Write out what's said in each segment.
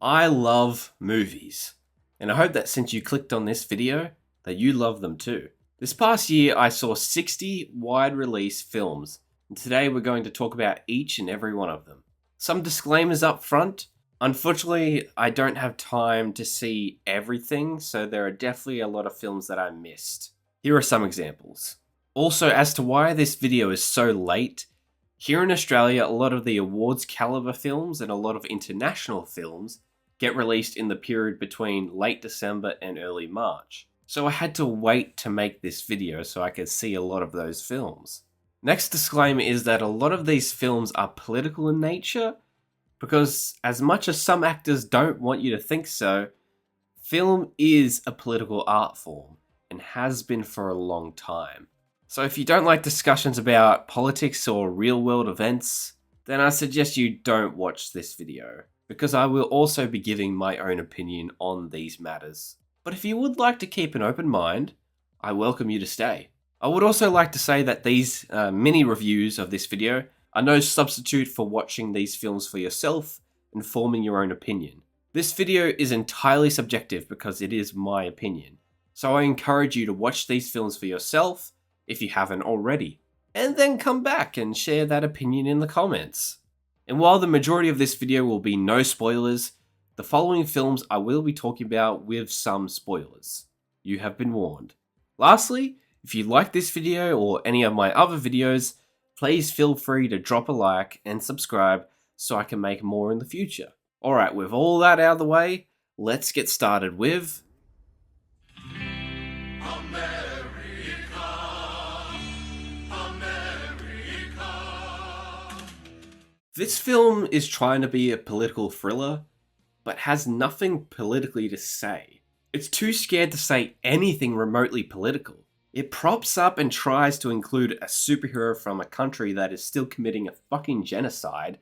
I love movies, and I hope that since you clicked on this video, that you love them too. This past year, I saw 60 wide release films, and today we're going to talk about each and every one of them. Some disclaimers up front. Unfortunately, I don't have time to see everything, so there are definitely a lot of films that I missed. Here are some examples. Also, as to why this video is so late, here in Australia, a lot of the awards caliber films and a lot of international films get released in the period between late December and early March. So I had to wait to make this video so I could see a lot of those films. Next disclaimer is that a lot of these films are political in nature, because as much as some actors don't want you to think so, film is a political art form and has been for a long time. So if you don't like discussions about politics or real world events, then I suggest you don't watch this video, because I will also be giving my own opinion on these matters. But if you would like to keep an open mind, I welcome you to stay. I would also like to say that these mini reviews of this video are no substitute for watching these films for yourself and forming your own opinion. This video is entirely subjective because it is my opinion. So I encourage you to watch these films for yourself if you haven't already, and then come back and share that opinion in the comments. And while the majority of this video will be no spoilers, the following films I will be talking about with some spoilers. You have been warned. Lastly, if you like this video or any of my other videos, please feel free to drop a like and subscribe so I can make more in the future. Alright, with all that out of the way, let's get started with This film is trying to be a political thriller, but has nothing politically to say. It's too scared to say anything remotely political. It props up and tries to include a superhero from a country that is still committing a fucking genocide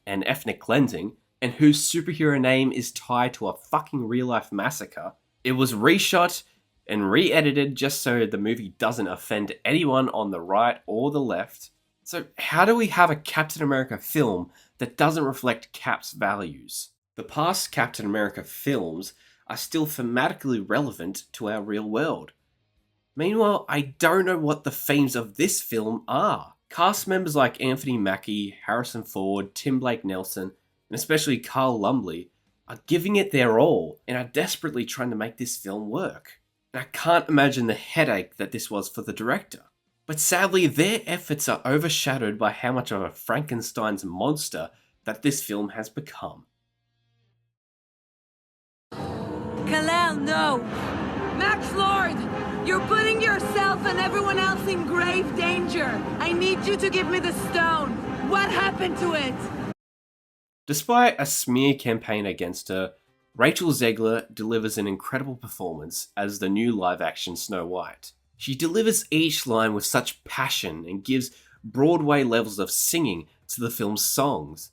and ethnic cleansing, and whose superhero name is tied to a fucking real-life massacre. It was reshot and re-edited just so the movie doesn't offend anyone on the right or the left. So how do we have a Captain America film that doesn't reflect Cap's values? The past Captain America films are still thematically relevant to our real world. Meanwhile, I don't know what the themes of this film are. Cast members like Anthony Mackie, Harrison Ford, Tim Blake Nelson, and especially Carl Lumbly are giving it their all and are desperately trying to make this film work. And I can't imagine the headache that this was for the director. But sadly, their efforts are overshadowed by how much of a Frankenstein's monster that this film has become. Kal-El, no! Max Lord! You're putting yourself and everyone else in grave danger! I need you to give me the stone! What happened to it? Despite a smear campaign against her, Rachel Zegler delivers an incredible performance as the new live-action Snow White. She delivers each line with such passion and gives Broadway levels of singing to the film's songs.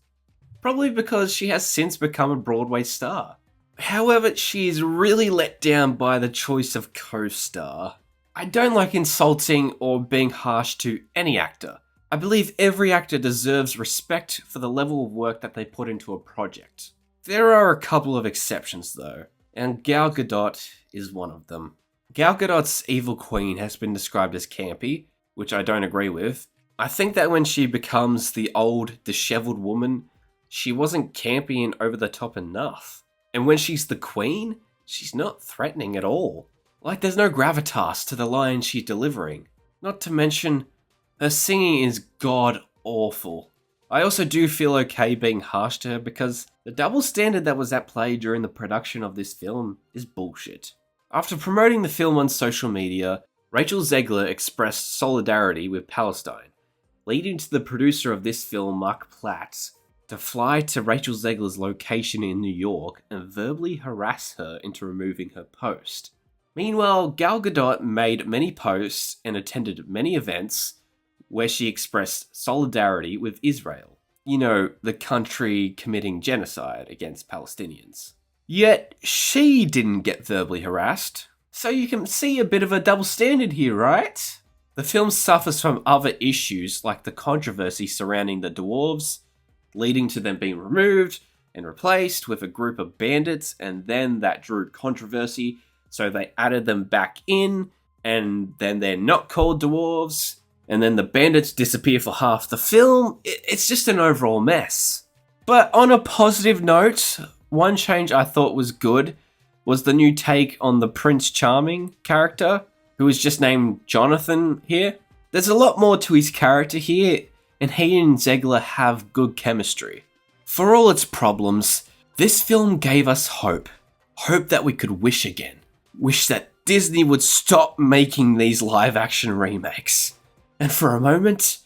Probably because she has since become a Broadway star. However, she is really let down by the choice of co-star. I don't like insulting or being harsh to any actor. I believe every actor deserves respect for the level of work that they put into a project. There are a couple of exceptions though, and Gal Gadot is one of them. Gal Gadot's Evil Queen has been described as campy, which I don't agree with. I think that when she becomes the old, disheveled woman, she wasn't campy and over the top enough. And when she's the queen, she's not threatening at all. Like there's no gravitas to the lines she's delivering. Not to mention, her singing is god awful. I also do feel okay being harsh to her because the double standard that was at play during the production of this film is bullshit. After promoting the film on social media, Rachel Zegler expressed solidarity with Palestine, leading to the producer of this film, Mark Platt, to fly to Rachel Zegler's location in New York and verbally harass her into removing her post. Meanwhile, Gal Gadot made many posts and attended many events where she expressed solidarity with Israel. You know, the country committing genocide against Palestinians. Yet, she didn't get verbally harassed. So you can see a bit of a double standard here, right? The film suffers from other issues like the controversy surrounding the dwarves, leading to them being removed, and replaced with a group of bandits, and then that drew controversy, so they added them back in, and then they're not called dwarves, and then the bandits disappear for half the film. It's just an overall mess. But on a positive note, one change I thought was good was the new take on the Prince Charming character, who is just named Jonathan here. There's a lot more to his character here, and he and Zegler have good chemistry. For all its problems, this film gave us hope. Hope that we could wish again. Wish that Disney would stop making these live-action remakes. And for a moment,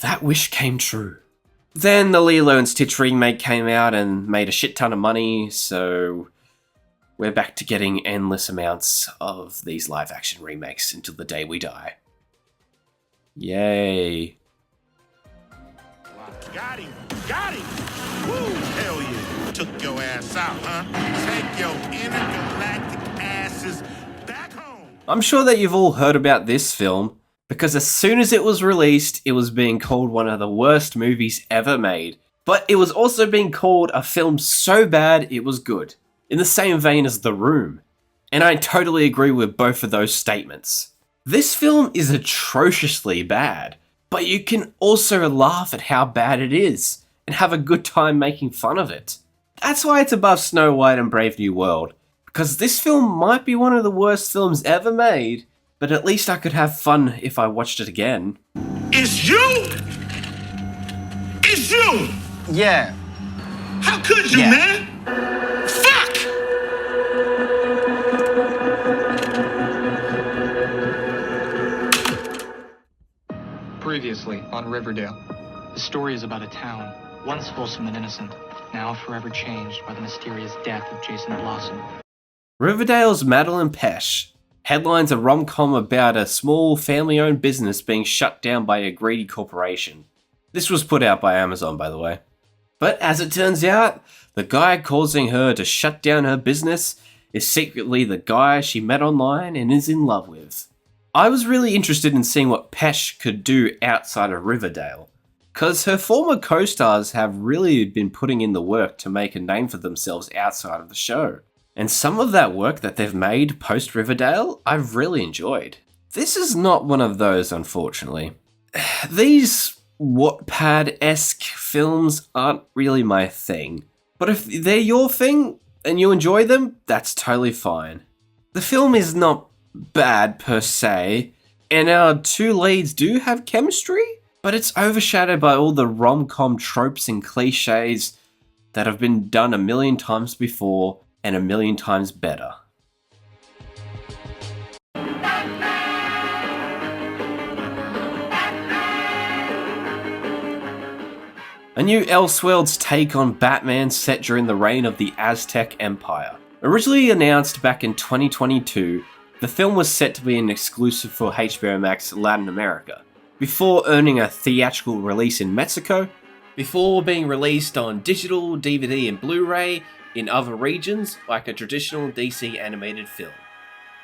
that wish came true. Then the Lilo and Stitch remake came out and made a shit ton of money, so we're back to getting endless amounts of these live-action remakes until the day we die. Yay. Got him! Got him! Woo! Hell yeah! Took your ass out, huh? Take your intergalactic asses back home! I'm sure that you've all heard about this film, because as soon as it was released, it was being called one of the worst movies ever made. But it was also being called a film so bad it was good, in the same vein as The Room. And I totally agree with both of those statements. This film is atrociously bad, but you can also laugh at how bad it is, and have a good time making fun of it. That's why it's above Snow White and Brave New World, because this film might be one of the worst films ever made, but at least I could have fun if I watched it again. It's you! It's you! Yeah. How could you, man? Fuck! Previously on Riverdale. The story is about a town, once wholesome and innocent, now forever changed by the mysterious death of Jason Blossom. Riverdale's Madeline Pesh headlines a rom-com about a small family-owned business being shut down by a greedy corporation. This was put out by Amazon, by the way. But as it turns out, the guy causing her to shut down her business is secretly the guy she met online and is in love with. I was really interested in seeing what Pesh could do outside of Riverdale, because her former co-stars have really been putting in the work to make a name for themselves outside of the show. And some of that work that they've made post-Riverdale, I've really enjoyed. This is not one of those, unfortunately. These Wattpad-esque films aren't really my thing. But if they're your thing, and you enjoy them, that's totally fine. The film is not bad per se, and our two leads do have chemistry, but it's overshadowed by all the rom-com tropes and cliches that have been done a million times before, and a million times better. A new Elseworlds take on Batman set during the reign of the Aztec Empire. Originally announced back in 2022, the film was set to be an exclusive for HBO Max Latin America, before earning a theatrical release in Mexico, before being released on digital, DVD and Blu-ray in other regions like a traditional DC animated film.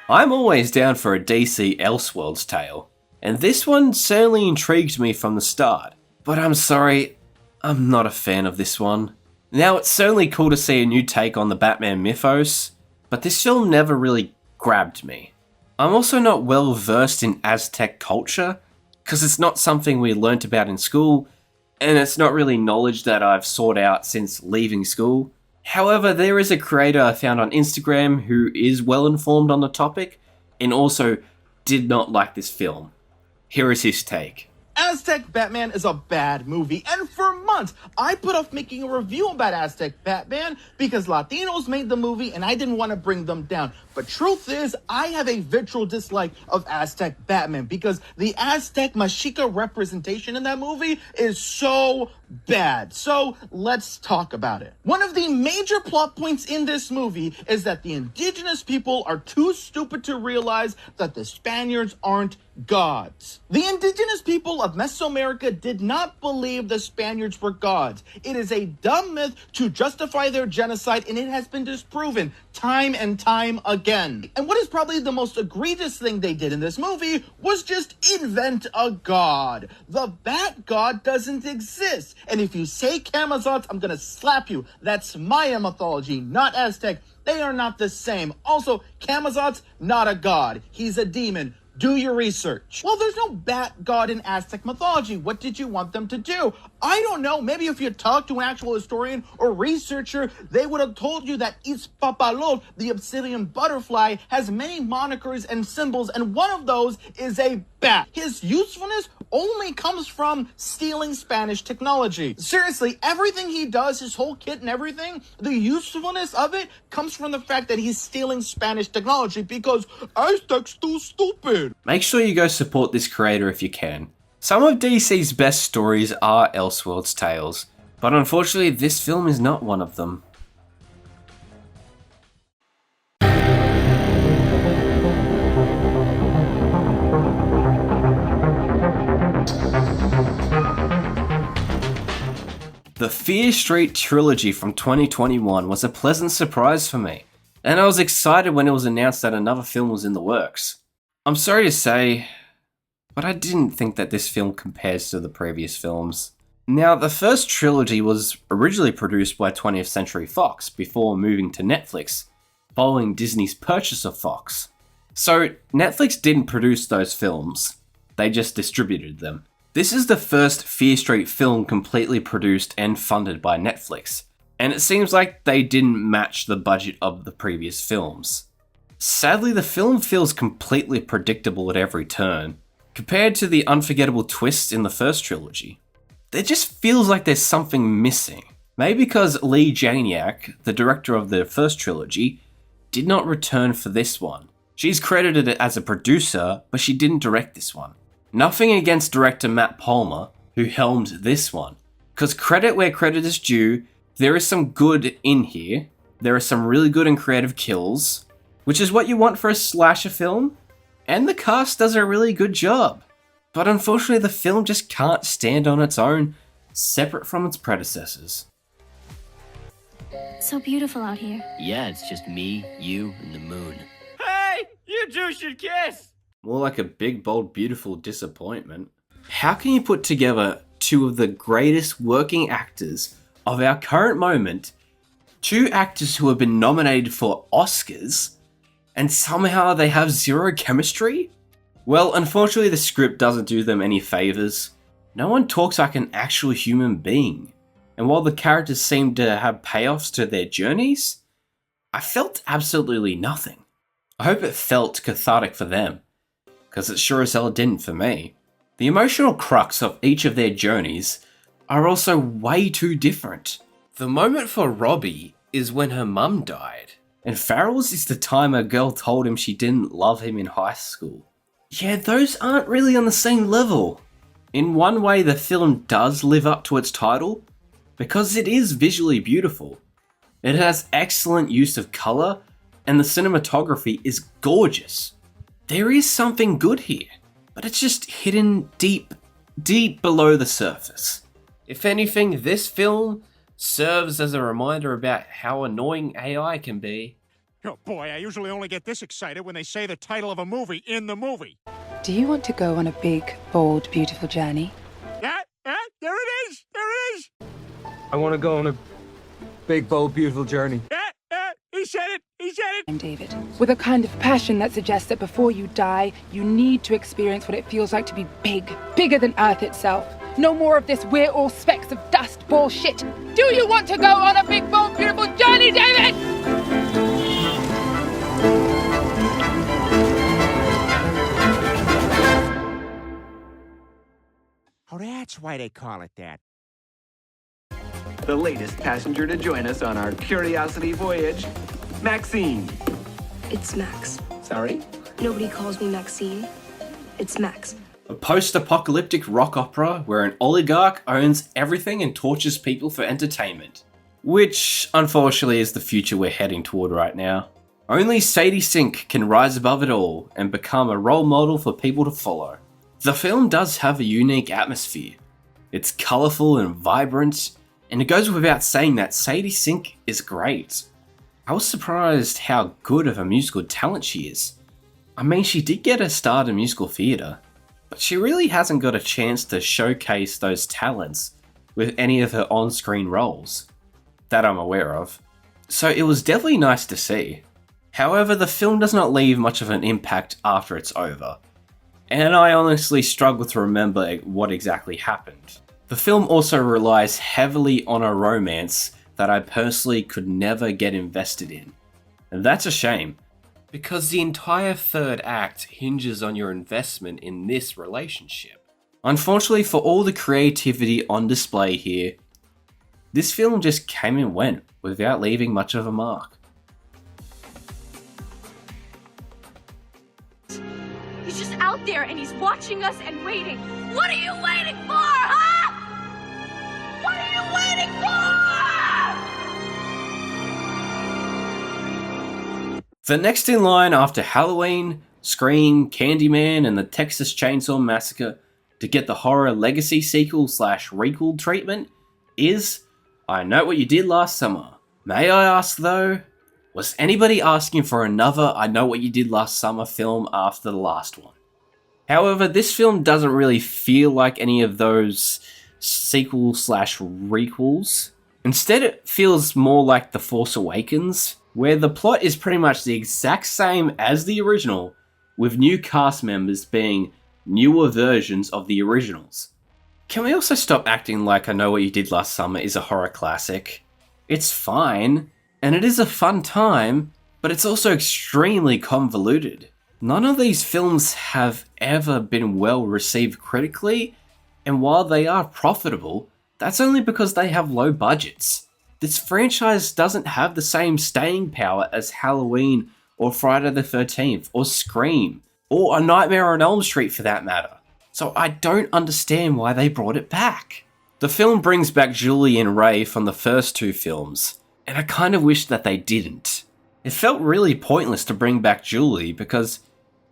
I'm always down for a DC Elseworlds tale, and this one certainly intrigued me from the start, but I'm sorry, I'm not a fan of this one. Now, it's certainly cool to see a new take on the Batman mythos, but this film never really grabbed me. I'm also not well versed in Aztec culture, because it's not something we learnt about in school, and it's not really knowledge that I've sought out since leaving school. However, there is a creator I found on Instagram who is well informed on the topic, and also did not like this film. Here is his take. Aztec Batman is a bad movie, and for months I put off making a review about Aztec Batman because Latinos made the movie and I didn't want to bring them down. But truth is, I have a visceral dislike of Aztec Batman because the Aztec Mexica representation in that movie is so bad. So let's talk about it. One of the major plot points in this movie is that the indigenous people are too stupid to realize that the Spaniards aren't gods. The indigenous people of Mesoamerica did not believe the Spaniards were gods. It is a dumb myth to justify their genocide, and it has been disproven time and time again. And what is probably the most egregious thing they did in this movie was just invent a god. The Bat God doesn't exist. And if you say Camazotz, I'm gonna slap you. That's Maya mythology, not Aztec. They are not the same. Also, Camazotz, not a god. He's a demon. Do your research. Well, there's no bat god in Aztec mythology. What did you want them to do? I don't know. Maybe if you talked to an actual historian or researcher, they would have told you that Itzpapalot, the obsidian butterfly, has many monikers and symbols, and one of those is a bat. His usefulness only comes from stealing Spanish technology. Seriously, everything he does, his whole kit and everything, the usefulness of it comes from the fact that he's stealing Spanish technology because Aztec's too stupid. Make sure you go support this creator if you can. Some of DC's best stories are Elseworlds tales, but unfortunately this film is not one of them. The Fear Street trilogy from 2021 was a pleasant surprise for me, and I was excited when it was announced that another film was in the works. I'm sorry to say, but I didn't think that this film compares to the previous films. Now, the first trilogy was originally produced by 20th Century Fox before moving to Netflix, following Disney's purchase of Fox. So, Netflix didn't produce those films, they just distributed them. This is the first Fear Street film completely produced and funded by Netflix, and it seems like they didn't match the budget of the previous films. Sadly, the film feels completely predictable at every turn, compared to the unforgettable twists in the first trilogy. There just feels like there's something missing. Maybe because Lee Janiak, the director of the first trilogy, did not return for this one. She's credited as a producer, but she didn't direct this one. Nothing against director Matt Palmer, who helmed this one, because credit where credit is due, there is some good in here, there are some really good and creative kills, which is what you want for a slasher film, and the cast does a really good job. But unfortunately the film just can't stand on its own, separate from its predecessors. So beautiful out here. Yeah, it's just me, you, and the moon. Hey, you two should kiss! More like a big, bold, beautiful disappointment. How can you put together two of the greatest working actors of our current moment, two actors who have been nominated for Oscars, and somehow they have zero chemistry? Well, unfortunately the script doesn't do them any favors. No one talks like an actual human being, and while the characters seem to have payoffs to their journeys, I felt absolutely nothing. I hope it felt cathartic for them, because it sure as hell didn't for me. The emotional crux of each of their journeys are also way too different. The moment for Robbie is when her mum died, and Farrell's is the time a girl told him she didn't love him in high school. Yeah, those aren't really on the same level. In one way, the film does live up to its title, because it is visually beautiful. It has excellent use of colour, and the cinematography is gorgeous. There is something good here, but it's just hidden deep, deep below the surface. If anything, this film serves as a reminder about how annoying AI can be. Oh boy, I usually only get this excited when they say the title of a movie in the movie. Do you want to go on a big, bold, beautiful journey? There it is! There it is! I want to go on a big, bold, beautiful journey. He said it! He said it! I'm David. With a kind of passion that suggests that before you die, you need to experience what it feels like to be big, bigger than Earth itself. No more of this we're all specks of dust bullshit. Do you want to go on a big, bold, beautiful journey, David? Oh, that's why they call it that. The latest passenger to join us on our curiosity voyage, Maxine. It's Max. Sorry? Nobody calls me Maxine. It's Max. A post-apocalyptic rock opera where an oligarch owns everything and tortures people for entertainment. Which, unfortunately, is the future we're heading toward right now. Only Sadie Sink can rise above it all and become a role model for people to follow. The film does have a unique atmosphere. It's colourful and vibrant, and it goes without saying that Sadie Sink is great. I was surprised how good of a musical talent she is. I mean, she did get a start in musical theatre, but she really hasn't got a chance to showcase those talents with any of her on-screen roles, that I'm aware of. So it was definitely nice to see. However, the film does not leave much of an impact after it's over, and I honestly struggle to remember what exactly happened. The film also relies heavily on a romance that I personally could never get invested in, and that's a shame, because the entire third act hinges on your investment in this relationship. Unfortunately for all the creativity on display here, this film just came and went without leaving much of a mark. He's just out there and he's watching us and waiting. What are you waiting for, huh? What are you waiting for? The next in line after Halloween, Scream, Candyman, and the Texas Chainsaw Massacre to get the horror legacy sequel / requel treatment is I Know What You Did Last Summer. May I ask though, was anybody asking for another I Know What You Did Last Summer film after the last one? However, this film doesn't really feel like any of those sequel / requels. Instead, it feels more like The Force Awakens, where the plot is pretty much the exact same as the original, with new cast members being newer versions of the originals. Can we also stop acting like I Know What You Did Last Summer is a horror classic? It's fine, and it is a fun time, but it's also extremely convoluted. None of these films have ever been well received critically, and while they are profitable, that's only because they have low budgets. This franchise doesn't have the same staying power as Halloween or Friday the 13th or Scream or A Nightmare on Elm Street for that matter. So I don't understand why they brought it back. The film brings back Julie and Ray from the first two films, and I kind of wish that they didn't. It felt really pointless to bring back Julie because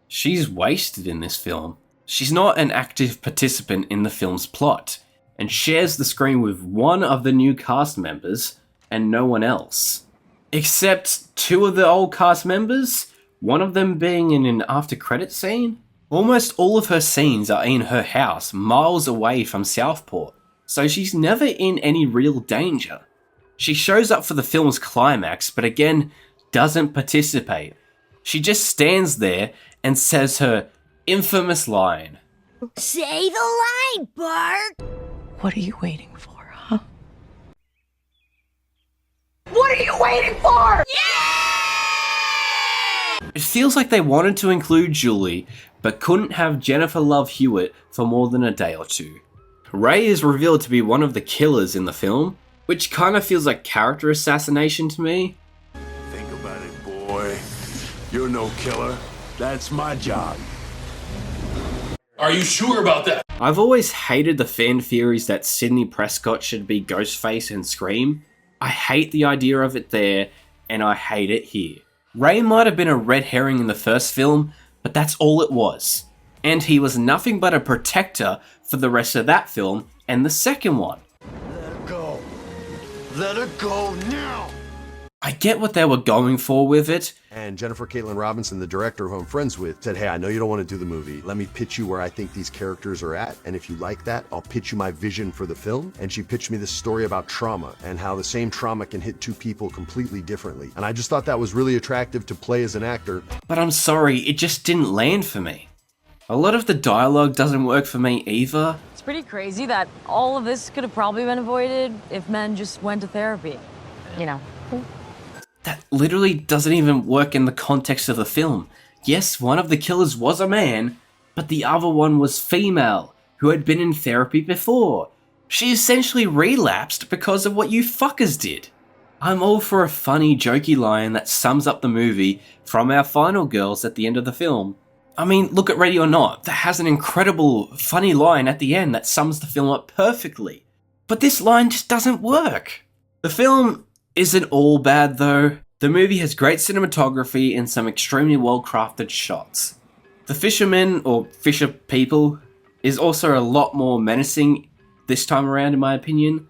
she's wasted in this film. She's not an active participant in the film's plot, and shares the screen with one of the new cast members and no one else. Except two of the old cast members, one of them being in an after-credit scene. Almost all of her scenes are in her house, miles away from Southport, so she's never in any real danger. She shows up for the film's climax, but again, doesn't participate. She just stands there and says her infamous line. Say the line, Bart! What are you waiting for, huh? What are you waiting for? It feels like they wanted to include Julie, but couldn't have Jennifer Love Hewitt for more than a day or two. Ray is revealed to be one of the killers in the film, which kind of feels like character assassination to me. Think about it, boy. You're no killer. That's my job. Are you sure about that? I've always hated the fan theories that Sidney Prescott should be Ghostface in Scream. I hate the idea of it there, and I hate it here. Ray might have been a red herring in the first film, but that's all it was. And he was nothing but a protector for the rest of that film and the second one. Let her go. Let her go now. I get what they were going for with it. And Jennifer Caitlin Robinson, the director who I'm friends with, said, hey, I know you don't want to do the movie. Let me pitch you where I think these characters are at. And if you like that, I'll pitch you my vision for the film. And she pitched me this story about trauma and how the same trauma can hit two people completely differently. And I just thought that was really attractive to play as an actor. But I'm sorry, it just didn't land for me. A lot of the dialogue doesn't work for me either. It's pretty crazy that all of this could have probably been avoided if men just went to therapy. You know. That literally doesn't even work in the context of the film. Yes, one of the killers was a man, but the other one was female, who had been in therapy before. She essentially relapsed because of what you fuckers did. I'm all for a funny, jokey line that sums up the movie from our final girls at the end of the film. I mean, look at Ready or Not, that has an incredible, funny line at the end that sums the film up perfectly. But this line just doesn't work. The film isn't all bad though. The movie has great cinematography and some extremely well-crafted shots. The fishermen, or fisher people, is also a lot more menacing this time around in my opinion.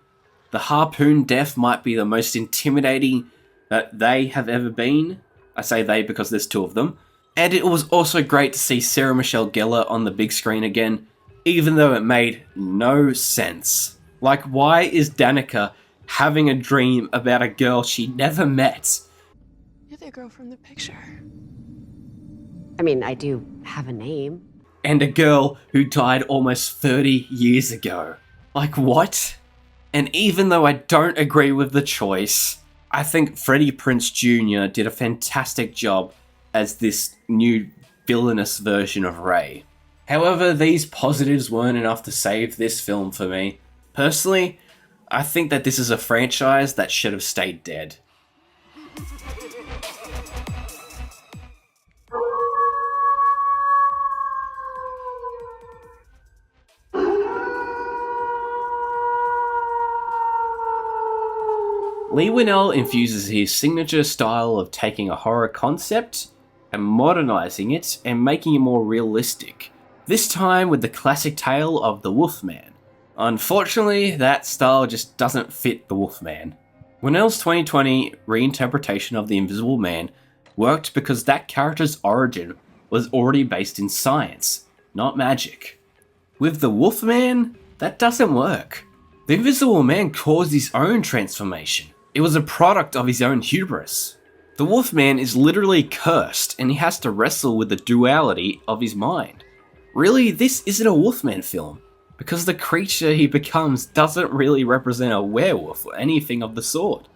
The harpoon death might be the most intimidating that they have ever been. I say they because there's two of them. And it was also great to see Sarah Michelle Gellar on the big screen again, even though it made no sense. Like, why is Danica having a dream about a girl she never met? You're the girl from the picture. I mean, I do have a name. And a girl who died almost 30 years ago. Like, what? And even though I don't agree with the choice, I think Freddie Prinze Jr. did a fantastic job as this new villainous version of Ray. However, these positives weren't enough to save this film for me. Personally, I think that this is a franchise that should have stayed dead. Leigh Whannell infuses his signature style of taking a horror concept and modernizing it and making it more realistic. This time with the classic tale of the Wolfman. Unfortunately, that style just doesn't fit the Wolfman. Whannell's 2020 reinterpretation of the Invisible Man worked because that character's origin was already based in science, not magic. With the Wolfman, that doesn't work. The Invisible Man caused his own transformation. It was a product of his own hubris. The Wolfman is literally cursed and he has to wrestle with the duality of his mind. Really, this isn't a Wolfman film, because the creature he becomes doesn't really represent a werewolf or anything of the sort.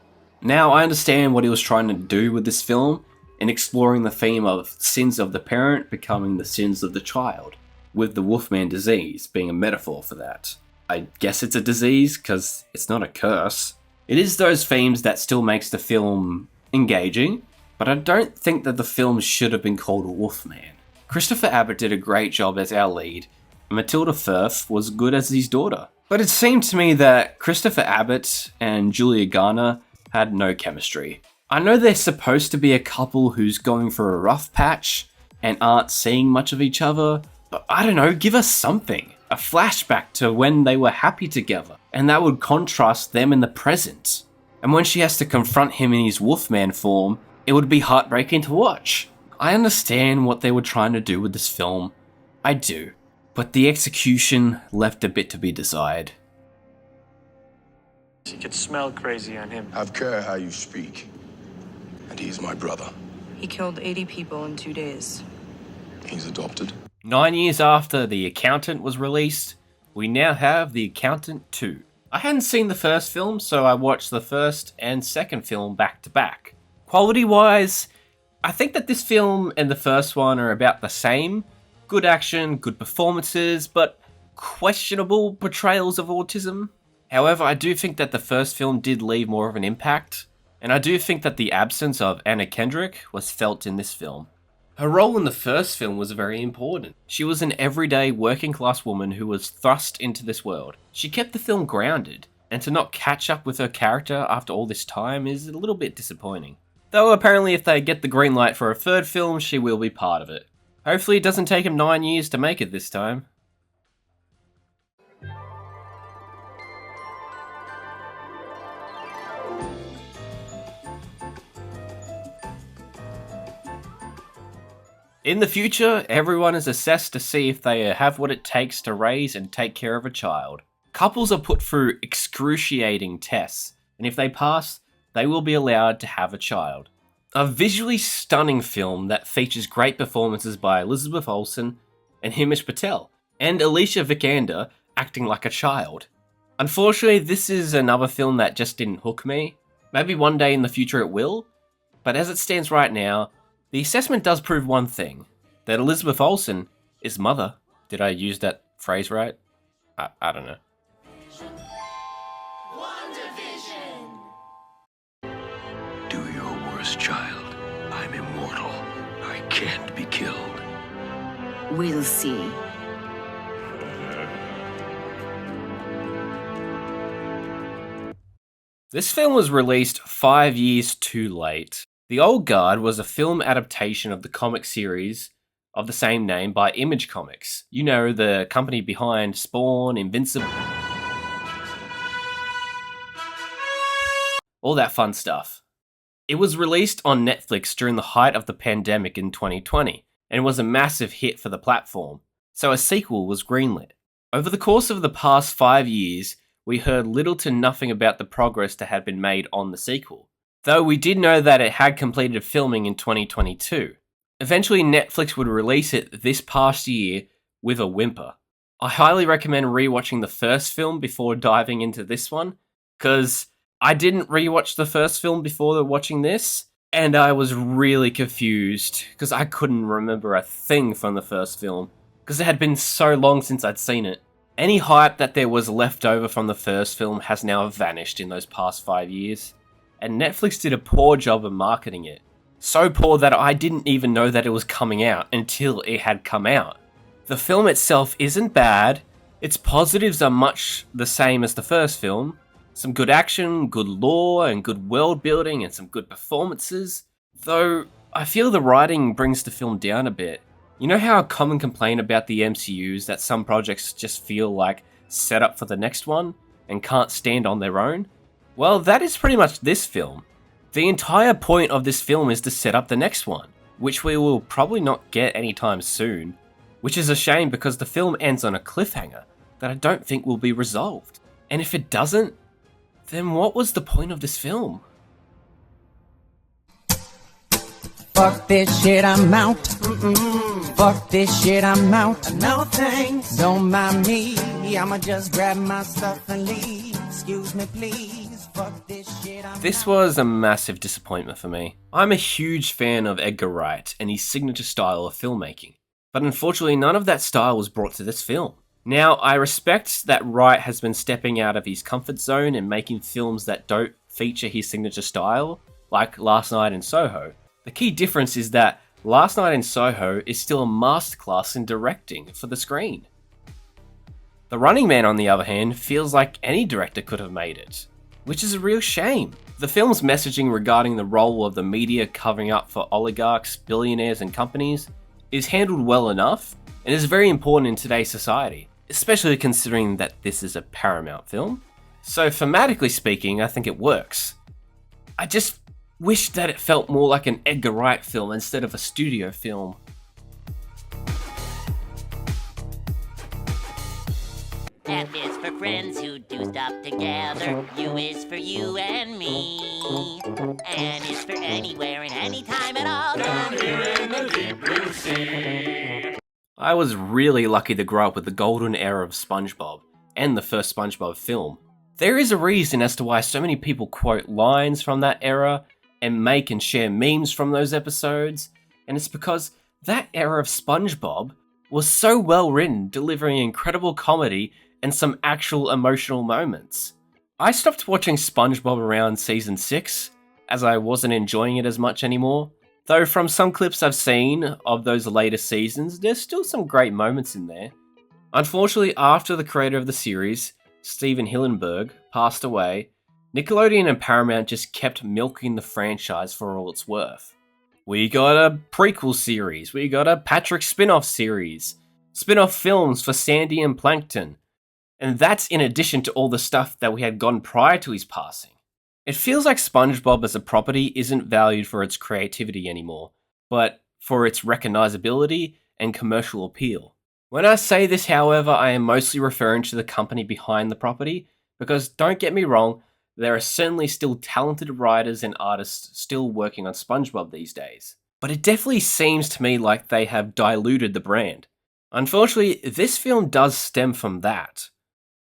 Now, I understand what he was trying to do with this film in exploring the theme of sins of the parent becoming the sins of the child, with the Wolfman disease being a metaphor for that. I guess it's a disease because it's not a curse. It is those themes that still makes the film engaging, but I don't think that the film should have been called Wolfman. Christopher Abbott did a great job as our lead, and Matilda Firth was good as his daughter. But it seemed to me that Christopher Abbott and Julia Garner had no chemistry. I know they're supposed to be a couple who's going for a rough patch and aren't seeing much of each other, but I don't know, give us something. A flashback to when they were happy together, and that would contrast them in the present. And when she has to confront him in his Wolfman form, it would be heartbreaking to watch. I understand what they were trying to do with this film. I do. But the execution left a bit to be desired. You could smell crazy on him. Have care how you speak. And he's my brother. He killed 80 people in 2 days. He's adopted. 9 years after The Accountant was released, we now have The Accountant 2. I hadn't seen the first film, so I watched the first and second film back to back. Quality-wise, I think that this film and the first one are about the same. Good action, good performances, but questionable portrayals of autism. However, I do think that the first film did leave more of an impact, and I do think that the absence of Anna Kendrick was felt in this film. Her role in the first film was very important. She was an everyday working class woman who was thrust into this world. She kept the film grounded, and to not catch up with her character after all this time is a little bit disappointing. Though apparently if they get the green light for a third film, she will be part of it. Hopefully it doesn't take him 9 years to make it this time. In the future, everyone is assessed to see if they have what it takes to raise and take care of a child. Couples are put through excruciating tests, and if they pass, they will be allowed to have a child. A visually stunning film that features great performances by Elizabeth Olsen and Himesh Patel, and Alicia Vikander acting like a child. Unfortunately, this is another film that just didn't hook me. Maybe one day in the future it will, but as it stands right now, the assessment does prove one thing, that Elizabeth Olsen is mother. Did I use that phrase right? I don't know. Do your worst, child. I'm immortal. I can't be killed. We'll see. This film was released 5 years too late. The Old Guard was a film adaptation of the comic series of the same name by Image Comics. You know, the company behind Spawn, Invincible, all that fun stuff. It was released on Netflix during the height of the pandemic in 2020, and was a massive hit for the platform, so a sequel was greenlit. Over the course of the past 5 years, we heard little to nothing about the progress that had been made on the sequel, though we did know that it had completed filming in 2022. Eventually, Netflix would release it this past year with a whimper. I highly recommend rewatching the first film before diving into this one, because I didn't rewatch the first film before watching this, and I was really confused, because I couldn't remember a thing from the first film, because it had been so long since I'd seen it. Any hype that there was left over from the first film has now vanished in those past 5 years, and Netflix did a poor job of marketing it. So poor that I didn't even know that it was coming out until it had come out. The film itself isn't bad, its positives are much the same as the first film. Some good action, good lore, and good world building, and some good performances. Though, I feel the writing brings the film down a bit. You know how a common complaint about the MCU is that some projects just feel like set up for the next one, and can't stand on their own? Well, that is pretty much this film. The entire point of this film is to set up the next one, which we will probably not get anytime soon, which is a shame because the film ends on a cliffhanger that I don't think will be resolved. And if it doesn't, then what was the point of this film? Fuck this shit, I'm out. Fuck this shit, I'm out. No thanks. Don't mind me. I'ma just grab my stuff and leave. Excuse me, please. Fuck this shit, I'm This was a massive disappointment for me. I'm a huge fan of Edgar Wright and his signature style of filmmaking, but unfortunately none of that style was brought to this film. Now, I respect that Wright has been stepping out of his comfort zone and making films that don't feature his signature style, like Last Night in Soho. The key difference is that Last Night in Soho is still a masterclass in directing for the screen. The Running Man, on the other hand, feels like any director could have made it, which is a real shame. The film's messaging regarding the role of the media covering up for oligarchs, billionaires, and companies is handled well enough, and is very important in today's society, especially considering that this is a Paramount film. So thematically speaking, I think it works. I just wish that it felt more like an Edgar Wright film instead of a studio film. F is for friends who do stuff together. U is for you and me. N is for anywhere and anytime at all. Down here in the deep blue sea. I was really lucky to grow up with the golden era of Spongebob, and the first Spongebob film. There is a reason as to why so many people quote lines from that era, and make and share memes from those episodes, and it's because that era of Spongebob was so well written, delivering incredible comedy and some actual emotional moments. I stopped watching Spongebob around season 6, as I wasn't enjoying it as much anymore, though from some clips I've seen of those later seasons, there's still some great moments in there. Unfortunately, after the creator of the series, Steven Hillenburg, passed away, Nickelodeon and Paramount just kept milking the franchise for all it's worth. We got a prequel series, we got a Patrick spin-off series, spin-off films for Sandy and Plankton, and that's in addition to all the stuff that we had gotten prior to his passing. It feels like SpongeBob as a property isn't valued for its creativity anymore, but for its recognizability and commercial appeal. When I say this, however, I am mostly referring to the company behind the property, because don't get me wrong, there are certainly still talented writers and artists still working on SpongeBob these days. But it definitely seems to me like they have diluted the brand. Unfortunately, this film does stem from that,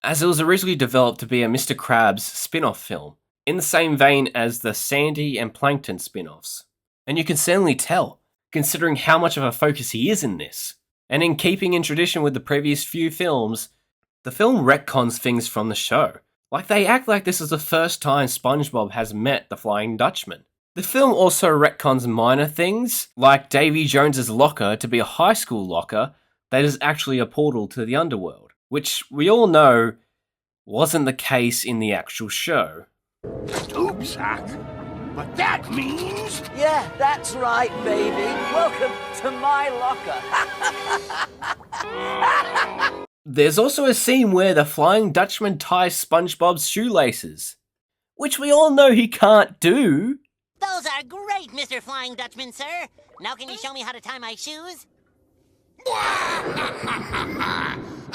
as it was originally developed to be a Mr. Krabs spin-off film, in the same vein as the Sandy and Plankton spin-offs. And you can certainly tell, considering how much of a focus he is in this. And in keeping in tradition with the previous few films, the film retcons things from the show. Like, they act like this is the first time SpongeBob has met the Flying Dutchman. The film also retcons minor things, like Davy Jones's locker to be a high school locker that is actually a portal to the underworld, which we all know wasn't the case in the actual show. Oops, Hack. But that means... Yeah, that's right, baby. Welcome to my locker. There's also a scene where the Flying Dutchman ties SpongeBob's shoelaces, which we all know he can't do. Those are great, Mr. Flying Dutchman, sir. Now can you show me how to tie my shoes?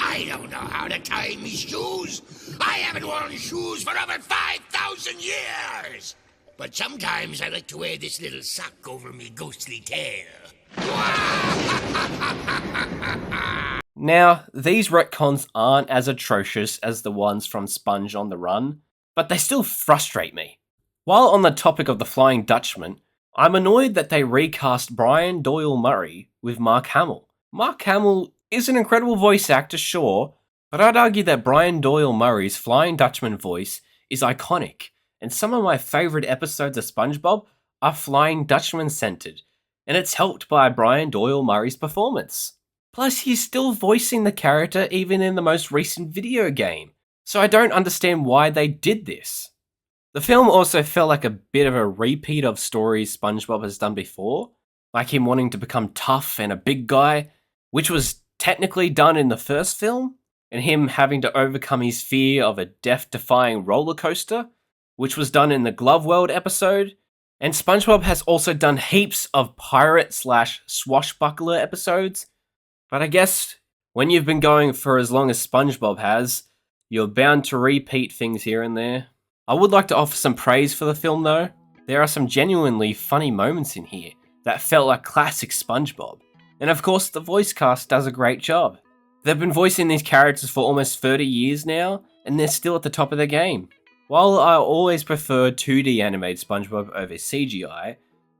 I don't know how to tie me shoes. I haven't worn shoes for over 5,000 years. But sometimes I like to wear this little sock over me ghostly tail. Now, these retcons aren't as atrocious as the ones from Sponge on the Run, but they still frustrate me. While on the topic of the Flying Dutchman, I'm annoyed that they recast Brian Doyle Murray with Mark Hamill. Mark Hamill is an incredible voice actor, sure, but I'd argue that Brian Doyle Murray's Flying Dutchman voice is iconic, and some of my favourite episodes of SpongeBob are Flying Dutchman centred, and it's helped by Brian Doyle Murray's performance. Plus, he's still voicing the character even in the most recent video game, so I don't understand why they did this. The film also felt like a bit of a repeat of stories SpongeBob has done before, like him wanting to become tough and a big guy, which was technically done in the first film, and him having to overcome his fear of a death-defying roller coaster, which was done in the Glove World episode, and SpongeBob has also done heaps of pirate/swashbuckler episodes, but I guess when you've been going for as long as SpongeBob has, you're bound to repeat things here and there. I would like to offer some praise for the film though. There are some genuinely funny moments in here that felt like classic SpongeBob. And of course, the voice cast does a great job. They've been voicing these characters for almost 30 years now, and they're still at the top of their game. While I always prefer 2D animated SpongeBob over CGI,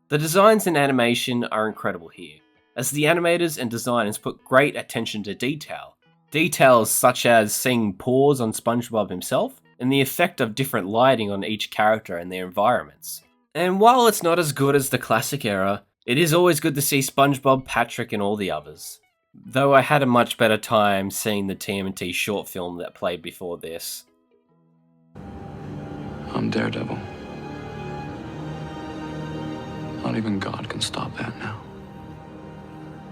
the designs and animation are incredible here, as the animators and designers put great attention to detail. Details such as seeing pores on SpongeBob himself, and the effect of different lighting on each character and their environments. And while it's not as good as the classic era, it is always good to see SpongeBob, Patrick, and all the others. Though I had a much better time seeing the TMNT short film that played before this. I'm Daredevil. Not even God can stop that now.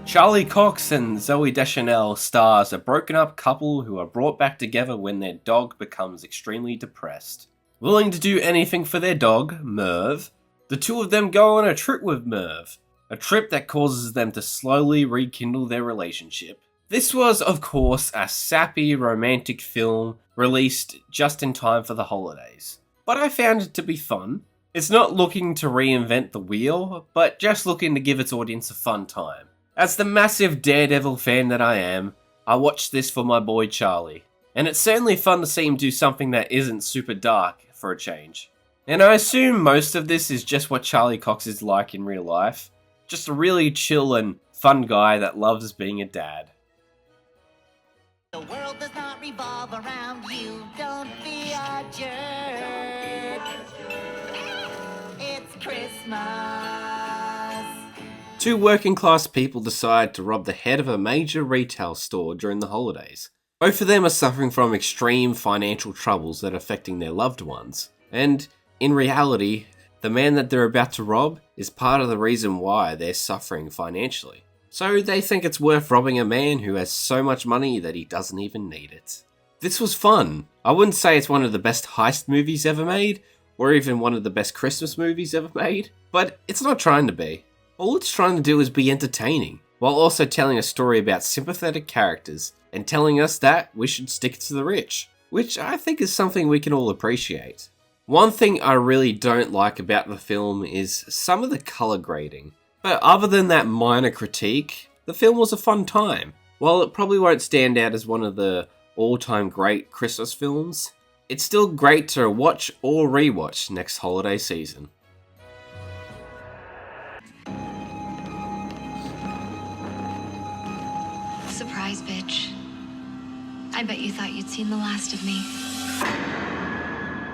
Charlie Cox and Zooey Deschanel stars a broken up couple who are brought back together when their dog becomes extremely depressed. Willing to do anything for their dog, Merv, the two of them go on a trip with Merv, a trip that causes them to slowly rekindle their relationship. This was, of course, a sappy romantic film released just in time for the holidays, but I found it to be fun. It's not looking to reinvent the wheel, but just looking to give its audience a fun time. As the massive Daredevil fan that I am, I watched this for my boy Charlie, and it's certainly fun to see him do something that isn't super dark for a change. And I assume most of this is just what Charlie Cox is like in real life, just a really chill and fun guy that loves being a dad. The world does not revolve around you, don't be a jerk. It's Christmas. Two working class people decide to rob the head of a major retail store during the holidays. Both of them are suffering from extreme financial troubles that are affecting their loved ones. And in reality, the man that they're about to rob is part of the reason why they're suffering financially. So they think it's worth robbing a man who has so much money that he doesn't even need it. This was fun. I wouldn't say it's one of the best heist movies ever made, or even one of the best Christmas movies ever made, but it's not trying to be. All it's trying to do is be entertaining, while also telling a story about sympathetic characters and telling us that we should stick to the rich, which I think is something we can all appreciate. One thing I really don't like about the film is some of the colour grading, but other than that minor critique, the film was a fun time. While it probably won't stand out as one of the all-time great Christmas films, it's still great to watch or rewatch next holiday season. Surprise, bitch. I bet you thought you'd seen the last of me.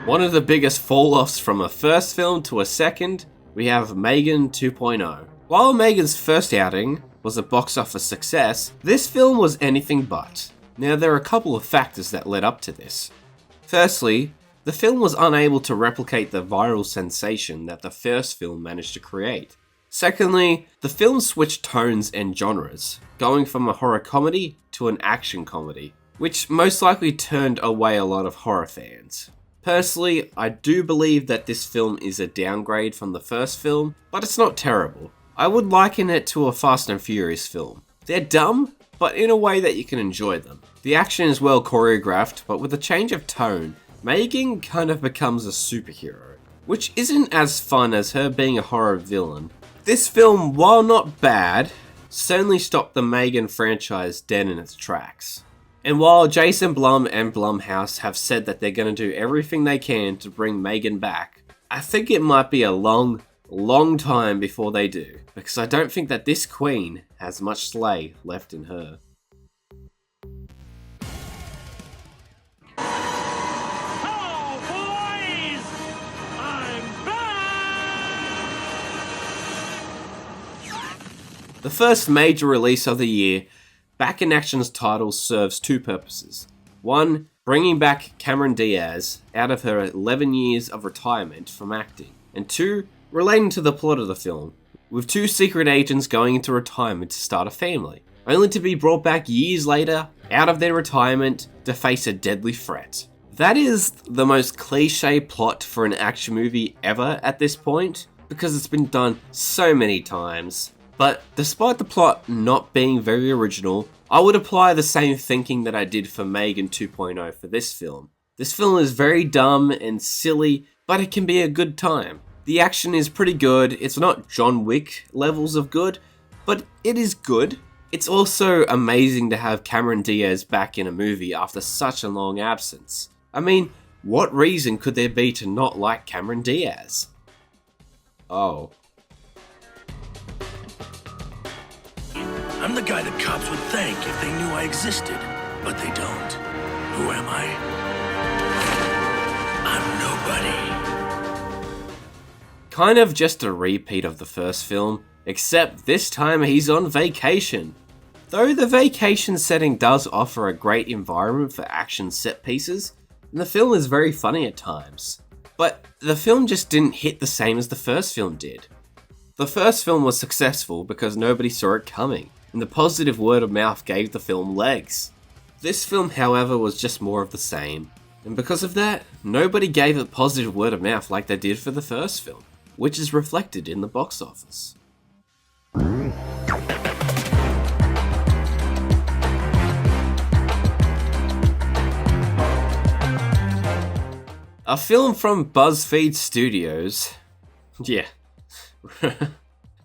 One of the biggest fall-offs from a first film to a second, we have Megan 2.0. While Megan's first outing was a box office success, this film was anything but. Now there are a couple of factors that led up to this. Firstly, the film was unable to replicate the viral sensation that the first film managed to create. Secondly, the film switched tones and genres, going from a horror comedy to an action comedy, which most likely turned away a lot of horror fans. Personally, I do believe that this film is a downgrade from the first film, but it's not terrible. I would liken it to a Fast and Furious film. They're dumb, but in a way that you can enjoy them. The action is well choreographed, but with a change of tone, Megan kind of becomes a superhero, which isn't as fun as her being a horror villain. This film, while not bad, certainly stopped the Megan franchise dead in its tracks. And while Jason Blum and Blumhouse have said that they're going to do everything they can to bring Megan back, I think it might be a long time before they do, because I don't think that this queen has much slay left in her. The first major release of the year, Back in Action's title serves two purposes. One, bringing back Cameron Diaz out of her 11 years of retirement from acting. And two, relating to the plot of the film, with two secret agents going into retirement to start a family, only to be brought back years later, out of their retirement, to face a deadly threat. That is the most cliche plot for an action movie ever at this point, because it's been done so many times. But despite the plot not being very original, I would apply the same thinking that I did for Megan 2.0 for this film. This film is very dumb and silly, but it can be a good time. The action is pretty good. It's not John Wick levels of good, but it is good. It's also amazing to have Cameron Diaz back in a movie after such a long absence. I mean, what reason could there be to not like Cameron Diaz? Oh. I'm the guy that cops would thank if they knew I existed, but they don't. Who am I? I'm nobody. Kind of just a repeat of the first film, except this time he's on vacation. Though the vacation setting does offer a great environment for action set pieces, and the film is very funny at times. But the film just didn't hit the same as the first film did. The first film was successful because nobody saw it coming, and the positive word of mouth gave the film legs. This film, however, was just more of the same, and because of that, nobody gave it positive word of mouth like they did for the first film, which is reflected in the box office. A film from BuzzFeed Studios. Yeah.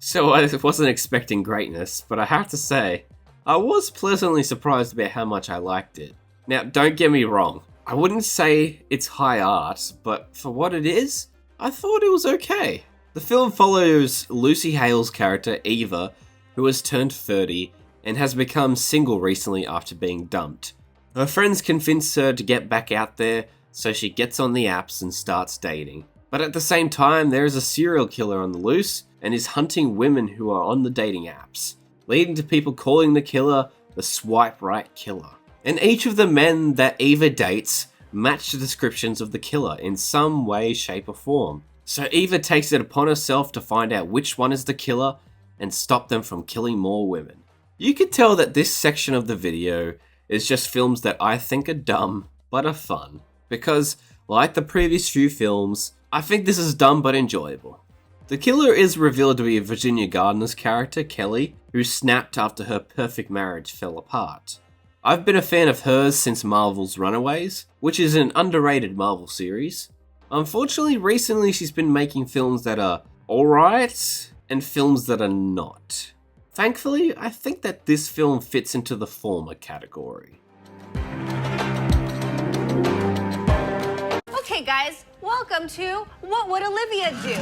So I wasn't expecting greatness, but I have to say, I was pleasantly surprised about how much I liked it. Now, don't get me wrong, I wouldn't say it's high art, but for what it is, I thought it was okay. The film follows Lucy Hale's character, Eva, who has turned 30 and has become single recently after being dumped. Her friends convince her to get back out there, so she gets on the apps and starts dating. But at the same time, there is a serial killer on the loose and is hunting women who are on the dating apps, leading to people calling the killer the swipe right killer. And each of the men that Eva dates match the descriptions of the killer in some way, shape or form. So Eva takes it upon herself to find out which one is the killer and stop them from killing more women. You can tell that this section of the video is just films that I think are dumb but are fun, because like the previous few films, I think this is dumb but enjoyable. The killer is revealed to be Virginia Gardner's character, Kelly, who snapped after her perfect marriage fell apart. I've been a fan of hers since Marvel's Runaways, which is an underrated Marvel series. Unfortunately, recently she's been making films that are alright, and films that are not. Thankfully, I think that this film fits into the former category. Okay guys, welcome to What Would Olivia Do?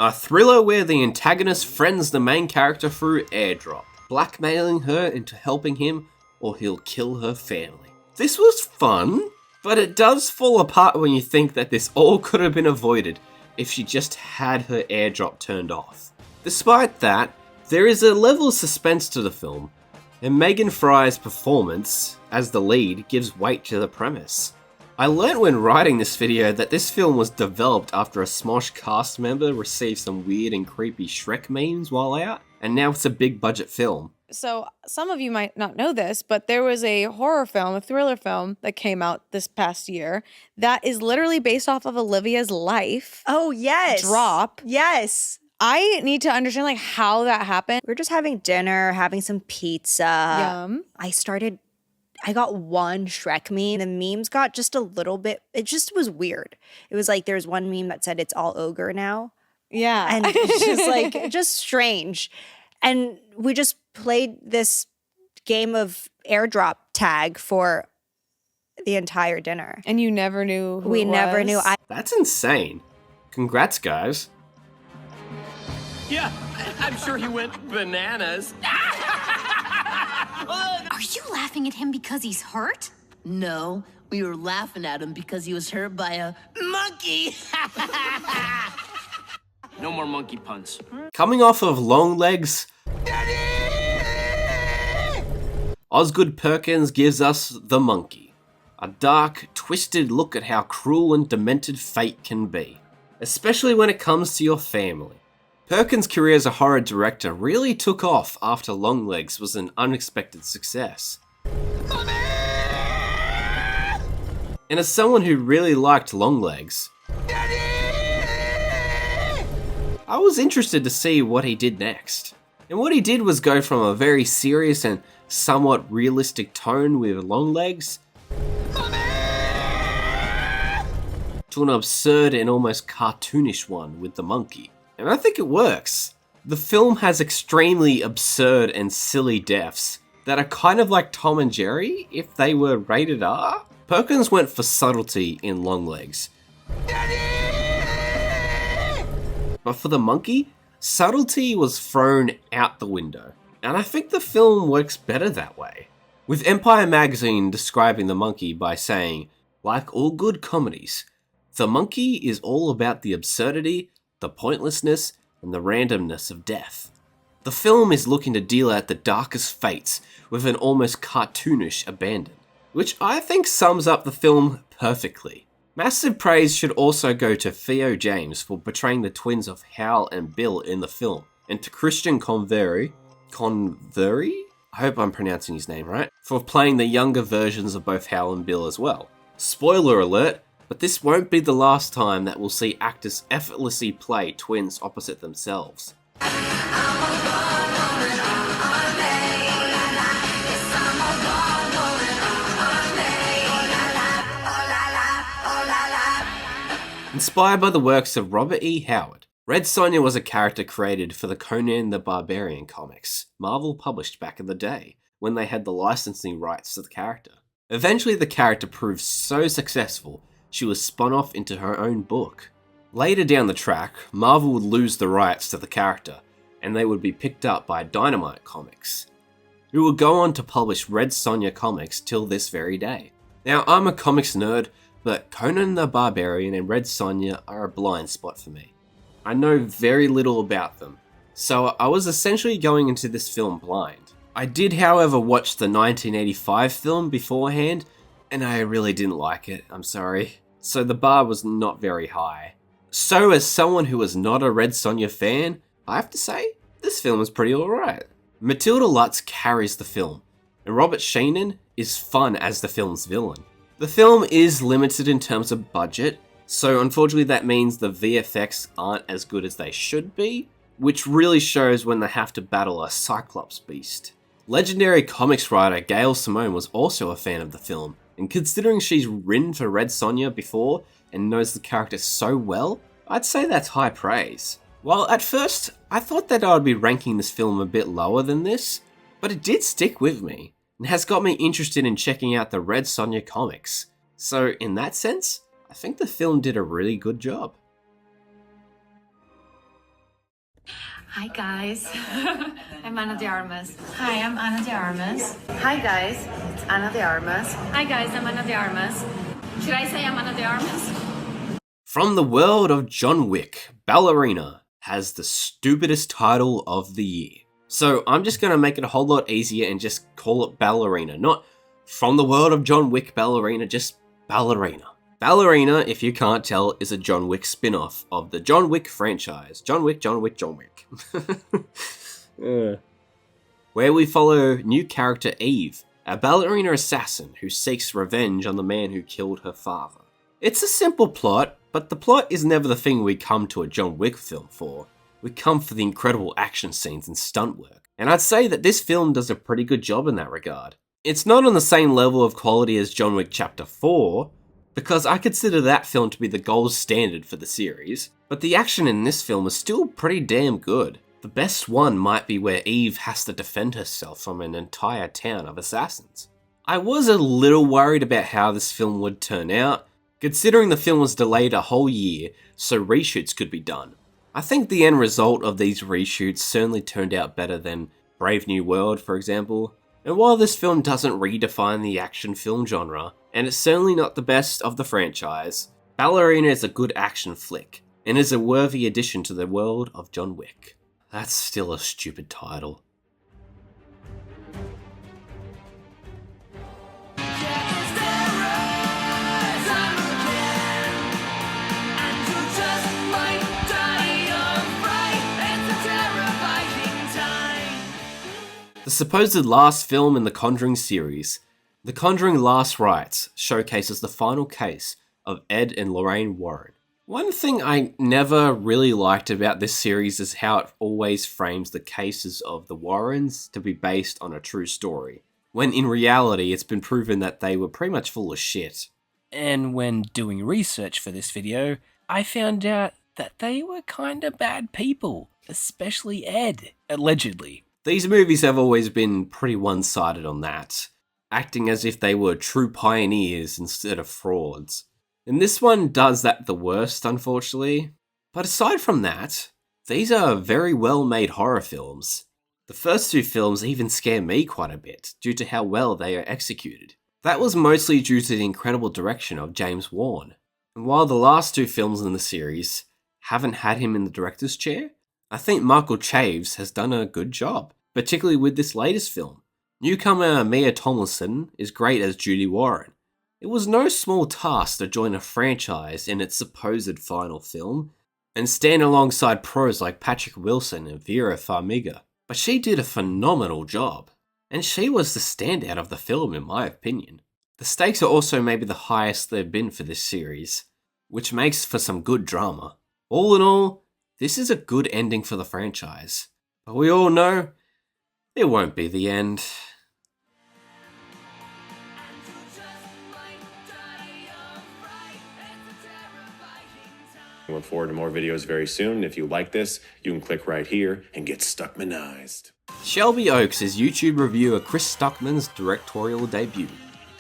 A thriller where the antagonist friends the main character through airdrop, blackmailing her into helping him or he'll kill her family. This was fun, but it does fall apart when you think that this all could have been avoided if she just had her airdrop turned off. Despite that, there is a level of suspense to the film, and Megan Fry's performance as the lead gives weight to the premise. I learnt when writing this video that this film was developed after a Smosh cast member received some weird and creepy Shrek memes while out, and now it's a big budget film. So some of you might not know this, but there was a horror film, a thriller film that came out this past year that is literally based off of Olivia's life. Oh, yes. Drop. Yes. I need to understand like how that happened. We're just having dinner, having some pizza. Yum. I got one Shrek meme. The memes got just a little bit, it just was weird. It was like there's one meme that said it's all ogre now. Yeah. And it's just like, just strange. And we just played this game of airdrop tag for the entire dinner. And you never knew who We it never was? knew. That's insane. Congrats, guys. Yeah, I'm sure he went bananas. Are you laughing at him because he's hurt? No, we were laughing at him because he was hurt by a monkey. No more monkey puns. Coming off of Longlegs, Osgood Perkins gives us The Monkey. A dark, twisted look at how cruel and demented fate can be, especially when it comes to your family. Perkins' career as a horror director really took off after Longlegs was an unexpected success. And as someone who really liked Longlegs, I was interested to see what he did next. And what he did was go from a very serious and somewhat realistic tone with Longlegs to an absurd and almost cartoonish one with The Monkey. And I think it works. The film has extremely absurd and silly deaths that are kind of like Tom and Jerry if they were rated R. Perkins went for subtlety in Longlegs. But for The Monkey, subtlety was thrown out the window. And I think the film works better that way. With Empire magazine describing The Monkey by saying, like all good comedies, The Monkey is all about the absurdity, the pointlessness, and the randomness of death. The film is looking to deal out the darkest fates with an almost cartoonish abandon, which I think sums up the film perfectly. Massive praise should also go to Theo James for portraying the twins of Hal and Bill in the film, and to Christian Convery? I hope I'm pronouncing his name right, for playing the younger versions of both Hal and Bill as well. Spoiler alert, but this won't be the last time that we'll see actors effortlessly play twins opposite themselves. Inspired by the works of Robert E. Howard, Red Sonja was a character created for the Conan the Barbarian comics Marvel published back in the day, when they had the licensing rights to the character. Eventually the character proved so successful, she was spun off into her own book. Later down the track, Marvel would lose the rights to the character, and they would be picked up by Dynamite Comics, who would go on to publish Red Sonja comics till this very day. Now, I'm a comics nerd, but Conan the Barbarian and Red Sonja are a blind spot for me. I know very little about them, so I was essentially going into this film blind. I did, however, watch the 1985 film beforehand, and I really didn't like it, I'm sorry. So the bar was not very high. So as someone who was not a Red Sonja fan, I have to say, this film is pretty alright. Matilda Lutz carries the film, and Robert Sheenan is fun as the film's villain. The film is limited in terms of budget, so unfortunately that means the VFX aren't as good as they should be, which really shows when they have to battle a Cyclops beast. Legendary comics writer Gail Simone was also a fan of the film, and considering she's written for Red Sonja before and knows the character so well, I'd say that's high praise. While at first, I thought that I would be ranking this film a bit lower than this, but it did stick with me, and has got me interested in checking out the Red Sonja comics. So in that sense, I think the film did a really good job. Hi guys, I'm Ana de Armas. Hi, I'm Ana de Armas. Hi guys, it's Ana de Armas. Hi guys, I'm Ana de Armas. Should I say I'm Ana de Armas? From the world of John Wick, Ballerina has the stupidest title of the year. So I'm just going to make it a whole lot easier and just call it Ballerina. Not from the world of John Wick, Ballerina, just Ballerina. Ballerina, if you can't tell, is a John Wick spin-off of the John Wick franchise. John Wick, John Wick, John Wick. Where we follow new character Eve, a ballerina assassin who seeks revenge on the man who killed her father. It's a simple plot, but the plot is never the thing we come to a John Wick film for. we come for the incredible action scenes and stunt work. And I'd say that this film does a pretty good job in that regard. It's not on the same level of quality as John Wick Chapter 4, because I consider that film to be the gold standard for the series, but the action in this film is still pretty damn good. The best one might be where Eve has to defend herself from an entire town of assassins. I was a little worried about how this film would turn out, considering the film was delayed a whole year so reshoots could be done. I think the end result of these reshoots certainly turned out better than Brave New World, for example. And while this film doesn't redefine the action film genre, and it's certainly not the best of the franchise, Ballerina is a good action flick, and is a worthy addition to the world of John Wick. That's still a stupid title. The supposed last film in the Conjuring series, The Conjuring Last Rites, showcases the final case of Ed and Lorraine Warren. One thing I never really liked about this series is how it always frames the cases of the Warrens to be based on a true story, when in reality it's been proven that they were pretty much full of shit. And when doing research for this video, I found out that they were kinda bad people, especially Ed, allegedly. These movies have always been pretty one-sided on that, acting as if they were true pioneers instead of frauds. And this one does that the worst, unfortunately. But aside from that, these are very well-made horror films. The first two films even scare me quite a bit, due to how well they are executed. That was mostly due to the incredible direction of James Wan. And while the last two films in the series haven't had him in the director's chair, I think Michael Chaves has done a good job, particularly with this latest film. Newcomer Mia Tomlinson is great as Judy Warren. It was no small task to join a franchise in its supposed final film, and stand alongside pros like Patrick Wilson and Vera Farmiga. But she did a phenomenal job, and she was the standout of the film in my opinion. The stakes are also maybe the highest they've been for this series, which makes for some good drama. All in all, this is a good ending for the franchise, but we all know it won't be the end. I look forward to more videos very soon. If you like this, you can click right here and get Stuckmanized. Shelby Oaks is YouTube reviewer Chris Stuckman's directorial debut.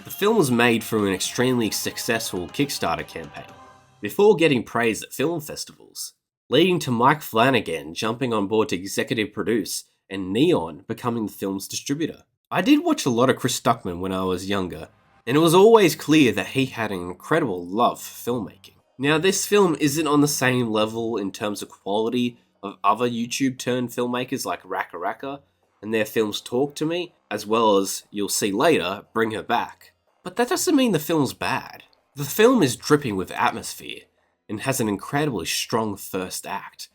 The film was made through an extremely successful Kickstarter campaign, before getting praise at film festivals, leading to Mike Flanagan jumping on board to executive produce and Neon becoming the film's distributor. I did watch a lot of Chris Stuckman when I was younger, and it was always clear that he had an incredible love for filmmaking. Now, this film isn't on the same level in terms of quality of other YouTube-turned filmmakers like Raka Raka and their films Talk to Me, as well as, you'll see later, Bring Her Back. But that doesn't mean the film's bad. The film is dripping with atmosphere, and has an incredibly strong first act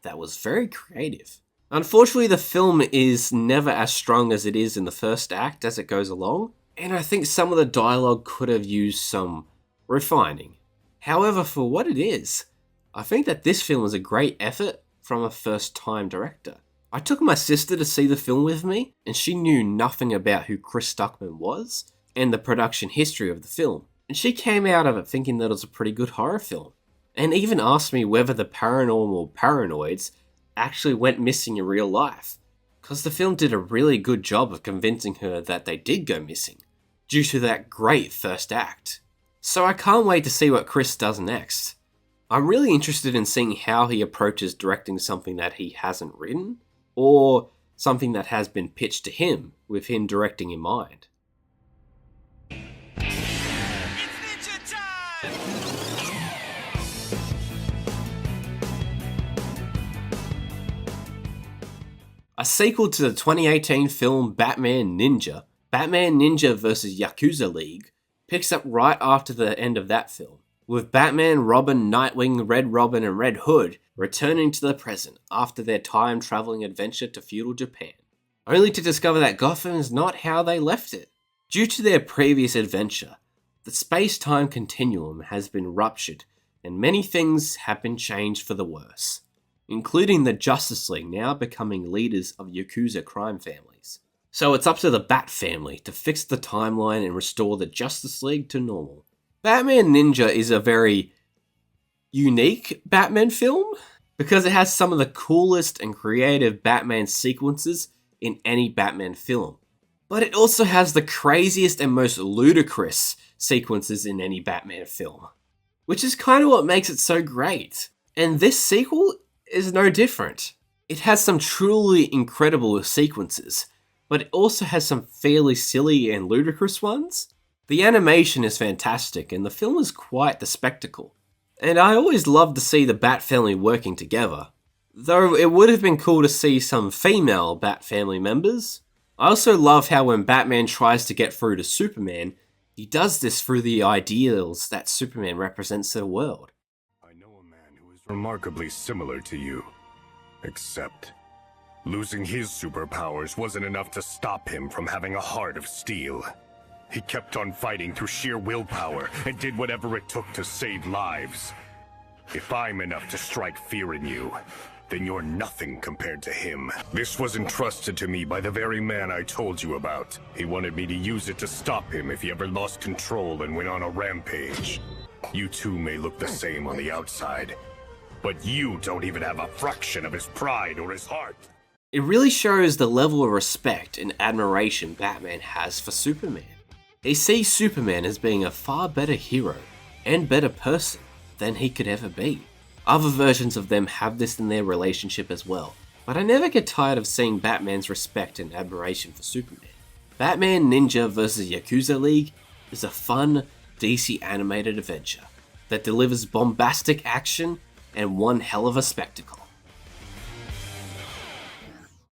that was very creative. Unfortunately, the film is never as strong as it is in the first act as it goes along, and I think some of the dialogue could have used some refining. However, for what it is, I think that this film is a great effort from a first-time director. I took my sister to see the film with me, and she knew nothing about who Chris Stuckman was, and the production history of the film, and she came out of it thinking that it was a pretty good horror film, and even asked me whether the paranormal paranoids actually went missing in real life, because the film did a really good job of convincing her that they did go missing, due to that great first act. So I can't wait to see what Chris does next. I'm really interested in seeing how he approaches directing something that he hasn't written, or something that has been pitched to him with him directing in mind. A sequel to the 2018 film Batman Ninja, Batman Ninja vs. Yakuza League, picks up right after the end of that film, with Batman, Robin, Nightwing, Red Robin and Red Hood returning to the present after their time-traveling adventure to feudal Japan, only to discover that Gotham is not how they left it. Due to their previous adventure, the space-time continuum has been ruptured and many things have been changed for the worse, including the Justice League now becoming leaders of Yakuza crime families. So it's up to the Bat family to fix the timeline and restore the Justice League to normal. Batman Ninja is a very unique Batman film because it has some of the coolest and creative Batman sequences in any Batman film. But it also has the craziest and most ludicrous sequences in any Batman film, which is kind of what makes it so great. And this sequel is no different. It has some truly incredible sequences, but it also has some fairly silly and ludicrous ones. The animation is fantastic and the film is quite the spectacle. And I always love to see the Bat family working together, though it would have been cool to see some female Bat family members. I also love how when Batman tries to get through to Superman, he does this through the ideals that Superman represents to the world. Remarkably similar to you, except losing his superpowers wasn't enough to stop him from having a heart of steel. He kept on fighting through sheer willpower and did whatever it took to save lives. If I'm enough to strike fear in you, then you're nothing compared to him. This was entrusted to me by the very man I told you about. He wanted me to use it to stop him if he ever lost control and went on a rampage. You two may look the same on the outside, but you don't even have a fraction of his pride or his heart. It really shows the level of respect and admiration Batman has for Superman. He sees Superman as being a far better hero and better person than he could ever be. Other versions of them have this in their relationship as well, but I never get tired of seeing Batman's respect and admiration for Superman. Batman Ninja vs. Yakuza League is a fun DC animated adventure that delivers bombastic action and one hell of a spectacle.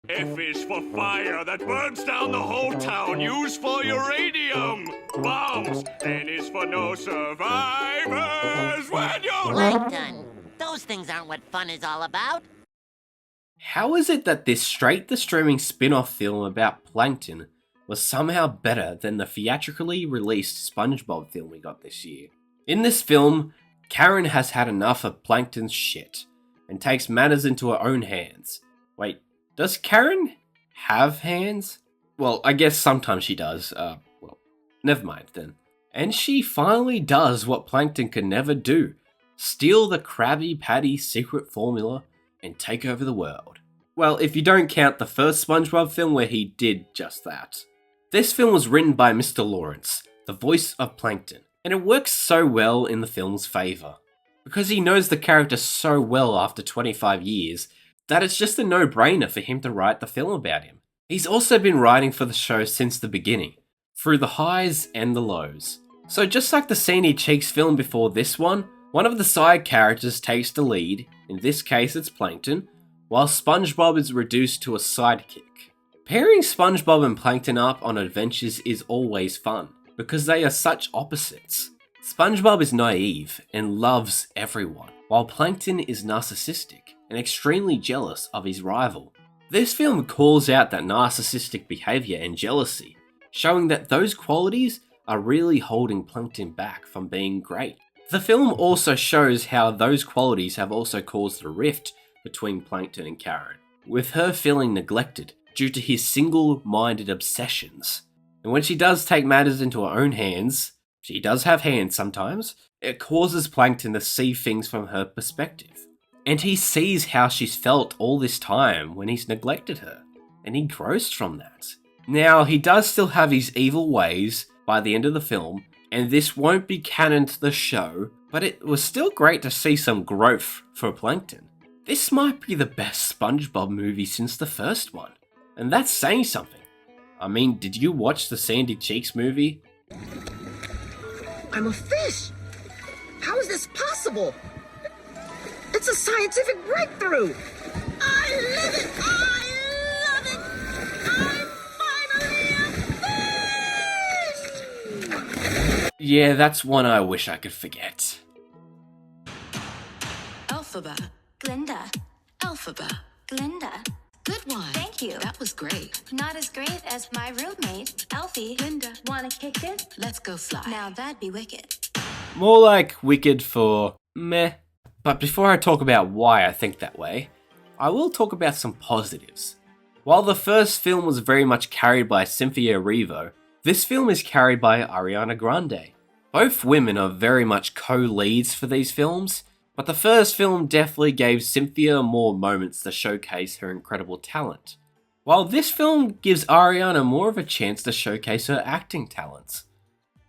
F is for fire that burns down the whole town. Use for uranium bombs. N is for no survivors when you're... Plankton, those things aren't what fun is all about. How is it that this straight-to-streaming spin-off film about Plankton was somehow better than the theatrically released Spongebob film we got this year? In this film, Karen has had enough of Plankton's shit and takes matters into her own hands. Wait, does Karen have hands? Well, I guess sometimes she does. Well, never mind then. And she finally does what Plankton could never do. Steal the Krabby Patty secret formula and take over the world. Well, if you don't count the first SpongeBob film where he did just that. This film was written by Mr. Lawrence, the voice of Plankton, and it works so well in the film's favour. Because he knows the character so well after 25 years, that it's just a no-brainer for him to write the film about him. He's also been writing for the show since the beginning, through the highs and the lows. So just like the Sandy Cheeks film before this one of the side characters takes the lead, in this case it's Plankton, while SpongeBob is reduced to a sidekick. Pairing SpongeBob and Plankton up on adventures is always fun, because they are such opposites. SpongeBob is naive and loves everyone, while Plankton is narcissistic and extremely jealous of his rival. This film calls out that narcissistic behaviour and jealousy, showing that those qualities are really holding Plankton back from being great. The film also shows how those qualities have also caused a rift between Plankton and Karen, with her feeling neglected due to his single-minded obsessions. And when she does take matters into her own hands, she does have hands sometimes, it causes Plankton to see things from her perspective. And he sees how she's felt all this time when he's neglected her, and he grows from that. Now, he does still have his evil ways by the end of the film, and this won't be canon to the show, but it was still great to see some growth for Plankton. This might be the best SpongeBob movie since the first one, and that's saying something. I mean, did you watch the Sandy Cheeks movie? I'm a fish! How is this possible? It's a scientific breakthrough! I live it! I love it! I'm finally a fish! Yeah, that's one I wish I could forget. Alphaba, Glinda. Alphaba, Glinda. Good one. Thank you. That was great. Not as great as my roommate, Alfie. Glinda. Wanna kick it? Let's go fly. Now that'd be wicked. More like wicked for meh. But before I talk about why I think that way, I will talk about some positives. While the first film was very much carried by Cynthia Erivo, this film is carried by Ariana Grande. Both women are very much co-leads for these films, but the first film definitely gave Cynthia more moments to showcase her incredible talent, while this film gives Ariana more of a chance to showcase her acting talents.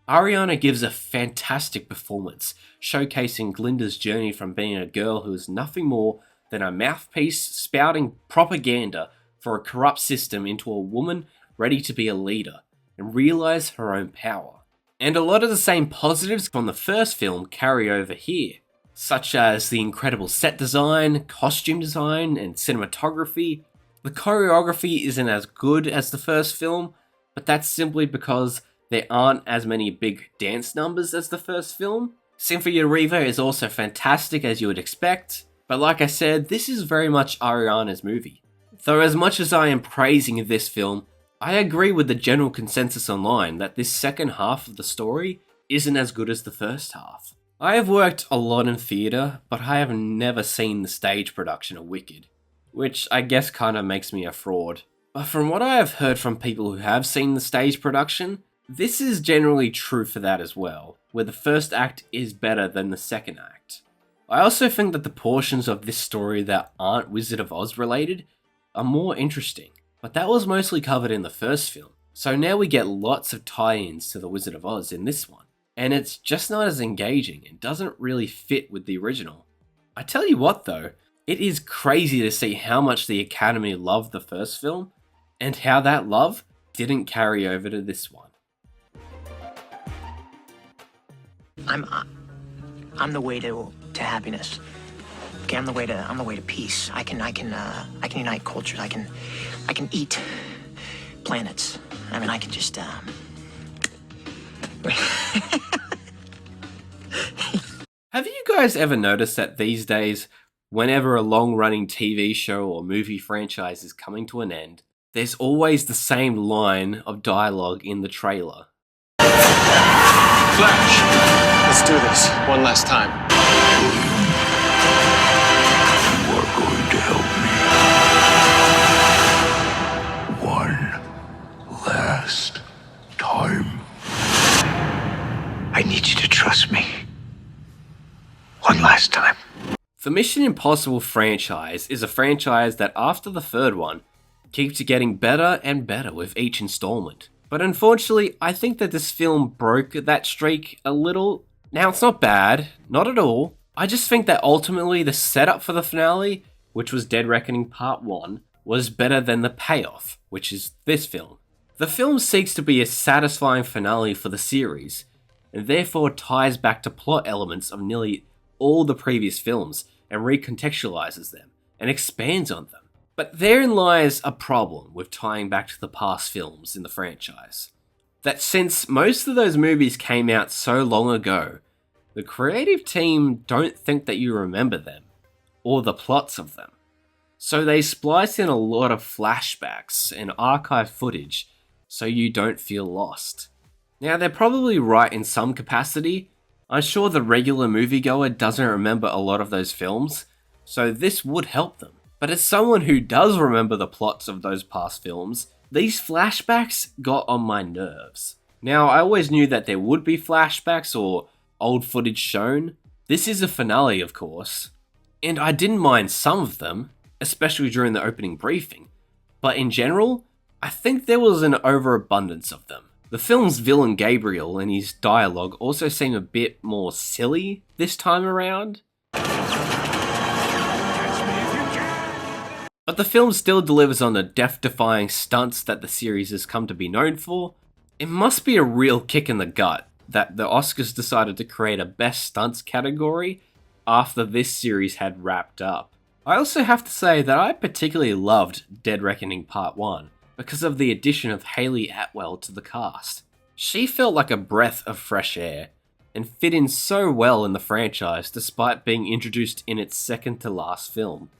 Ariana gives a fantastic performance, showcasing Glinda's journey from being a girl who is nothing more than a mouthpiece spouting propaganda for a corrupt system into a woman ready to be a leader and realize her own power. And a lot of the same positives from the first film carry over here, such as the incredible set design, costume design, and cinematography. The choreography isn't as good as the first film, but that's simply because there aren't as many big dance numbers as the first film. Cynthia Erivo is also fantastic as you would expect, but like I said, this is very much Ariana's movie. Though as much as I am praising this film, I agree with the general consensus online that this second half of the story isn't as good as the first half. I have worked a lot in theatre, but I have never seen the stage production of Wicked, which I guess kind of makes me a fraud. But from what I have heard from people who have seen the stage production, this is generally true for that as well, where the first act is better than the second act. I also think that the portions of this story that aren't Wizard of Oz related are more interesting, but that was mostly covered in the first film, so now we get lots of tie-ins to the Wizard of Oz in this one, and it's just not as engaging and doesn't really fit with the original. I tell you what though, it is crazy to see how much the Academy loved the first film, and how that love didn't carry over to this one. I'm the way to happiness. Okay, I'm the way to peace. I can unite cultures. I can eat planets. I mean, I can just Have you guys ever noticed that these days, whenever a long-running TV show or movie franchise is coming to an end, there's always the same line of dialogue in the trailer? Flash, let's do this one last time. You are going to help me. One last time. I need you to trust me. One last time. The Mission Impossible franchise is a franchise that after the third one, keeps getting better and better with each installment. But unfortunately, I think that this film broke that streak a little. Now, it's not bad, not at all. I just think that ultimately the setup for the finale, which was Dead Reckoning Part 1, was better than the payoff, which is this film. The film seeks to be a satisfying finale for the series, and therefore ties back to plot elements of nearly all the previous films and recontextualizes them and expands on them. But therein lies a problem with tying back to the past films in the franchise. That since most of those movies came out so long ago, the creative team don't think that you remember them, or the plots of them. So they splice in a lot of flashbacks and archive footage so you don't feel lost. Now they're probably right in some capacity. I'm sure the regular moviegoer doesn't remember a lot of those films, so this would help them. But as someone who does remember the plots of those past films, these flashbacks got on my nerves. Now, I always knew that there would be flashbacks or old footage shown. This is a finale, of course, and I didn't mind some of them, especially during the opening briefing. But in general, I think there was an overabundance of them. The film's villain Gabriel and his dialogue also seem a bit more silly this time around. But the film still delivers on the death-defying stunts that the series has come to be known for. It must be a real kick in the gut that the Oscars decided to create a Best Stunts category after this series had wrapped up. I also have to say that I particularly loved Dead Reckoning Part 1 because of the addition of Hayley Atwell to the cast. She felt like a breath of fresh air and fit in so well in the franchise despite being introduced in its second to last film.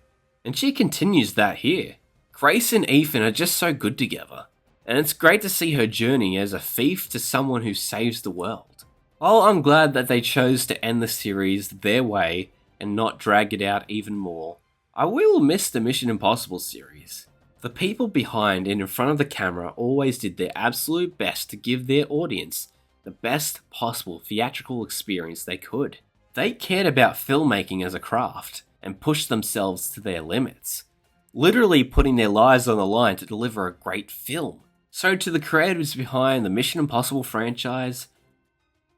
And she continues that here. Grace and Ethan are just so good together, and it's great to see her journey as a thief to someone who saves the world. While I'm glad that they chose to end the series their way and not drag it out even more, I will miss the Mission Impossible series. The people behind and in front of the camera always did their absolute best to give their audience the best possible theatrical experience they could. They cared about filmmaking as a craft and pushed themselves to their limits, literally putting their lives on the line to deliver a great film. So to the creators behind the Mission Impossible franchise,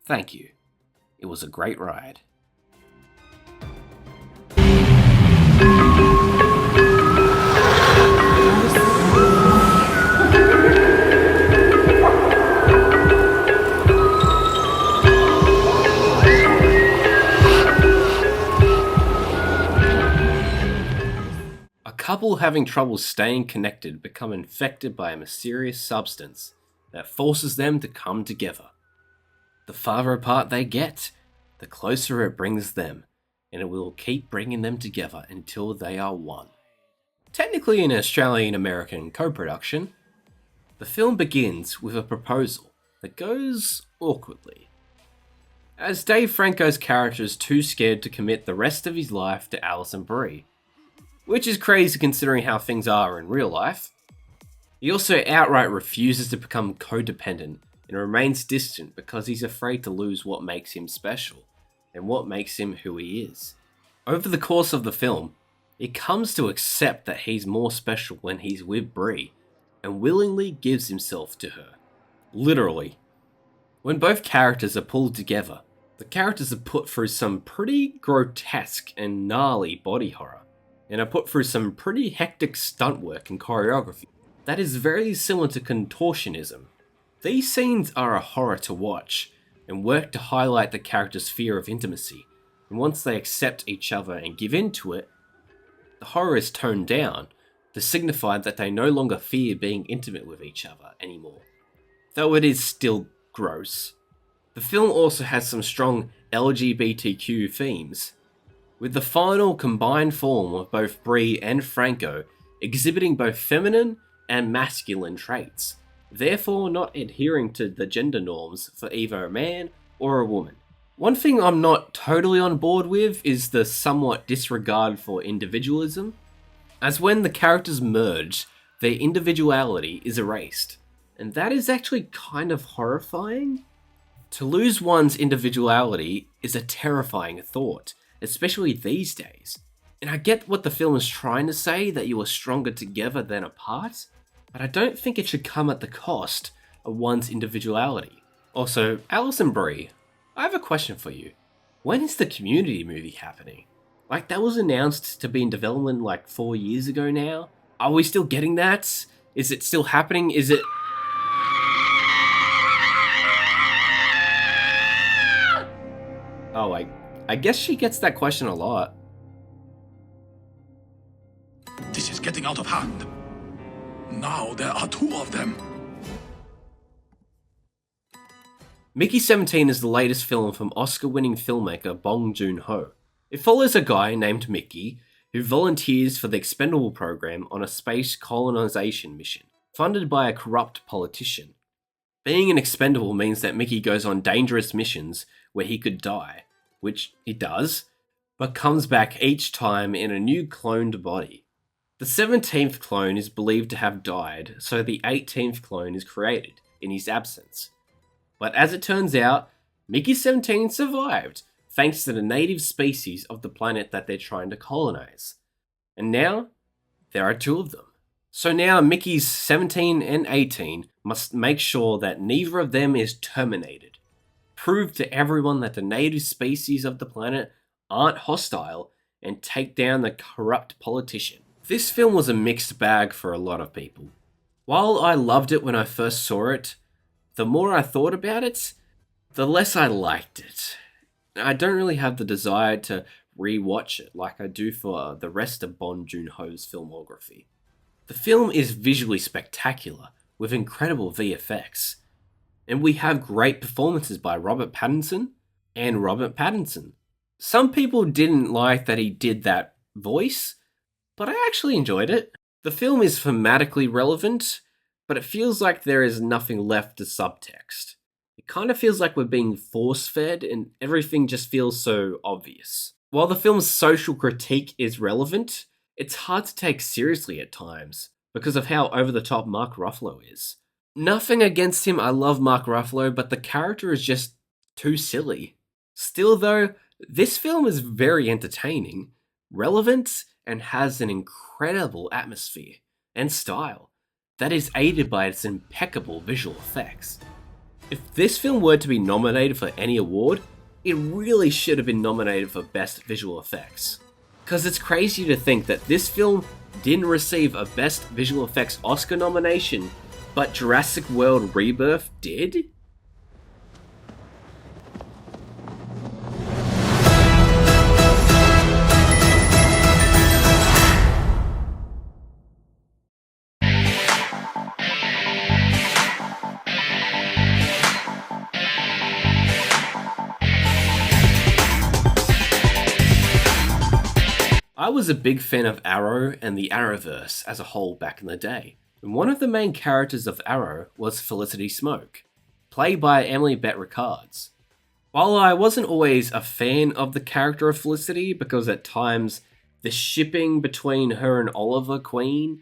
thank you. It was a great ride. A couple having trouble staying connected become infected by a mysterious substance that forces them to come together. The farther apart they get, the closer it brings them, and it will keep bringing them together until they are one. Technically an Australian-American co-production, the film begins with a proposal that goes awkwardly. As Dave Franco's character is too scared to commit the rest of his life to Alison Brie, which is crazy considering how things are in real life. He also outright refuses to become codependent and remains distant because he's afraid to lose what makes him special and what makes him who he is. Over the course of the film, he comes to accept that he's more special when he's with Brie and willingly gives himself to her. Literally. When both characters are pulled together, the characters are put through some pretty grotesque and gnarly body horror, and are put through some pretty hectic stunt work and choreography that is very similar to contortionism. These scenes are a horror to watch, and work to highlight the characters' fear of intimacy, and once they accept each other and give in to it, the horror is toned down to signify that they no longer fear being intimate with each other anymore, though it is still gross. The film also has some strong LGBTQ themes, with the final combined form of both Brie and Franco exhibiting both feminine and masculine traits, therefore not adhering to the gender norms for either a man or a woman. One thing I'm not totally on board with is the somewhat disregard for individualism, as when the characters merge, their individuality is erased, and that is actually kind of horrifying. To lose one's individuality is a terrifying thought, especially these days. And I get what the film is trying to say, that you are stronger together than apart, but I don't think it should come at the cost of one's individuality. Also, Alison Brie, I have a question for you. When is the Community movie happening? Like, that was announced to be in development like 4 years ago now. Are we still getting that? Is it still happening? Is it... Oh, I guess she gets that question a lot. This is getting out of hand. Now there are two of them. Mickey 17 is the latest film from Oscar-winning filmmaker Bong Joon-ho. It follows a guy named Mickey who volunteers for the Expendable program on a space colonization mission, funded by a corrupt politician. Being an expendable means that Mickey goes on dangerous missions where he could die, which he does, but comes back each time in a new cloned body. The 17th clone is believed to have died, so the 18th clone is created in his absence. But as it turns out, Mickey 17 survived, thanks to the native species of the planet that they're trying to colonize. And now, there are two of them. So now Mickey's 17 and 18 must make sure that neither of them is terminated. Prove to everyone that the native species of the planet aren't hostile, and take down the corrupt politician. This film was a mixed bag for a lot of people. While I loved it when I first saw it, the more I thought about it, the less I liked it. I don't really have the desire to re-watch it like I do for the rest of Bong Joon-ho's filmography. The film is visually spectacular, with incredible VFX, and we have great performances by Robert Pattinson and Robert Pattinson. Some people didn't like that he did that voice, but I actually enjoyed it. The film is thematically relevant, but it feels like there is nothing left to subtext. It kind of feels like we're being force-fed and everything just feels so obvious. While the film's social critique is relevant, it's hard to take seriously at times because of how over-the-top Mark Ruffalo is. Nothing against him, I love Mark Ruffalo, but the character is just too silly. Still though, this film is very entertaining, relevant, and has an incredible atmosphere and style that is aided by its impeccable visual effects. If this film were to be nominated for any award, it really should have been nominated for Best Visual Effects. Because it's crazy to think that this film didn't receive a Best Visual Effects Oscar nomination, but Jurassic World Rebirth did? I was a big fan of Arrow and the Arrowverse as a whole back in the day, and one of the main characters of Arrow was Felicity Smoke, played by Emily Bett Rickards. While I wasn't always a fan of the character of Felicity, because at times the shipping between her and Oliver Queen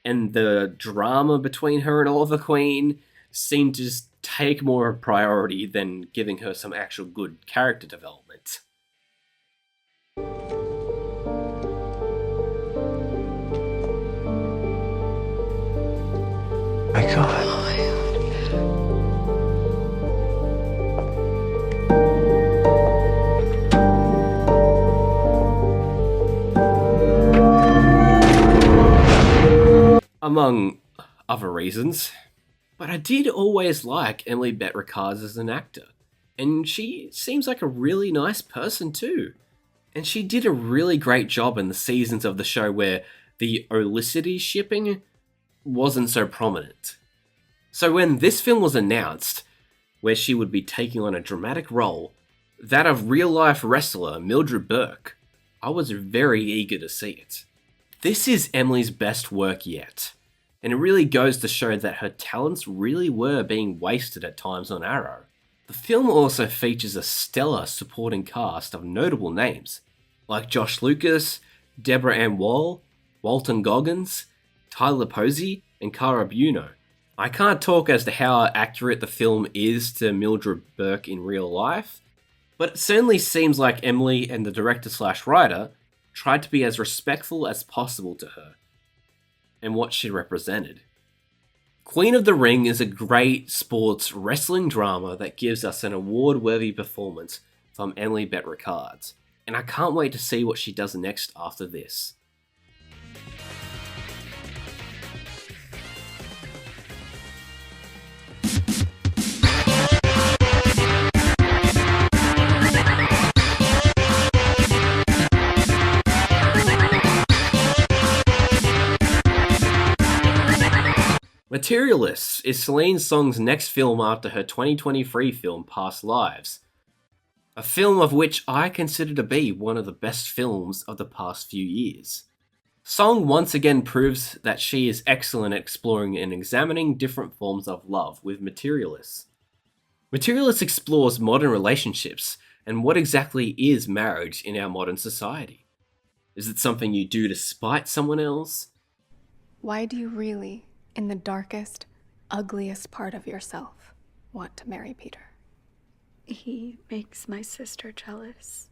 and the drama between her and Oliver Queen seemed to just take more of a priority than giving her some actual good character development. My God. Among other reasons. But I did always like Emily Bett Rickards as an actor. And she seems like a really nice person too. And she did a really great job in the seasons of the show where the Olicity shipping wasn't so prominent. So when this film was announced, where she would be taking on a dramatic role, that of real-life wrestler Mildred Burke, I was very eager to see it. This is Emily's best work yet, and it really goes to show that her talents really were being wasted at times on Arrow. The film also features a stellar supporting cast of notable names, like Josh Lucas, Deborah Ann Woll, Walton Goggins, Tyler Posey, and Cara Buono. I can't talk as to how accurate the film is to Mildred Burke in real life, but it certainly seems like Emily and the director/writer tried to be as respectful as possible to her and what she represented. Queen of the Ring is a great sports wrestling drama that gives us an award-worthy performance from Emily Bett Rickards, and I can't wait to see what she does next after this. Materialists is Celine Song's next film after her 2023 film Past Lives, a film of which I consider to be one of the best films of the past few years. Song once again proves that she is excellent at exploring and examining different forms of love with Materialists. Materialists explores modern relationships and what exactly is marriage in our modern society. Is it something you do to spite someone else? Why do you really, in the darkest, ugliest part of yourself, want to marry Peter? He makes my sister jealous.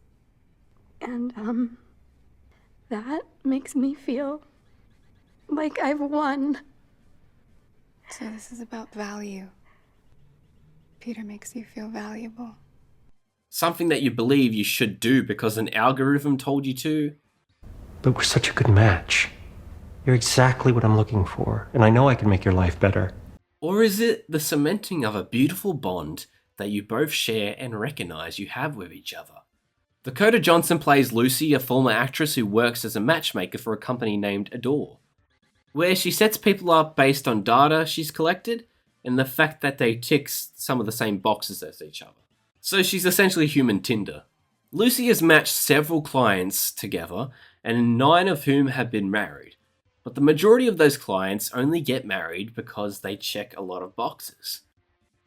And, that makes me feel like I've won. So this is about value. Peter makes you feel valuable. Something that you believe you should do because an algorithm told you to? But we're such a good match. You're exactly what I'm looking for, and I know I can make your life better. Or is it the cementing of a beautiful bond that you both share and recognize you have with each other? Dakota Johnson plays Lucy, a former actress who works as a matchmaker for a company named Adore, where she sets people up based on data she's collected and the fact that they tick some of the same boxes as each other. So she's essentially human Tinder. Lucy has matched several clients together, and 9 of whom have been married. But the majority of those clients only get married because they check a lot of boxes.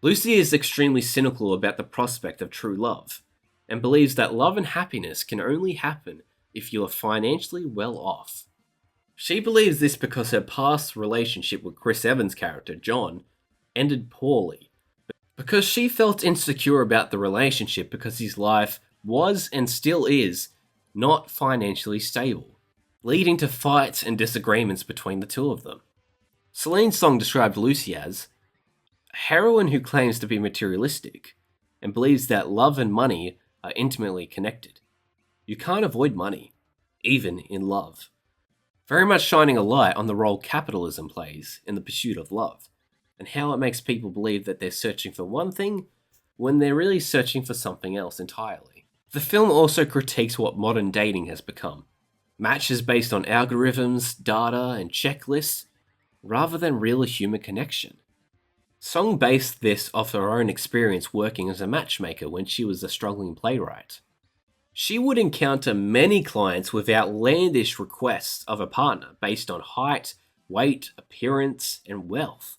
Lucy is extremely cynical about the prospect of true love, and believes that love and happiness can only happen if you are financially well off. She believes this because her past relationship with Chris Evans' character, John, ended poorly. Because she felt insecure about the relationship because his life was and still is not financially stable, leading to fights and disagreements between the two of them. Celine's song described Lucy as a heroine who claims to be materialistic and believes that love and money are intimately connected. You can't avoid money, even in love. Very much shining a light on the role capitalism plays in the pursuit of love, and how it makes people believe that they're searching for one thing when they're really searching for something else entirely. The film also critiques what modern dating has become. Matches based on algorithms, data, and checklists, rather than real human connection. Song based this off her own experience working as a matchmaker when she was a struggling playwright. She would encounter many clients with outlandish requests of a partner based on height, weight, appearance, and wealth.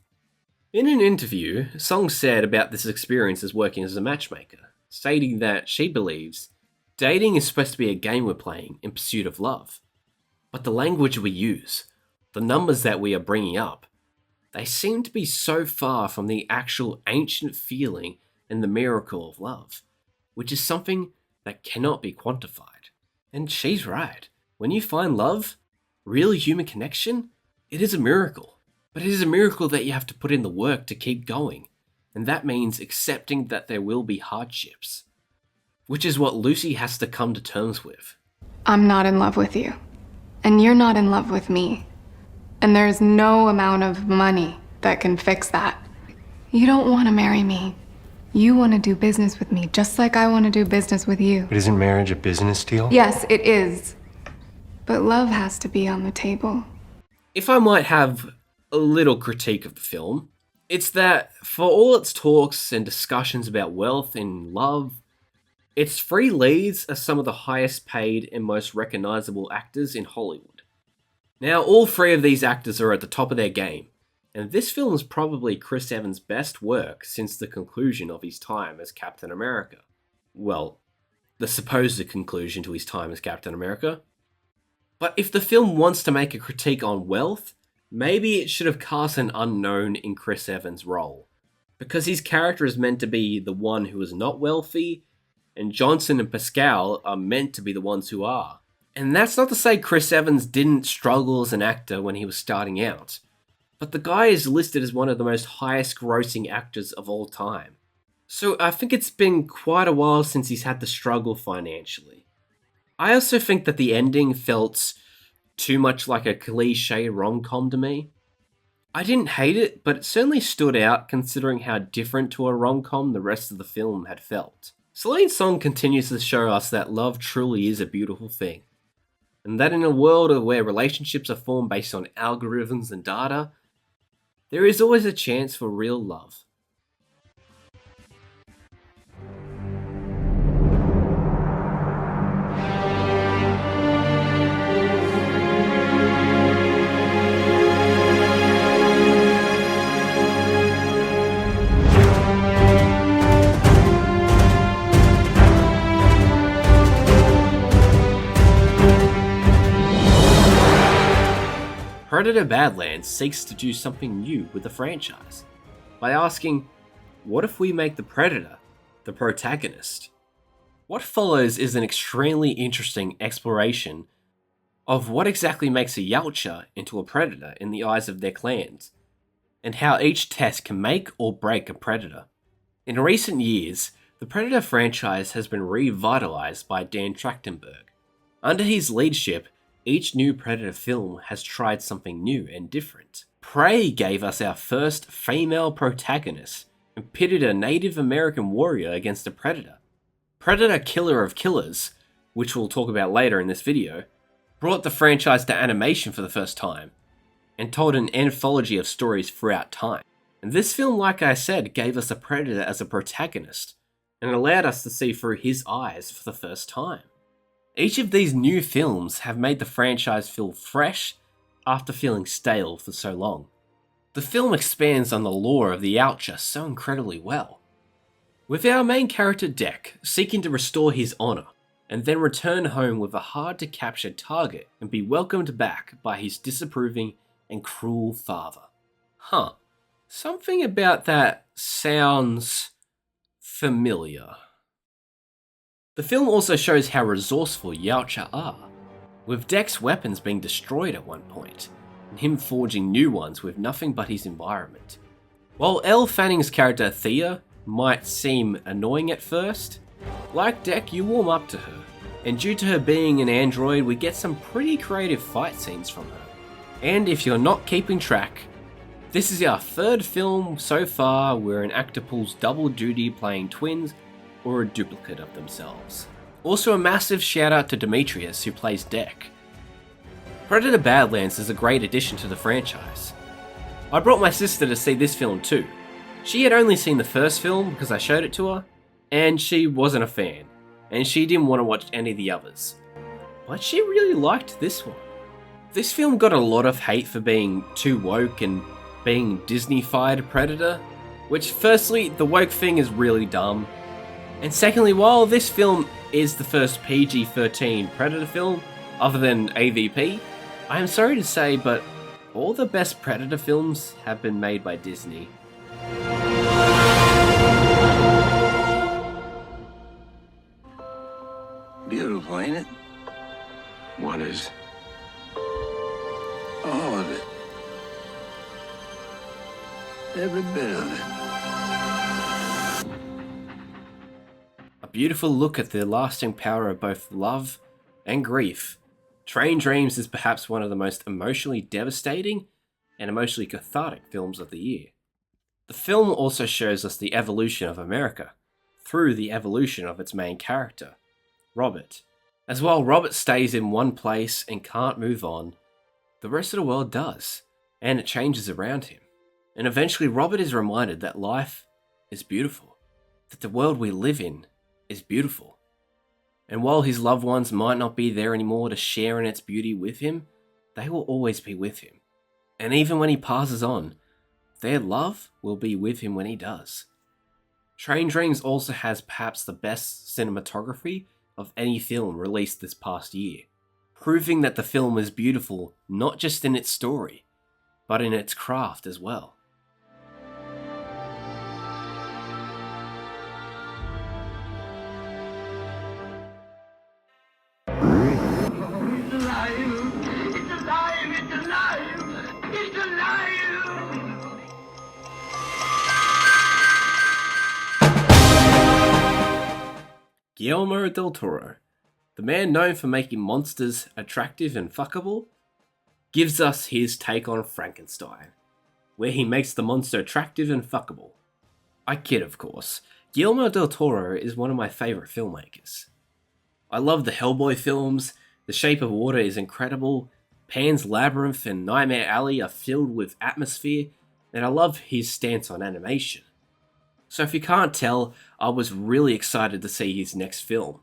In an interview, Song said about this experience as working as a matchmaker, stating that she believes dating is supposed to be a game we're playing in pursuit of love. But the language we use, the numbers that we are bringing up, they seem to be so far from the actual ancient feeling and the miracle of love, which is something that cannot be quantified. And she's right. When you find love, real human connection, it is a miracle. But it is a miracle that you have to put in the work to keep going. And that means accepting that there will be hardships. Which is what Lucy has to come to terms with. I'm not in love with you. And you're not in love with me. And there's no amount of money that can fix that. You don't want to marry me. You want to do business with me, just like I want to do business with you. But isn't marriage a business deal? Yes, it is. But love has to be on the table. If I might have a little critique of the film, it's that for all its talks and discussions about wealth and love, its three leads are some of the highest paid and most recognizable actors in Hollywood. Now, all three of these actors are at the top of their game, and this film is probably Chris Evans' best work since the conclusion of his time as Captain America. Well, the supposed conclusion to his time as Captain America. But if the film wants to make a critique on wealth, maybe it should have cast an unknown in Chris Evans' role, because his character is meant to be the one who is not wealthy, and Johnson and Pascal are meant to be the ones who are. And that's not to say Chris Evans didn't struggle as an actor when he was starting out, but the guy is listed as one of the most highest grossing actors of all time. So I think it's been quite a while since he's had to struggle financially. I also think that the ending felt too much like a cliche rom-com to me. I didn't hate it, but it certainly stood out considering how different to a rom-com the rest of the film had felt. Celine's song continues to show us that love truly is a beautiful thing, and that in a world where relationships are formed based on algorithms and data, there is always a chance for real love. Predator Badlands seeks to do something new with the franchise by asking, what if we make the Predator the protagonist? What follows is an extremely interesting exploration of what exactly makes a Yautja into a predator in the eyes of their clans, and how each test can make or break a predator. In recent years, the Predator franchise has been revitalized by Dan Trachtenberg. Under his leadership, each new Predator film has tried something new and different. Prey gave us our first female protagonist and pitted a Native American warrior against a predator. Predator Killer of Killers, which we'll talk about later in this video, brought the franchise to animation for the first time and told an anthology of stories throughout time. And this film, like I said, gave us a predator as a protagonist and allowed us to see through his eyes for the first time. Each of these new films have made the franchise feel fresh after feeling stale for so long. The film expands on the lore of the Yautja so incredibly well. With our main character Dek seeking to restore his honor, and then return home with a hard-to-capture target and be welcomed back by his disapproving and cruel father. Huh. Something about that sounds familiar. The film also shows how resourceful Yautja are, with Deck's weapons being destroyed at one point, and him forging new ones with nothing but his environment. While Elle Fanning's character Thea might seem annoying at first, like Deck, you warm up to her, and due to her being an android, we get some pretty creative fight scenes from her. And if you're not keeping track, this is our third film so far where an actor pulls double duty playing twins or a duplicate of themselves. Also a massive shout out to Demetrius who plays Deck. Predator Badlands is a great addition to the franchise. I brought my sister to see this film too. She had only seen the first film because I showed it to her, and she wasn't a fan, and she didn't want to watch any of the others. But she really liked this one. This film got a lot of hate for being too woke and being Disney-fied Predator, which firstly, the woke thing is really dumb, and secondly, while this film is the first PG-13 Predator film, other than AVP, I am sorry to say, but all the best Predator films have been made by Disney. Beautiful, ain't it? What is? All of it. Every bit of it. A beautiful look at the lasting power of both love and grief. Train Dreams is perhaps one of the most emotionally devastating and emotionally cathartic films of the year. The film also shows us the evolution of America through the evolution of its main character, Robert. As while Robert stays in one place and can't move on, the rest of the world does, and it changes around him. And eventually Robert is reminded that life is beautiful, that the world we live in is beautiful. And while his loved ones might not be there anymore to share in its beauty with him, they will always be with him. And even when he passes on, their love will be with him when he does. Train Dreams also has perhaps the best cinematography of any film released this past year, proving that the film is beautiful not just in its story, but in its craft as well. Guillermo del Toro, the man known for making monsters attractive and fuckable, gives us his take on Frankenstein, where he makes the monster attractive and fuckable. I kid, of course. Guillermo del Toro is one of my favourite filmmakers. I love the Hellboy films, The Shape of Water is incredible, Pan's Labyrinth and Nightmare Alley are filled with atmosphere, and I love his stance on animation. So if you can't tell, I was really excited to see his next film.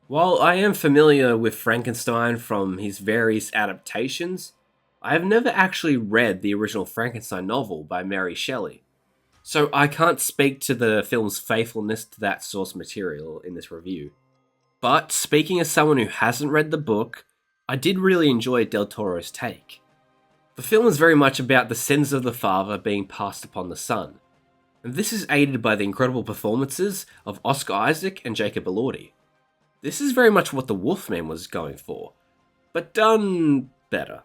While I am familiar with Frankenstein from his various adaptations, I have never actually read the original Frankenstein novel by Mary Shelley, so I can't speak to the film's faithfulness to that source material in this review. But speaking as someone who hasn't read the book, I did really enjoy Del Toro's take. The film is very much about the sins of the father being passed upon the son, and this is aided by the incredible performances of Oscar Isaac and Jacob Elordi. This is very much what The Wolfman was going for, but done better.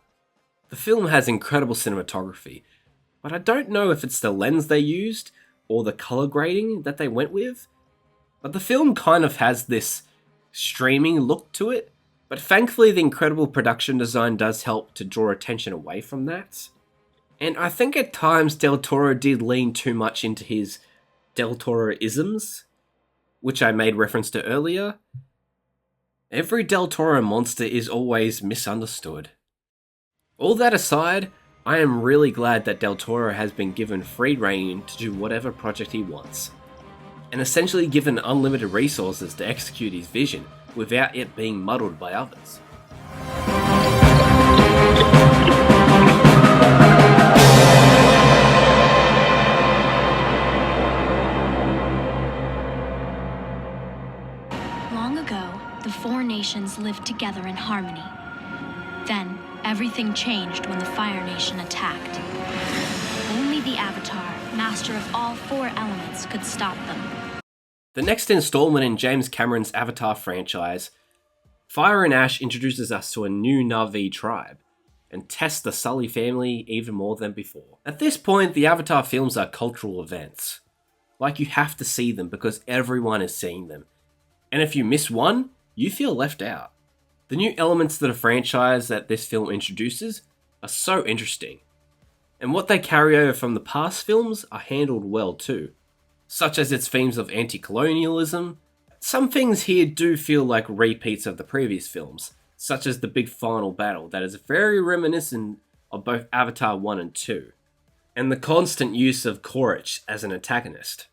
The film has incredible cinematography, but I don't know if it's the lens they used or the colour grading that they went with, but the film kind of has this streaming look to it, but thankfully the incredible production design does help to draw attention away from that. And I think at times Del Toro did lean too much into his Del Toro-isms, which I made reference to earlier. Every Del Toro monster is always misunderstood. All that aside, I am really glad that Del Toro has been given free rein to do whatever project he wants, and essentially given unlimited resources to execute his vision without it being muddled by others. work together in harmony. Then, everything changed when the Fire Nation attacked. Only the Avatar, master of all 4 elements, could stop them. The next installment in James Cameron's Avatar franchise, Fire and Ash introduces us to a new Na'vi tribe and tests the Sully family even more than before. At this point, the Avatar films are cultural events. Like, you have to see them because everyone is seeing them. And if you miss one, you feel left out. The new elements to the franchise that this film introduces are so interesting. And what they carry over from the past films are handled well too, such as its themes of anti-colonialism. Some things here do feel like repeats of the previous films, such as the big final battle that is very reminiscent of both Avatar 1 and 2, and the constant use of Korich as an antagonist.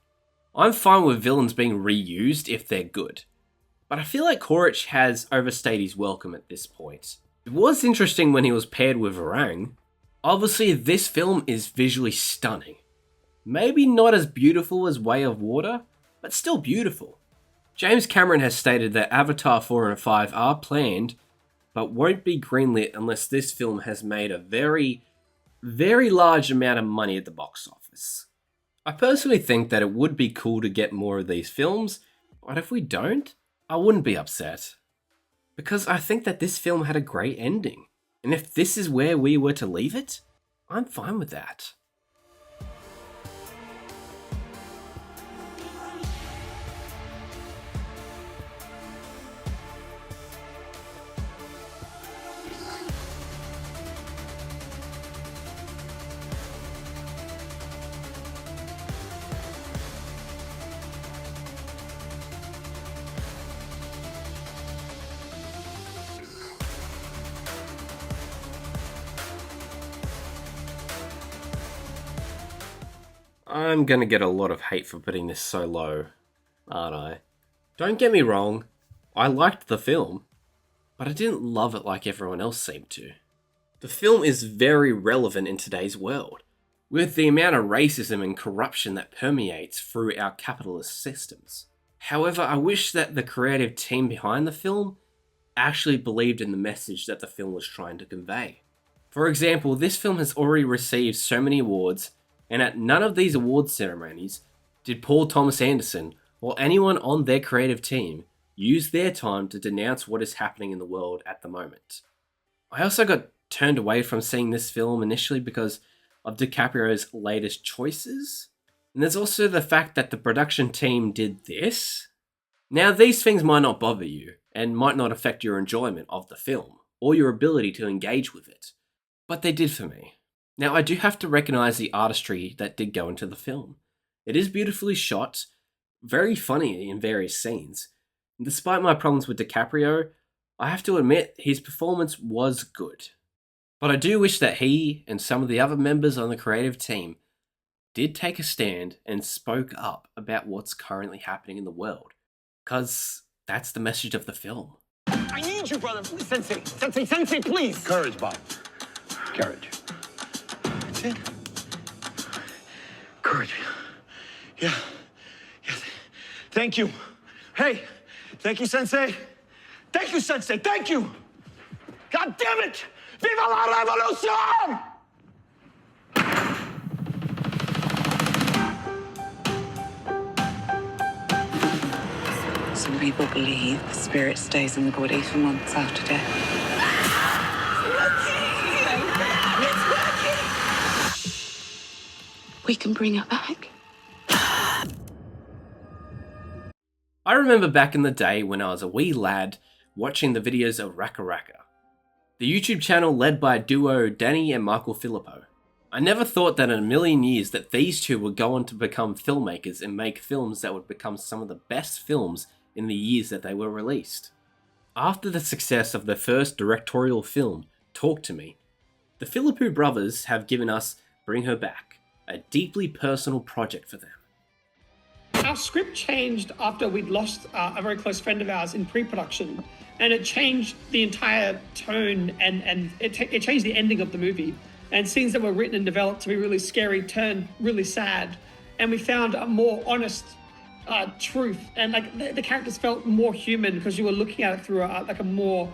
I'm fine with villains being reused if they're good, but I feel like Korich has overstayed his welcome at this point. It was interesting when he was paired with Orang. Obviously, this film is visually stunning. Maybe not as beautiful as Way of Water, but still beautiful. James Cameron has stated that Avatar 4 and 5 are planned, but won't be greenlit unless this film has made a very, very large amount of money at the box office. I personally think that it would be cool to get more of these films, but if we don't, I wouldn't be upset. Because I think that this film had a great ending, and if this is where we were to leave it, I'm fine with that. I'm gonna get a lot of hate for putting this so low, aren't I? Don't get me wrong, I liked the film, but I didn't love it like everyone else seemed to. The film is very relevant in today's world, with the amount of racism and corruption that permeates through our capitalist systems. However, I wish that the creative team behind the film actually believed in the message that the film was trying to convey. For example, this film has already received so many awards, and at none of these awards ceremonies did Paul Thomas Anderson or anyone on their creative team use their time to denounce what is happening in the world at the moment. I also got turned away from seeing this film initially because of DiCaprio's latest choices, and there's also the fact that the production team did this. Now, these things might not bother you, and might not affect your enjoyment of the film, or your ability to engage with it, but they did for me. Now, I do have to recognise the artistry that did go into the film. It is beautifully shot, very funny in various scenes, and despite my problems with DiCaprio, I have to admit his performance was good. But I do wish that he and some of the other members on the creative team did take a stand and spoke up about what's currently happening in the world, because that's the message of the film. I need you, brother. Sensei, please. Courage, Bob. Courage. That's it. Courage. Yeah. Thank you. Hey, thank you, Sensei. Thank you, Sensei. Thank you. God damn it! Viva la revolution! Some people believe the spirit stays in the body for months after death. We can bring her back. I remember back in the day when I was a wee lad watching the videos of Raka Raka, the YouTube channel led by duo Danny and Michael Filippo. I never thought that in a million years that these two would go on to become filmmakers and make films that would become some of the best films in the years that they were released. After the success of their first directorial film, Talk to Me, the Filippo brothers have given us Bring Her Back, a deeply personal project for them. Our script changed after we'd lost a very close friend of ours in pre-production, and it changed the entire tone and it changed the ending of the movie. And scenes that were written and developed to be really scary turned really sad. And we found a more honest truth, and like the characters felt more human because you were looking at it through a more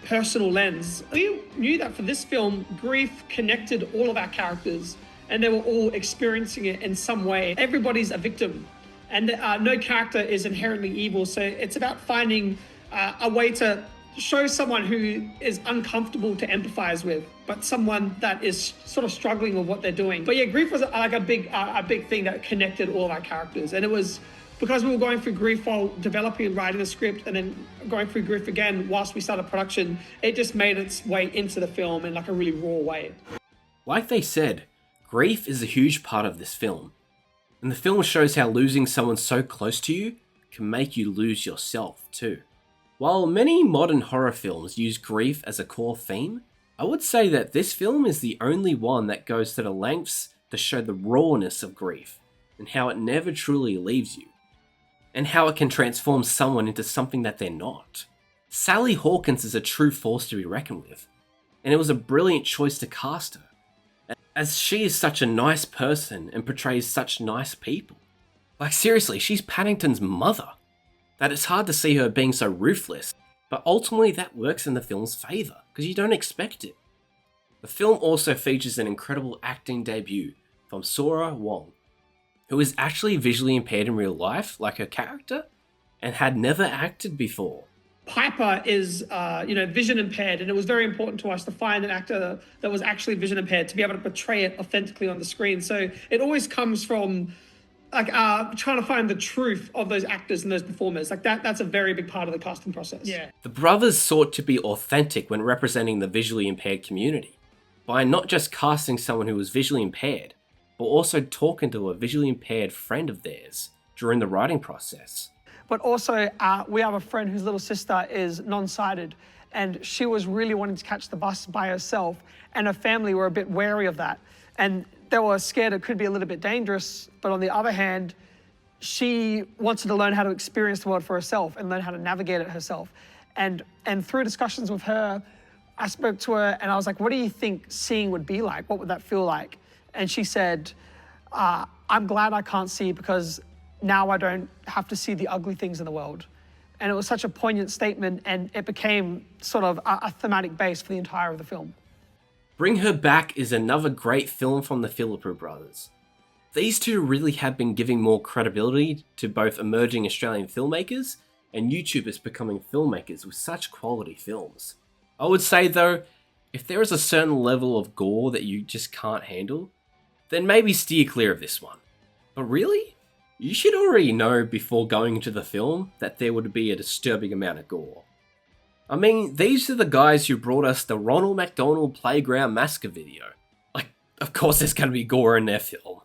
personal lens. We knew that for this film, grief connected all of our characters, and they were all experiencing it in some way. Everybody's a victim, and no character is inherently evil. So it's about finding a way to show someone who is uncomfortable to empathize with, but someone that is sort of struggling with what they're doing. But yeah, grief was like a big thing that connected all of our characters, and it was because we were going through grief while developing and writing the script, and then going through grief again whilst we started production. It just made its way into the film in like a really raw way. Like they said, grief is a huge part of this film, and the film shows how losing someone so close to you can make you lose yourself too. While many modern horror films use grief as a core theme, I would say that this film is the only one that goes to the lengths to show the rawness of grief, and how it never truly leaves you, and how it can transform someone into something that they're not. Sally Hawkins is a true force to be reckoned with, and it was a brilliant choice to cast her, as she is such a nice person and portrays such nice people. Like seriously, she's Paddington's mother. That it's hard to see her being so ruthless, but ultimately that works in the film's favour, because you don't expect it. The film also features an incredible acting debut from Sora Wong, who is actually visually impaired in real life, like her character, and had never acted before. Piper is, vision impaired, and it was very important to us to find an actor that was actually vision impaired to be able to portray it authentically on the screen. So it always comes from trying to find the truth of those actors and those performers. Like that's a very big part of the casting process. Yeah. The brothers sought to be authentic when representing the visually impaired community, by not just casting someone who was visually impaired, but also talking to a visually impaired friend of theirs during the writing process. But also, we have a friend whose little sister is non-sighted, and she was really wanting to catch the bus by herself, and her family were a bit wary of that. And they were scared it could be a little bit dangerous, but on the other hand, she wanted to learn how to experience the world for herself and learn how to navigate it herself. And through discussions with her, I spoke to her and I was like, what do you think seeing would be like? What would that feel like? And she said, I'm glad I can't see because now I don't have to see the ugly things in the world. And it was such a poignant statement, and it became sort of a thematic base for the entire of the film. Bring Her Back is another great film from the Philippou brothers. These two really have been giving more credibility to both emerging Australian filmmakers and YouTubers becoming filmmakers with such quality films. I would say though, if there is a certain level of gore that you just can't handle, then maybe steer clear of this one. But really? You should already know before going into the film that there would be a disturbing amount of gore. I mean, these are the guys who brought us the Ronald McDonald Playground Massacre video. Like, of course there's gonna be gore in their film.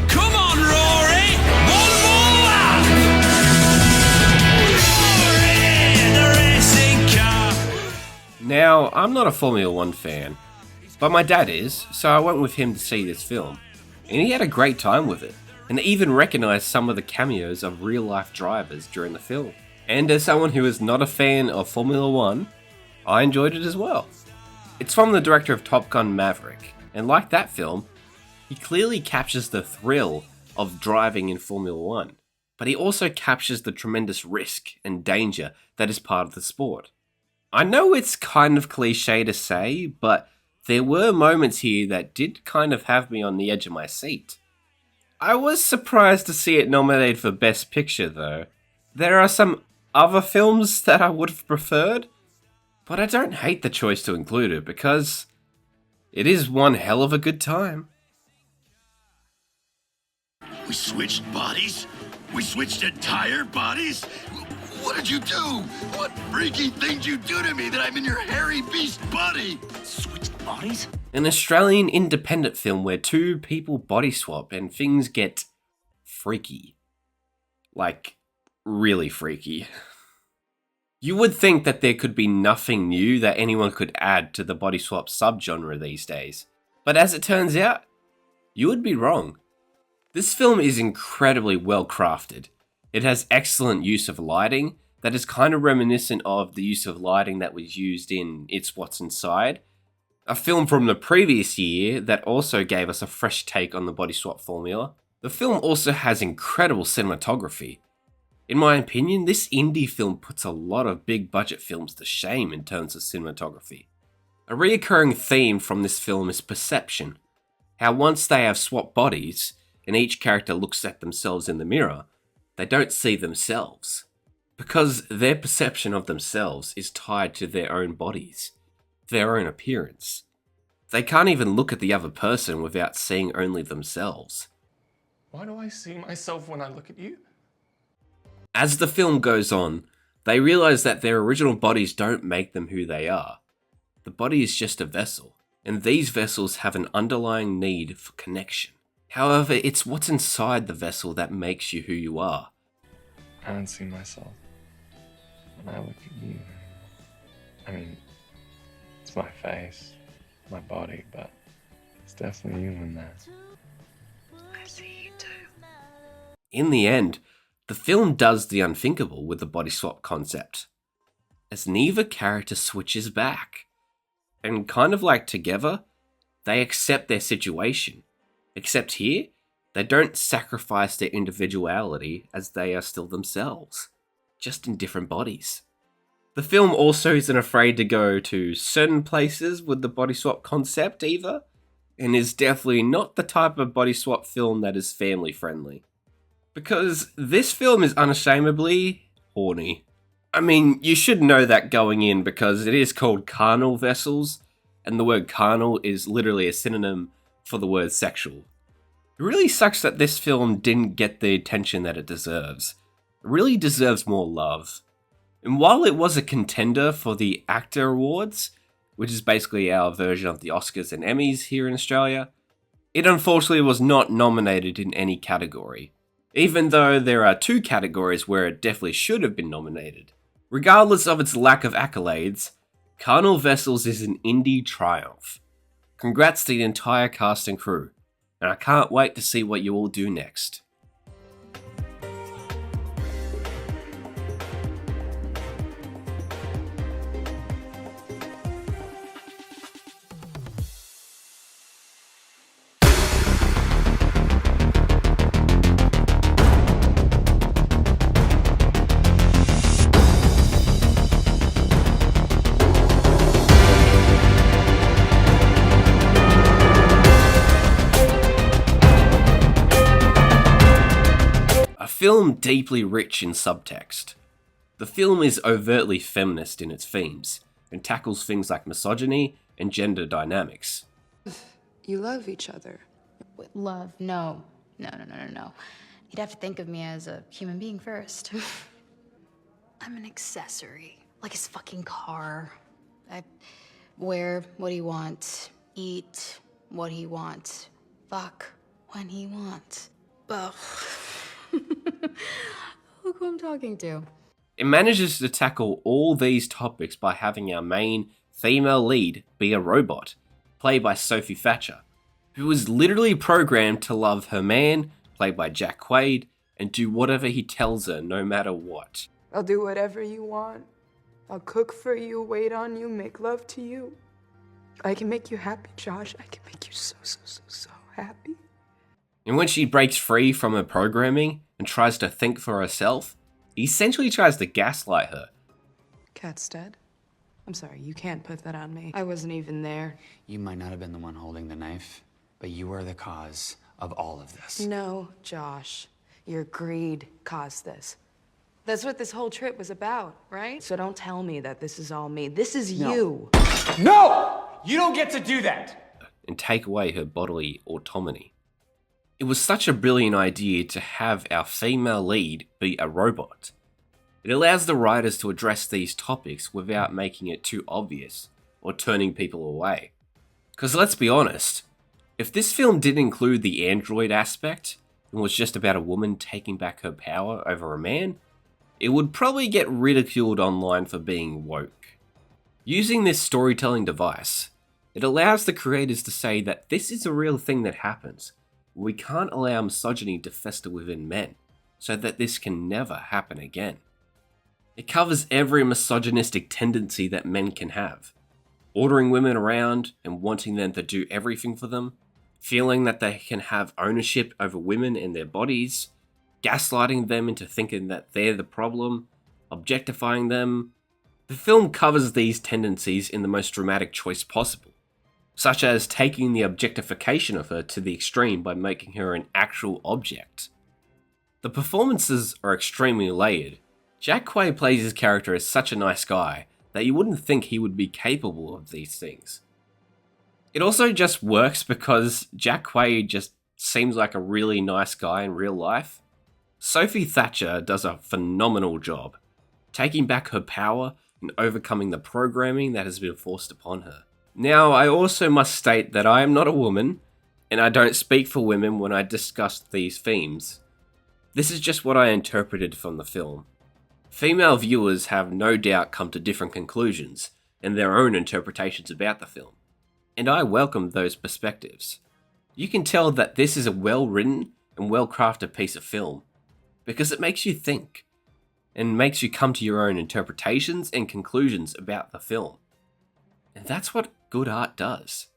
Come on, Rory! One more lap! Rory, the racing car! Now, I'm not a Formula 1 fan, but my dad is, so I went with him to see this film, and he had a great time with it, and even recognised some of the cameos of real-life drivers during the film. And as someone who is not a fan of Formula 1, I enjoyed it as well. It's from the director of Top Gun Maverick, and like that film, he clearly captures the thrill of driving in Formula 1, but he also captures the tremendous risk and danger that is part of the sport. I know it's kind of cliche to say, but there were moments here that did kind of have me on the edge of my seat. I was surprised to see it nominated for Best Picture though. There are some other films that I would have preferred, but I don't hate the choice to include it because it is one hell of a good time. We switched bodies? We switched entire bodies? What did you do? What freaky thing did you do to me that I'm in your hairy beast body? Switched bodies? An Australian independent film where two people body swap and things get freaky. Like, really freaky. You would think that there could be nothing new that anyone could add to the body swap subgenre these days. But as it turns out, you would be wrong. This film is incredibly well crafted. It has excellent use of lighting that is kind of reminiscent of the use of lighting that was used in It's What's Inside. A film from the previous year that also gave us a fresh take on the body swap formula. The film also has incredible cinematography. In my opinion, this indie film puts a lot of big budget films to shame in terms of cinematography. A reoccurring theme from this film is perception. How once they have swapped bodies, and each character looks at themselves in the mirror, they don't see themselves. Because their perception of themselves is tied to their own bodies, their own appearance. They can't even look at the other person without seeing only themselves. Why do I see myself when I look at you? As the film goes on, they realize that their original bodies don't make them who they are. The body is just a vessel, and these vessels have an underlying need for connection. However, it's what's inside the vessel that makes you who you are. I don't see myself when I look at you. I mean, it's my face, my body, but it's definitely you in there. I see you too. In the end, the film does the unthinkable with the body swap concept, as neither character switches back. And kind of like Together, they accept their situation. Except here, they don't sacrifice their individuality as they are still themselves, just in different bodies. The film also isn't afraid to go to certain places with the body swap concept either, and is definitely not the type of body swap film that is family friendly. Because this film is unashamedly horny. I mean, you should know that going in because it is called Carnal Vessels, and the word carnal is literally a synonym for the word sexual. It really sucks that this film didn't get the attention that it deserves. It really deserves more love. And while it was a contender for the Actor Awards, which is basically our version of the Oscars and Emmys here in Australia, it unfortunately was not nominated in any category, even though there are 2 categories where it definitely should have been nominated. Regardless of its lack of accolades, Carnal Vessels is an indie triumph. Congrats to the entire cast and crew, and I can't wait to see what you all do next. Film deeply rich in subtext. The film is overtly feminist in its themes, and tackles things like misogyny and gender dynamics. You love each other. Love? No. No. You'd have to think of me as a human being first. I'm an accessory. Like his fucking car. I wear what he wants, eat what he wants, fuck when he wants. Ugh. Look who I'm talking to. It manages to tackle all these topics by having our main female lead be a robot, played by Sophie Thatcher, who is literally programmed to love her man, played by Jack Quaid, and do whatever he tells her no matter what. I'll do whatever you want. I'll cook for you, wait on you, make love to you. I can make you happy, Josh. I can make you so happy. And when she breaks free from her programming and tries to think for herself, he essentially tries to gaslight her. Cat's dead? I'm sorry, you can't put that on me. I wasn't even there. You might not have been the one holding the knife, but you are the cause of all of this. No, Josh. Your greed caused this. That's what this whole trip was about, right? So don't tell me that this is all me. This is you. No! You don't get to do that! And take away her bodily autonomy. It was such a brilliant idea to have our female lead be a robot. It allows the writers to address these topics without making it too obvious or turning people away. Because let's be honest, if this film did include the android aspect and was just about a woman taking back her power over a man, it would probably get ridiculed online for being woke. Using this storytelling device, it allows the creators to say that this is a real thing that happens. We can't allow misogyny to fester within men, so that this can never happen again. It covers every misogynistic tendency that men can have. ordering women around and wanting them to do everything for them, feeling that they can have ownership over women and their bodies, gaslighting them into thinking that they're the problem, objectifying them. The film covers these tendencies in the most dramatic choice possible, such as taking the objectification of her to the extreme by making her an actual object. The performances are extremely layered. Jack Quaid plays his character as such a nice guy that you wouldn't think he would be capable of these things. It also just works because Jack Quaid just seems like a really nice guy in real life. Sophie Thatcher does a phenomenal job, taking back her power and overcoming the programming that has been forced upon her. Now, I also must state that I am not a woman, and I don't speak for women when I discuss these themes. This is just what I interpreted from the film. Female viewers have no doubt come to different conclusions and their own interpretations about the film, and I welcome those perspectives. You can tell that this is a well-written and well-crafted piece of film, because it makes you think, and makes you come to your own interpretations and conclusions about the film. And that's what good art does.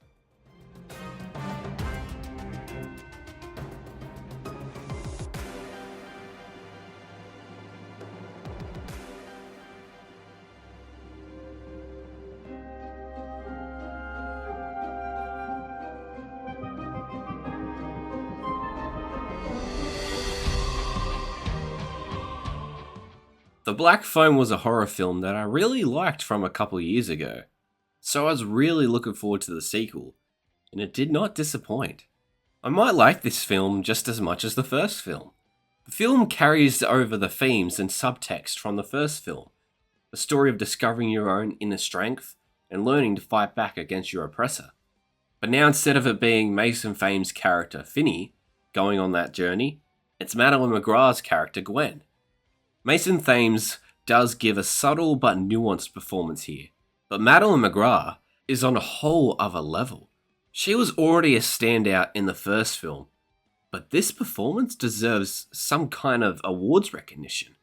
The Black Phone was a horror film that I really liked from a couple years ago, so I was really looking forward to the sequel, and it did not disappoint. I might like this film just as much as the first film. The film carries over the themes and subtext from the first film, the story of discovering your own inner strength and learning to fight back against your oppressor. But now, instead of it being Mason Thames' character Finney going on that journey, it's Madeline McGrath's character Gwen. Mason Thames does give a subtle but nuanced performance here, but Madeline McGrath is on a whole other level. She was already a standout in the first film, but this performance deserves some kind of awards recognition.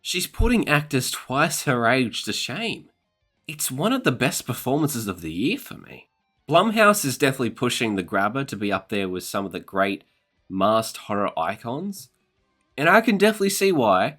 She's putting actors twice her age to shame. It's one of the best performances of the year for me. Blumhouse is definitely pushing The Grabber to be up there with some of the great masked horror icons, and I can definitely see why.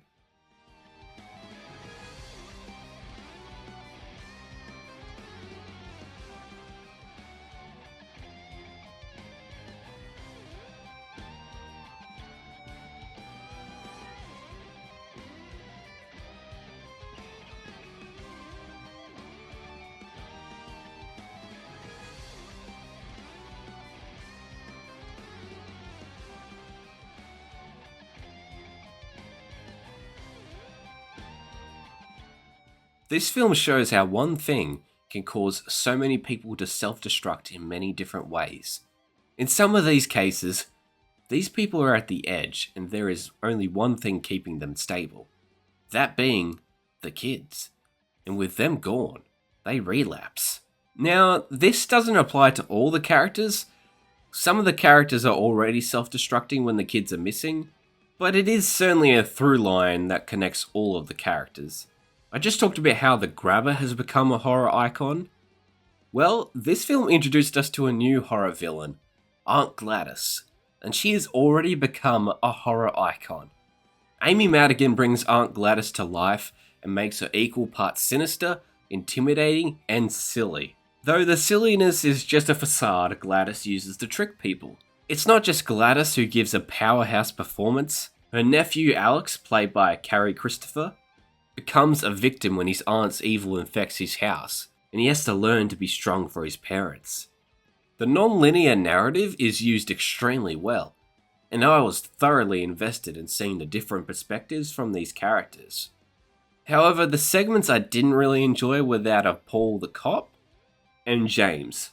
This film shows how one thing can cause so many people to self-destruct in many different ways. In some of these cases, these people are at the edge and there is only one thing keeping them stable. That being the kids. And with them gone, they relapse. Now, this doesn't apply to all the characters. Some of the characters are already self-destructing when the kids are missing, but it is certainly a through line that connects all of the characters. I just talked about how The Grabber has become a horror icon. Well, this film introduced us to a new horror villain, Aunt Gladys, and she has already become a horror icon. Amy Madigan brings Aunt Gladys to life and makes her equal parts sinister, intimidating, and silly. Though the silliness is just a facade Gladys uses to trick people. It's not just Gladys who gives a powerhouse performance. Her nephew Alex, played by Carrie Christopher, becomes a victim when his aunt's evil infects his house, and he has to learn to be strong for his parents. The non-linear narrative is used extremely well, and I was thoroughly invested in seeing the different perspectives from these characters. However, the segments I didn't really enjoy were that of Paul the cop and James.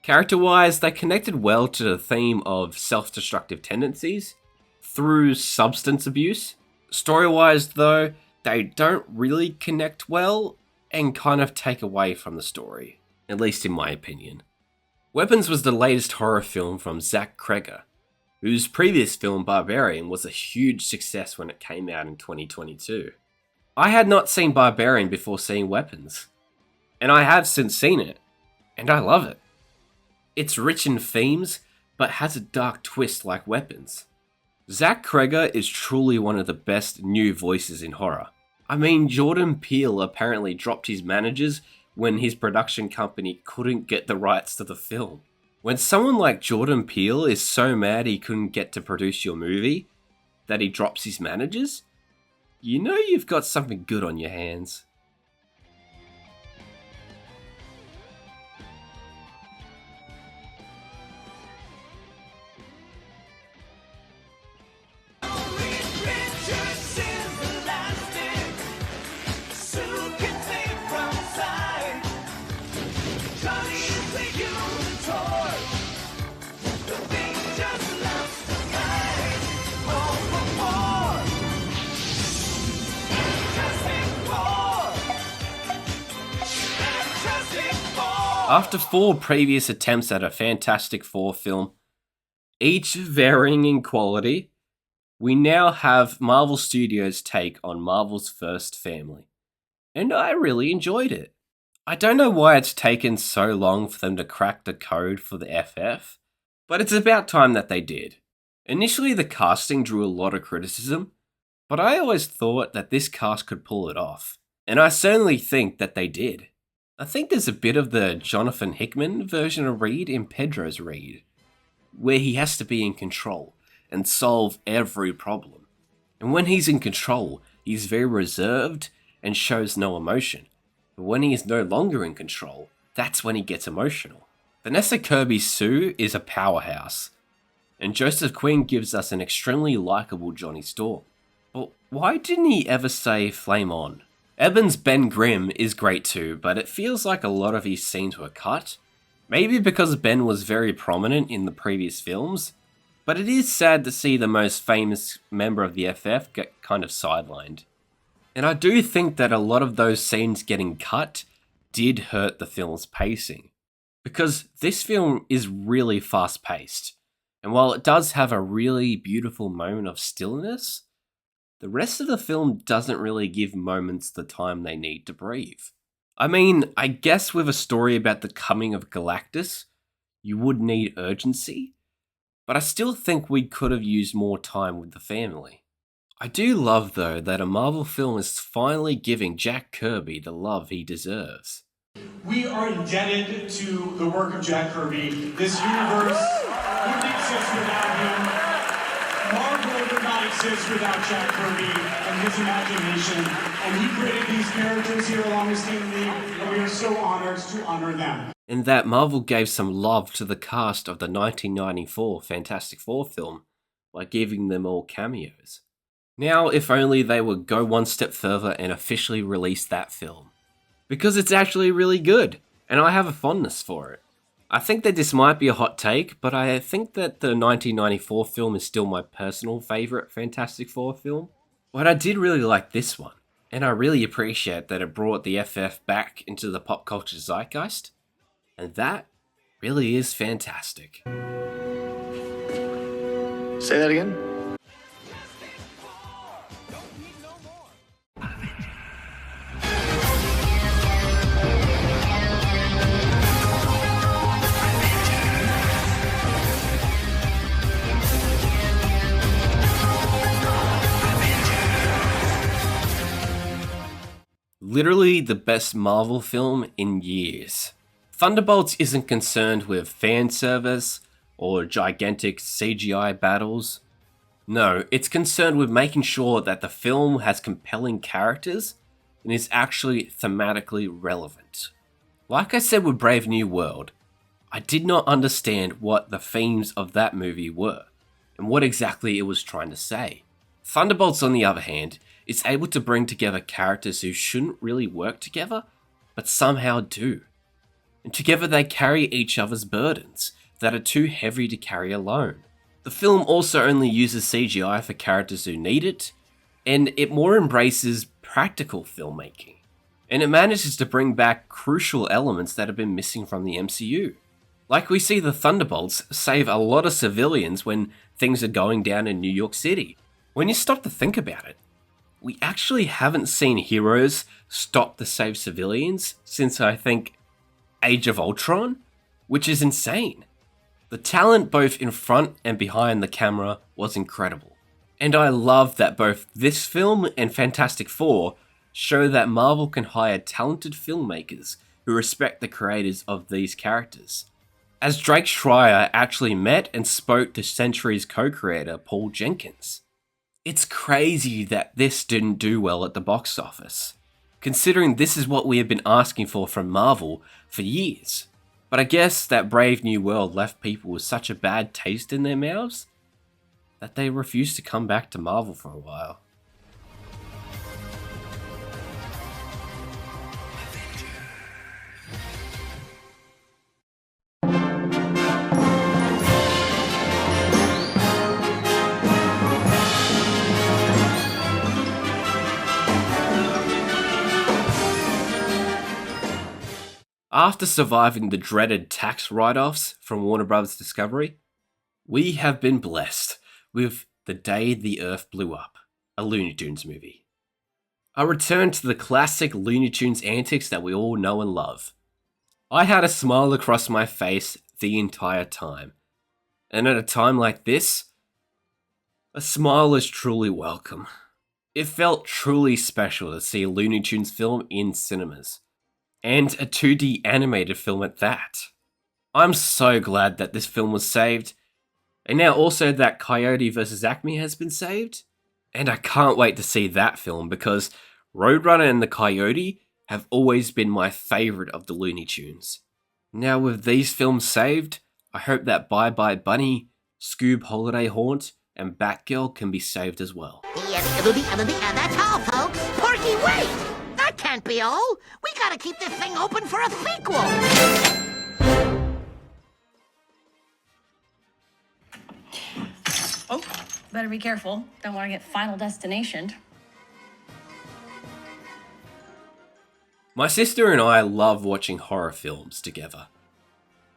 Character-wise, they connected well to the theme of self-destructive tendencies through substance abuse. Story-wise, though, they don't really connect well and kind of take away from the story, at least in my opinion. Weapons was the latest horror film from Zach Cregger, whose previous film Barbarian was a huge success when it came out in 2022. I had not seen Barbarian before seeing Weapons, and I have since seen it, and I love it. It's rich in themes, but has a dark twist like Weapons. Zach Cregger is truly one of the best new voices in horror. I mean, Jordan Peele apparently dropped his managers when his production company couldn't get the rights to the film. When someone like Jordan Peele is so mad he couldn't get to produce your movie that he drops his managers, you know you've got something good on your hands. After 4 previous attempts at a Fantastic Four film, each varying in quality, we now have Marvel Studios' take on Marvel's first family. And I really enjoyed it. I don't know why it's taken so long for them to crack the code for the FF, but it's about time that they did. Initially, the casting drew a lot of criticism, but I always thought that this cast could pull it off, and I certainly think that they did. I think there's a bit of the Jonathan Hickman version of Reed in Pedro's Reed, where he has to be in control and solve every problem. And when he's in control, he's very reserved and shows no emotion. But when he is no longer in control, that's when he gets emotional. Vanessa Kirby Sue is a powerhouse, and Joseph Quinn gives us an extremely likable Johnny Storm. But why didn't he ever say flame on? Eben's Ben Grimm is great too, but it feels like a lot of his scenes were cut. Maybe because Ben was very prominent in the previous films, but it is sad to see the most famous member of the FF get kind of sidelined. And I do think that a lot of those scenes getting cut did hurt the film's pacing, because this film is really fast paced, and while it does have a really beautiful moment of stillness, the rest of the film doesn't really give moments the time they need to breathe. I mean, I guess with a story about the coming of Galactus, you would need urgency, but I still think we could have used more time with the family. I do love, though, that a Marvel film is finally giving Jack Kirby the love he deserves. We are indebted to the work of Jack Kirby. This universe wouldn't exist without him. Marvel would not exist without Jack Kirby and his imagination. And he created these characters here along with Stan Lee, and we are so honored to honor them. And that Marvel gave some love to the cast of the 1994 Fantastic Four film by giving them all cameos. Now, if only they would go one step further and officially release that film. Because it's actually really good, and I have a fondness for it. I think that this might be a hot take, but I think that the 1994 film is still my personal favourite Fantastic Four film. But I did really like this one, and I really appreciate that it brought the FF back into the pop culture zeitgeist, and that really is fantastic. Say that again? Literally the best Marvel film in years. Thunderbolts isn't concerned with fan service or gigantic CGI battles. No, it's concerned with making sure that the film has compelling characters and is actually thematically relevant. Like I said with Brave New World, I did not understand what the themes of that movie were and what exactly it was trying to say. Thunderbolts, on the other hand, is able to bring together characters who shouldn't really work together, but somehow do. And together they carry each other's burdens that are too heavy to carry alone. The film also only uses CGI for characters who need it, and it more embraces practical filmmaking. And it manages to bring back crucial elements that have been missing from the MCU. Like we see the Thunderbolts save a lot of civilians when things are going down in New York City. When you stop to think about it, we actually haven't seen heroes stop to save civilians since, I think, Age of Ultron, which is insane. The talent both in front and behind the camera was incredible. And I love that both this film and Fantastic Four show that Marvel can hire talented filmmakers who respect the creators of these characters. As Drake Schreier actually met and spoke to Century's co-creator Paul Jenkins. It's crazy that this didn't do well at the box office, considering this is what we have been asking for from Marvel for years. But I guess that Brave New World left people with such a bad taste in their mouths that they refused to come back to Marvel for a while. After surviving the dreaded tax write-offs from Warner Bros. Discovery, we have been blessed with The Day the Earth Blew Up, a Looney Tunes movie. A return to the classic Looney Tunes antics that we all know and love. I had a smile across my face the entire time, and at a time like this, a smile is truly welcome. It felt truly special to see a Looney Tunes film in cinemas. And a 2D animated film at that. I'm so glad that this film was saved, and now also that Coyote vs. Acme has been saved. And I can't wait to see that film because Roadrunner and the Coyote have always been my favourite of the Looney Tunes. Now with these films saved, I hope that Bye Bye Bunny, Scoob Holiday Haunt, and Batgirl can be saved as well. That's all, folks. Porky, wait! That can't be all. We gotta keep this thing open for a sequel. Oh, better be careful. Don't want to get Final Destination. My sister and I love watching horror films together.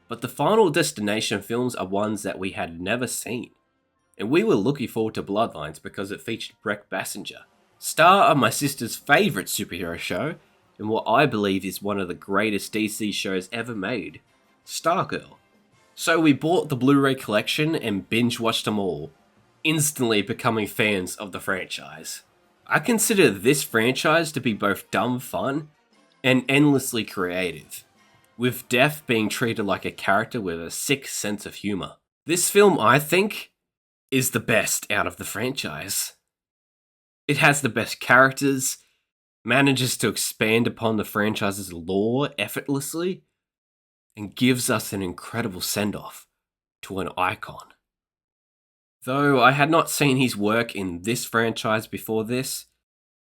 But the Final Destination films are ones that we had never seen. And we were looking forward to Bloodlines because it featured Breck Bassinger, star of my sister's favourite superhero show, and what I believe is one of the greatest DC shows ever made, Stargirl. So we bought the Blu-ray collection and binge-watched them all, instantly becoming fans of the franchise. I consider this franchise to be both dumb fun and endlessly creative, with Death being treated like a character with a sick sense of humour. This film, I think, is the best out of the franchise. It has the best characters, manages to expand upon the franchise's lore effortlessly, and gives us an incredible send-off to an icon. Though I had not seen his work in this franchise before this,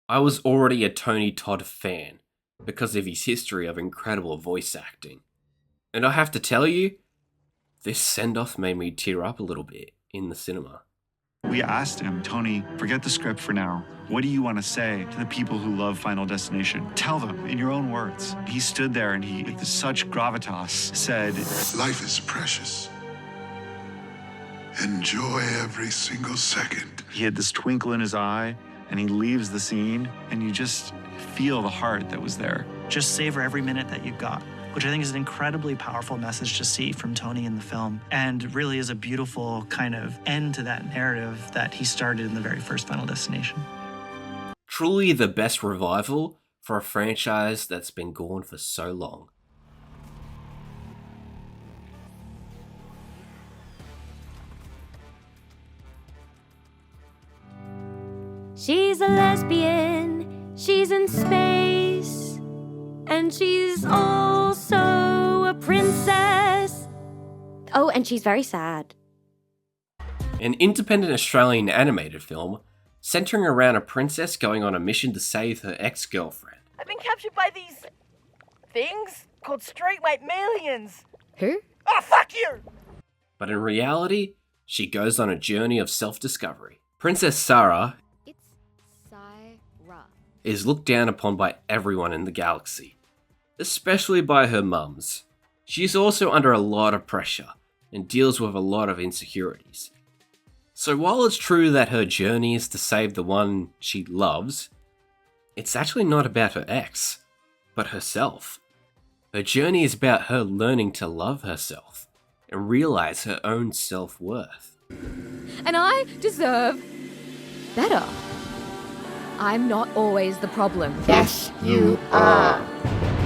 I was already a Tony Todd fan because of his history of incredible voice acting. And I have to tell you, this send-off made me tear up a little bit in the cinema. We asked him, Tony, forget the script for now. What do you want to say to the people who love Final Destination? Tell them in your own words. He stood there and he, with such gravitas, said, life is precious. Enjoy every single second. He had this twinkle in his eye and he leaves the scene and you just feel the heart that was there. Just savor every minute that you've got, which I think is an incredibly powerful message to see from Tony in the film, and really is a beautiful kind of end to that narrative that he started in the very first Final Destination. Truly the best revival for a franchise that's been gone for so long. She's a lesbian, she's in space, and she's also a princess. Oh, and she's very sad. An independent Australian animated film centering around a princess going on a mission to save her ex-girlfriend. I've been captured by these things called straight white malians. Who? Oh, fuck you! But in reality, she goes on a journey of self-discovery. Princess Sarah is looked down upon by everyone in the galaxy, especially by her mums. She is also under a lot of pressure and deals with a lot of insecurities. So while it's true that her journey is to save the one she loves, it's actually not about her ex, but herself. Her journey is about her learning to love herself and realize her own self-worth. And I deserve better. I'm not always the problem. Yes, you are.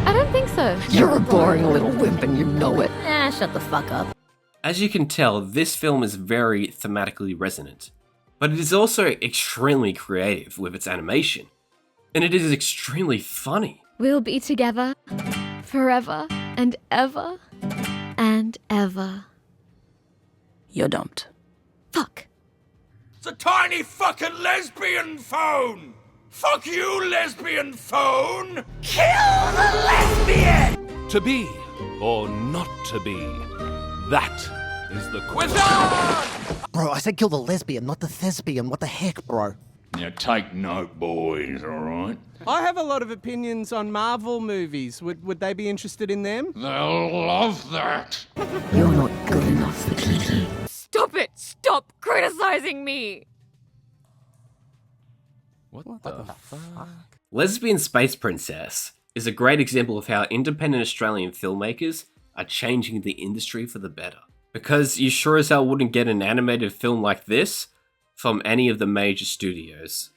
I don't think so. You're a boring little wimp and you know it. Shut the fuck up. As you can tell, this film is very thematically resonant, but it is also extremely creative with its animation, and it is extremely funny. We'll be together forever and ever and ever. You're dumped. Fuck. It's a tiny fucking lesbian phone! Fuck you, lesbian phone! Kill the lesbian! To be or not to be, that is the question. Bro, I said kill the lesbian, not the thespian. What the heck, bro? Now take note, boys, alright? I have a lot of opinions on Marvel movies. Would they be interested in them? They'll love that. You're not good enough for Kiki. Stop it! Stop criticizing me! What the fuck? Lesbian Space Princess is a great example of how independent Australian filmmakers are changing the industry for the better. Because you sure as hell wouldn't get an animated film like this from any of the major studios.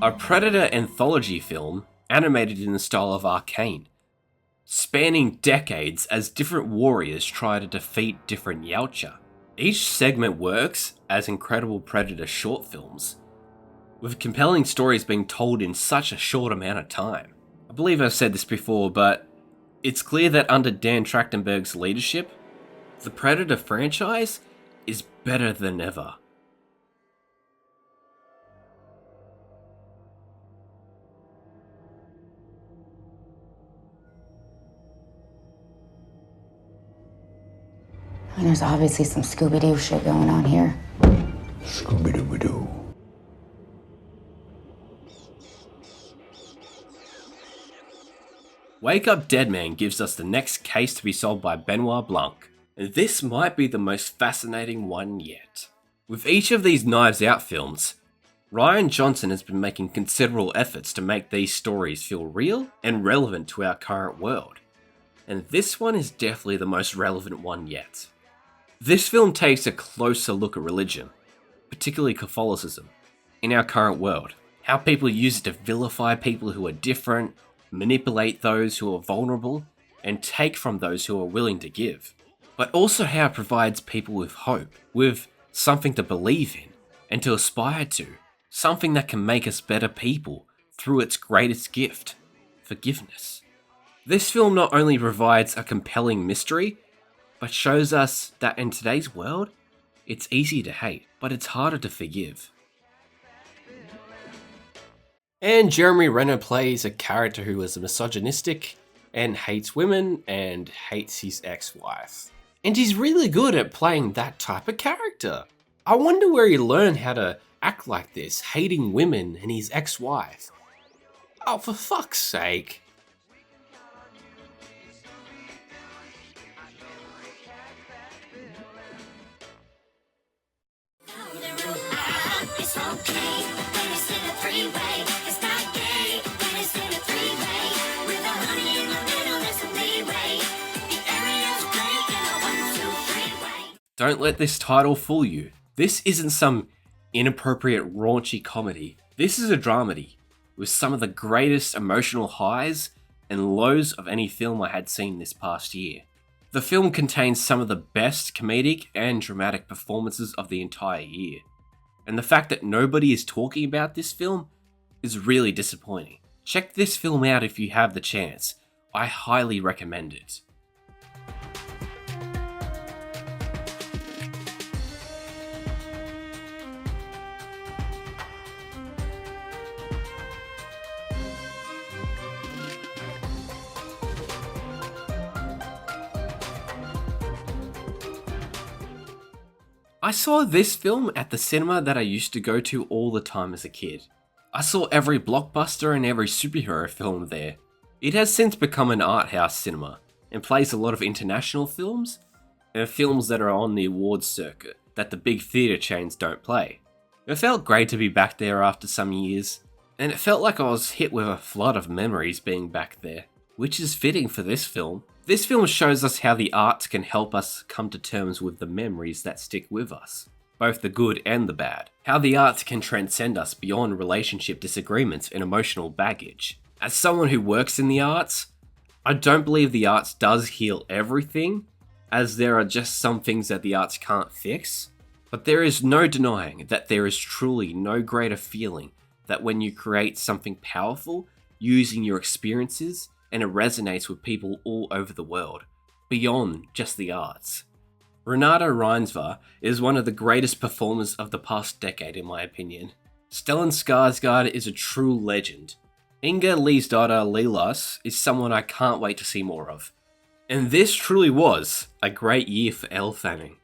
A Predator anthology film animated in the style of Arcane, spanning decades as different warriors try to defeat different Yautja. Each segment works as incredible Predator short films, with compelling stories being told in such a short amount of time. I believe I've said this before, but it's clear that under Dan Trachtenberg's leadership, the Predator franchise is better than ever. There's obviously some Scooby-Doo shit going on here. Scooby-Doo-Doo. Wake Up Dead Man gives us the next case to be solved by Benoit Blanc, and this might be the most fascinating one yet. With each of these Knives Out films, Rian Johnson has been making considerable efforts to make these stories feel real and relevant to our current world, and this one is definitely the most relevant one yet. This film takes a closer look at religion, particularly Catholicism, in our current world. How people use it to vilify people who are different, manipulate those who are vulnerable, and take from those who are willing to give. But also how it provides people with hope, with something to believe in, and to aspire to. Something that can make us better people through its greatest gift, forgiveness. This film not only provides a compelling mystery, but shows us that in today's world, it's easy to hate, but it's harder to forgive. And Jeremy Renner plays a character who is misogynistic and hates women and hates his ex-wife. And he's really good at playing that type of character. I wonder where he learned how to act like this, hating women and his ex-wife. Oh, for fuck's sake. Don't let this title fool you. This isn't some inappropriate raunchy comedy. This is a dramedy with some of the greatest emotional highs and lows of any film I had seen this past year. The film contains some of the best comedic and dramatic performances of the entire year, and the fact that nobody is talking about this film is really disappointing. Check this film out if you have the chance. I highly recommend it. I saw this film at the cinema that I used to go to all the time as a kid. I saw every blockbuster and every superhero film there. It has since become an art house cinema and plays a lot of international films and films that are on the awards circuit that the big theatre chains don't play. It felt great to be back there after some years, and it felt like I was hit with a flood of memories being back there, which is fitting for this film. This film shows us how the arts can help us come to terms with the memories that stick with us, both the good and the bad. How the arts can transcend us beyond relationship disagreements and emotional baggage. As someone who works in the arts, I don't believe the arts does heal everything, as there are just some things that the arts can't fix. But there is no denying that there is truly no greater feeling that when you create something powerful using your experiences and it resonates with people all over the world, beyond just the arts. Renata Reinsva is one of the greatest performers of the past decade in my opinion. Stellan Skarsgård is a true legend. Inga Lee's daughter Lilas is someone I can't wait to see more of. And this truly was a great year for Elle Fanning.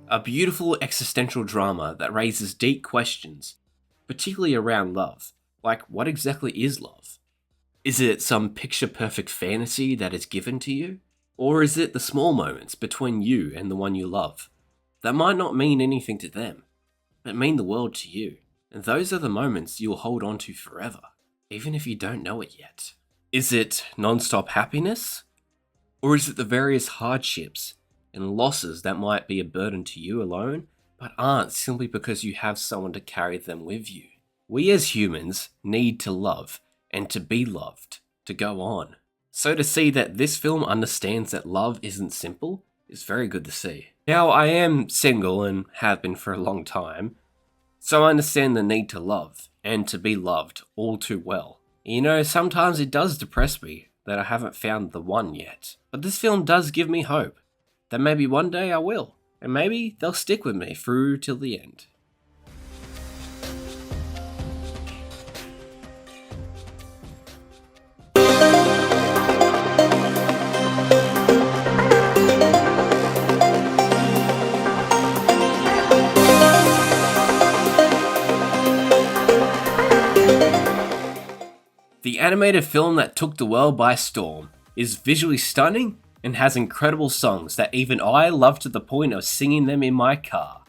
A beautiful existential drama that raises deep questions, particularly around love. Like, what exactly is love? Is it some picture-perfect fantasy that is given to you? Or is it the small moments between you and the one you love that might not mean anything to them, but mean the world to you? And those are the moments you'll hold on to forever, even if you don't know it yet. Is it non-stop happiness? Or is it the various hardships and losses that might be a burden to you alone, but aren't simply because you have someone to carry them with you? We as humans need to love and to be loved to go on. So to see that this film understands that love isn't simple is very good to see. Now, I am single and have been for a long time, so I understand the need to love and to be loved all too well. You know, sometimes it does depress me that I haven't found the one yet, but this film does give me hope that maybe one day I will, and maybe they'll stick with me through till the end. The animated film that took the world by storm is visually stunning and has incredible songs that even I love to the point of singing them in my car.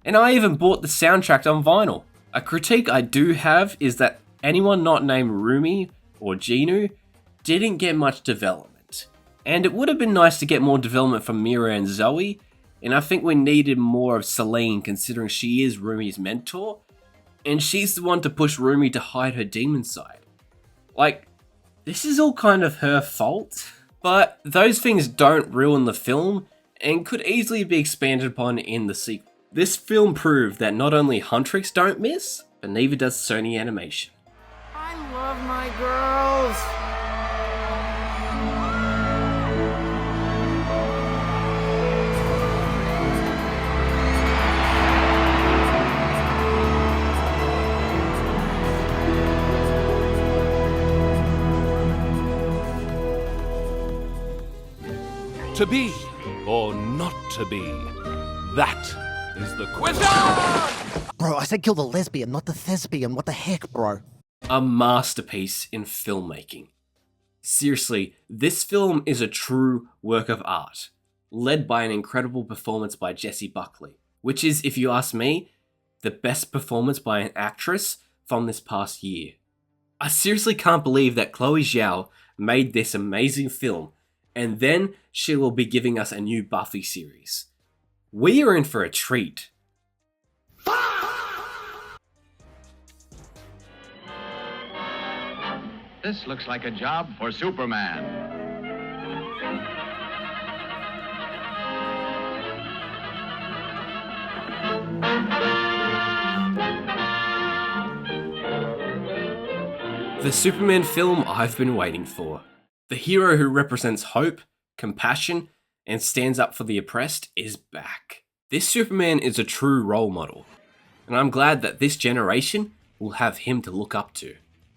And I even bought the soundtrack on vinyl. A critique I do have is that anyone not named Rumi or Genu didn't get much development. And it would have been nice to get more development from Mira and Zoe, and I think we needed more of Celine considering she is Rumi's mentor, and she's the one to push Rumi to hide her demon side. Like, this is all kind of her fault. But those things don't ruin the film and could easily be expanded upon in the sequel. This film proved that not only Huntrix don't miss, but neither does Sony Animation. I love my girls. To be or not to be, that is the question! Bro, I said kill the lesbian, not the thespian. What the heck, bro? A masterpiece in filmmaking. Seriously, this film is a true work of art, led by an incredible performance by Jessie Buckley, which is, if you ask me, the best performance by an actress from this past year. I seriously can't believe that Chloe Zhao made this amazing film, and then she will be giving us a new Buffy series. We are in for a treat. This looks like a job for Superman. The Superman film I've been waiting for. The hero who represents hope, compassion, and stands up for the oppressed is back. This Superman is a true role model, and I'm glad that this generation will have him to look up to.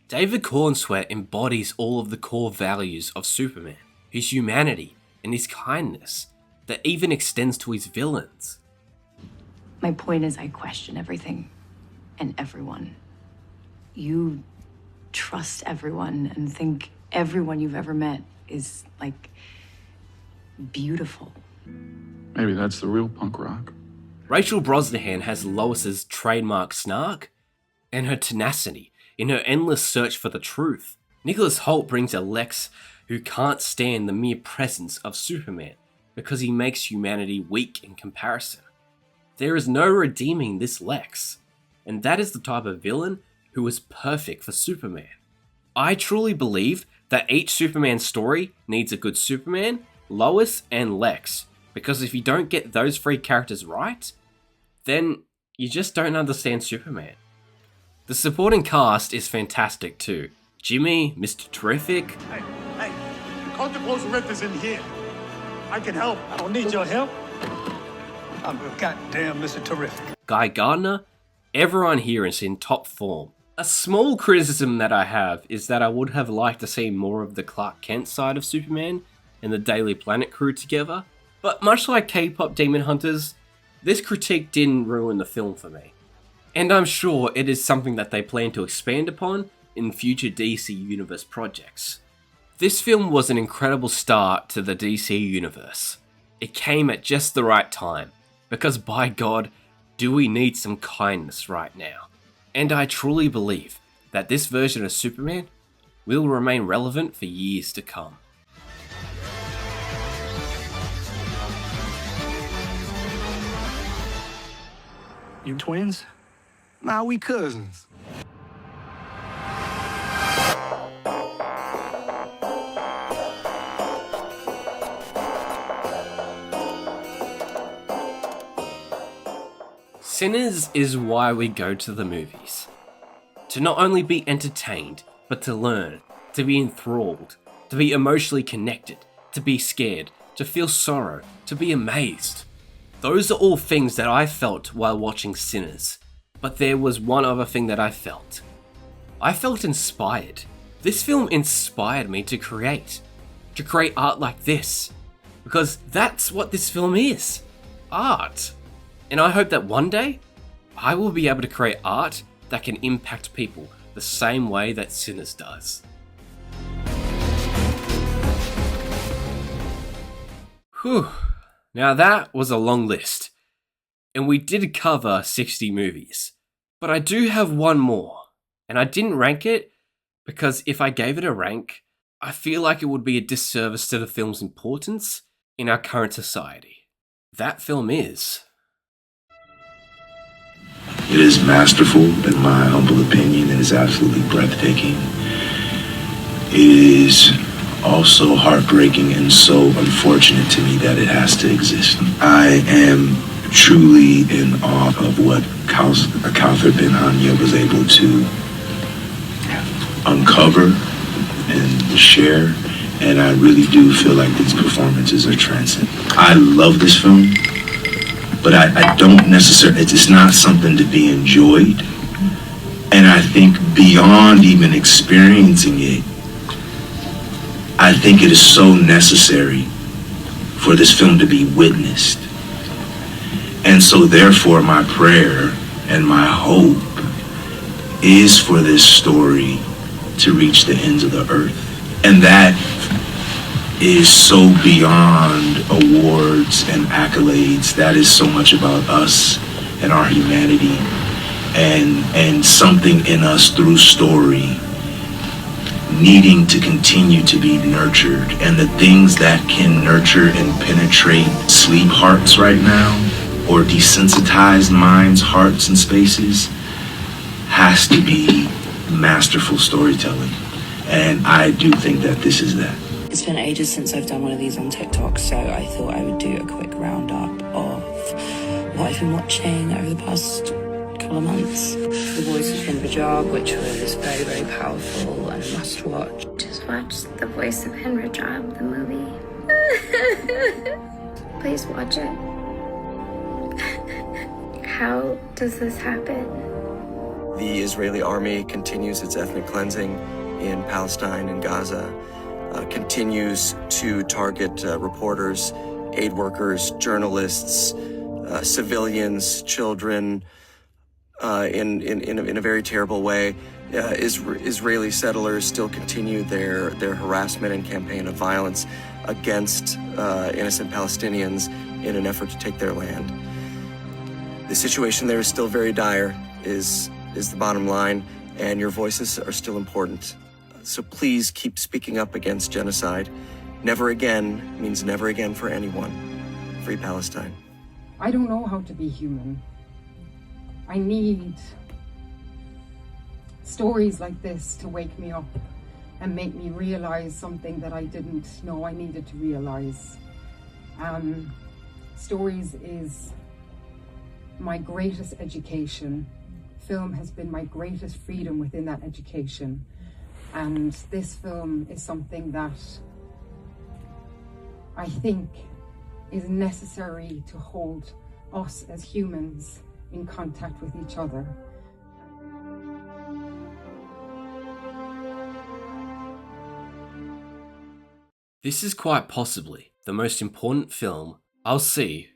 David Cornsweet embodies all of the core values of Superman, his humanity and his kindness that even extends to his villains. My point is I question everything and everyone. You trust everyone and think everyone you've ever met is, like, beautiful. Maybe that's the real punk rock. Rachel Brosnahan has Lois's trademark snark and her tenacity in her endless search for the truth. Nicholas Hoult brings a Lex who can't stand the mere presence of Superman because he makes humanity weak in comparison. There is no redeeming this Lex, and that is the type of villain who is perfect for Superman. I truly believe that each Superman story needs a good Superman, Lois, and Lex, because if you don't get those three characters right, then you just don't understand Superman. The supporting cast is fantastic too. Jimmy, Mr. Terrific. Hey, the Conjuring rift is in here. I can help. I don't need your help. I'm a goddamn Mr. Terrific. Guy Gardner. Everyone here is in top form. A small criticism that I have is that I would have liked to see more of the Clark Kent side of Superman and the Daily Planet crew together, but much like K-pop Demon Hunters, this critique didn't ruin the film for me. And I'm sure it is something that they plan to expand upon in future DC Universe projects. This film was an incredible start to the DC Universe. It came at just the right time, because by God, do we need some kindness right now. And I truly believe that this version of Superman will remain relevant for years to come. You twins? Nah, we cousins. Sinners is why we go to the movies. To not only be entertained, but to learn, to be enthralled, to be emotionally connected, to be scared, to feel sorrow, to be amazed. Those are all things that I felt while watching Sinners. But there was one other thing that I felt. I felt inspired. This film inspired me to create art like this. Because that's what this film is. Art. And I hope that one day, I will be able to create art that can impact people the same way that Sinners does. Whew. Now that was a long list. And we did cover 60 movies. But I do have one more. And I didn't rank it because if I gave it a rank, I feel like it would be a disservice to the film's importance in our current society. That film is... It is masterful, in my humble opinion. It is absolutely breathtaking. It is also heartbreaking and so unfortunate to me that it has to exist. I am truly in awe of what Kauthar Ben-Hanya was able to uncover and share, and I really do feel like these performances are transcendent. I love this film, but I don't necessarily, it's not something to be enjoyed. And I think beyond even experiencing it, I think it is so necessary for this film to be witnessed. And so therefore my prayer and my hope is for this story to reach the ends of the earth. And that is so beyond awards and accolades. That is so much about us and our humanity and something in us through story needing to continue to be nurtured. And the things that can nurture and penetrate sleep hearts right now, or desensitized minds, hearts, and spaces, has to be masterful storytelling. And I do think that this is that. It's been ages since I've done one of these on TikTok, so I thought I would do a quick roundup of what I've been watching over the past couple of months. The Boys of Hinbajab, which was very, very powerful and a must watch. It is just watched The Voice of Henry Job, the movie. Please watch it. How does this happen? The Israeli army continues its ethnic cleansing in Palestine and Gaza, continues to target reporters, aid workers, journalists, civilians, children, in a very terrible way. Israeli settlers still continue their harassment and campaign of violence against innocent Palestinians in an effort to take their land. The situation there is still very dire, is the bottom line, and your voices are still important. So please keep speaking up against genocide. Never again means never again for anyone. Free Palestine. I don't know how to be human. I need stories like this to wake me up and make me realize something that I didn't know I needed to realize. Stories is my greatest education. Film has been my greatest freedom within that education. And this film is something that I think is necessary to hold us as humans in contact with each other. This is quite possibly the most important film I'll see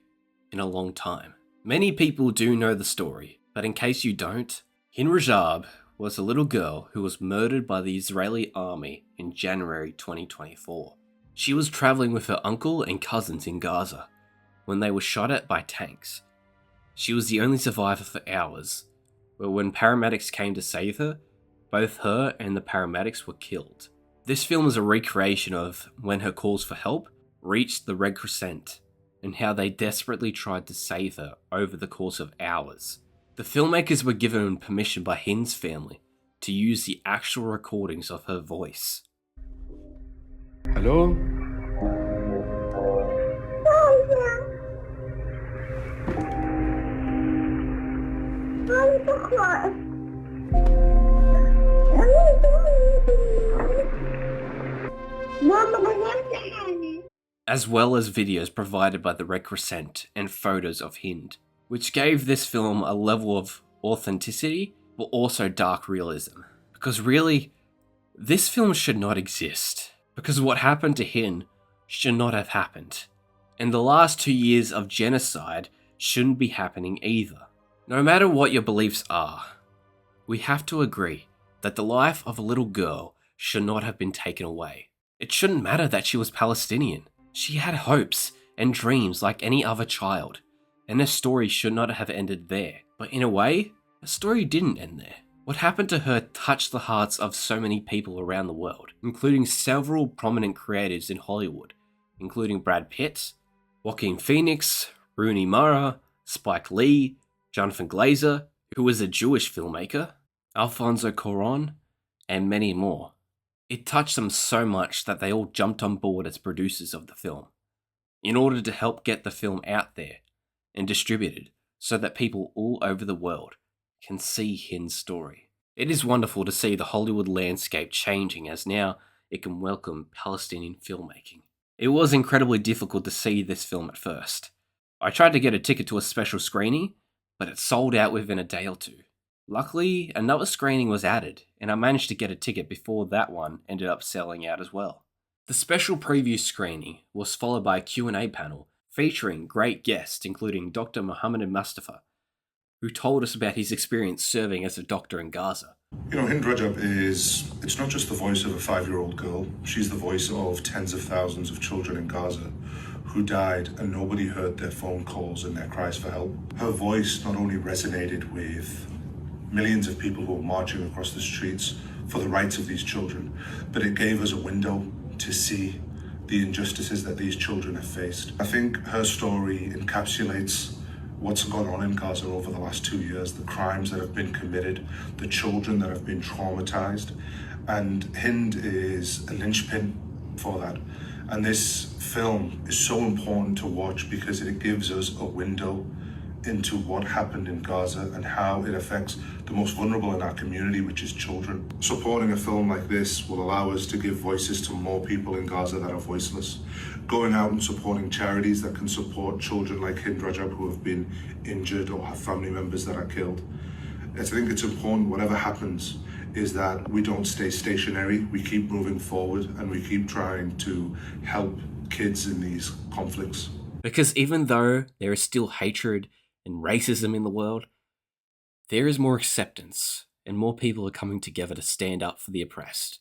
in a long time. Many people do know the story, but in case you don't, Hind Rajab was a little girl who was murdered by the Israeli army in January 2024. She was traveling with her uncle and cousins in Gaza when they were shot at by tanks. She was the only survivor for hours, but when paramedics came to save her, both her and the paramedics were killed. This film is a recreation of when her calls for help reached the Red Crescent and how they desperately tried to save her over the course of hours. The filmmakers were given permission by Hind's family to use the actual recordings of her voice. Hello? As well as videos provided by the Red Crescent and photos of Hind, which gave this film a level of authenticity, but also dark realism. Because really, this film should not exist. Because what happened to Hind should not have happened. And the last 2 years of genocide shouldn't be happening either. No matter what your beliefs are, we have to agree that the life of a little girl should not have been taken away. It shouldn't matter that she was Palestinian. She had hopes and dreams like any other child. And her story should not have ended there. But in a way, her story didn't end there. What happened to her touched the hearts of so many people around the world, including several prominent creatives in Hollywood, including Brad Pitt, Joaquin Phoenix, Rooney Mara, Spike Lee, Jonathan Glazer, who was a Jewish filmmaker, Alfonso Cuarón, and many more. It touched them so much that they all jumped on board as producers of the film, in order to help get the film out there and distributed so that people all over the world can see Hind's story. It is wonderful to see the Hollywood landscape changing as now it can welcome Palestinian filmmaking. It was incredibly difficult to see this film at first. I tried to get a ticket to a special screening, but it sold out within a day or two. Luckily, another screening was added, and I managed to get a ticket before that one ended up selling out as well. The special preview screening was followed by a Q&A panel featuring great guests including Dr. Mohammed Mustafa, who told us about his experience serving as a doctor in Gaza. You know, Hind Rajab it's not just the voice of a 5-year-old girl, she's the voice of tens of thousands of children in Gaza who died and nobody heard their phone calls and their cries for help. Her voice not only resonated with millions of people who were marching across the streets for the rights of these children, but it gave us a window to see the injustices that these children have faced. I think her story encapsulates what's gone on in Gaza over the last 2 years, the crimes that have been committed, the children that have been traumatized, and Hind is a linchpin for that. And this film is so important to watch because it gives us a window into what happened in Gaza and how it affects the most vulnerable in our community, which is children. Supporting a film like this will allow us to give voices to more people in Gaza that are voiceless. Going out and supporting charities that can support children like Hind Rajab who have been injured or have family members that are killed. I think it's important, whatever happens, is that we don't stay stationary, we keep moving forward and we keep trying to help kids in these conflicts. Because even though there is still hatred and racism in the world, there is more acceptance and more people are coming together to stand up for the oppressed.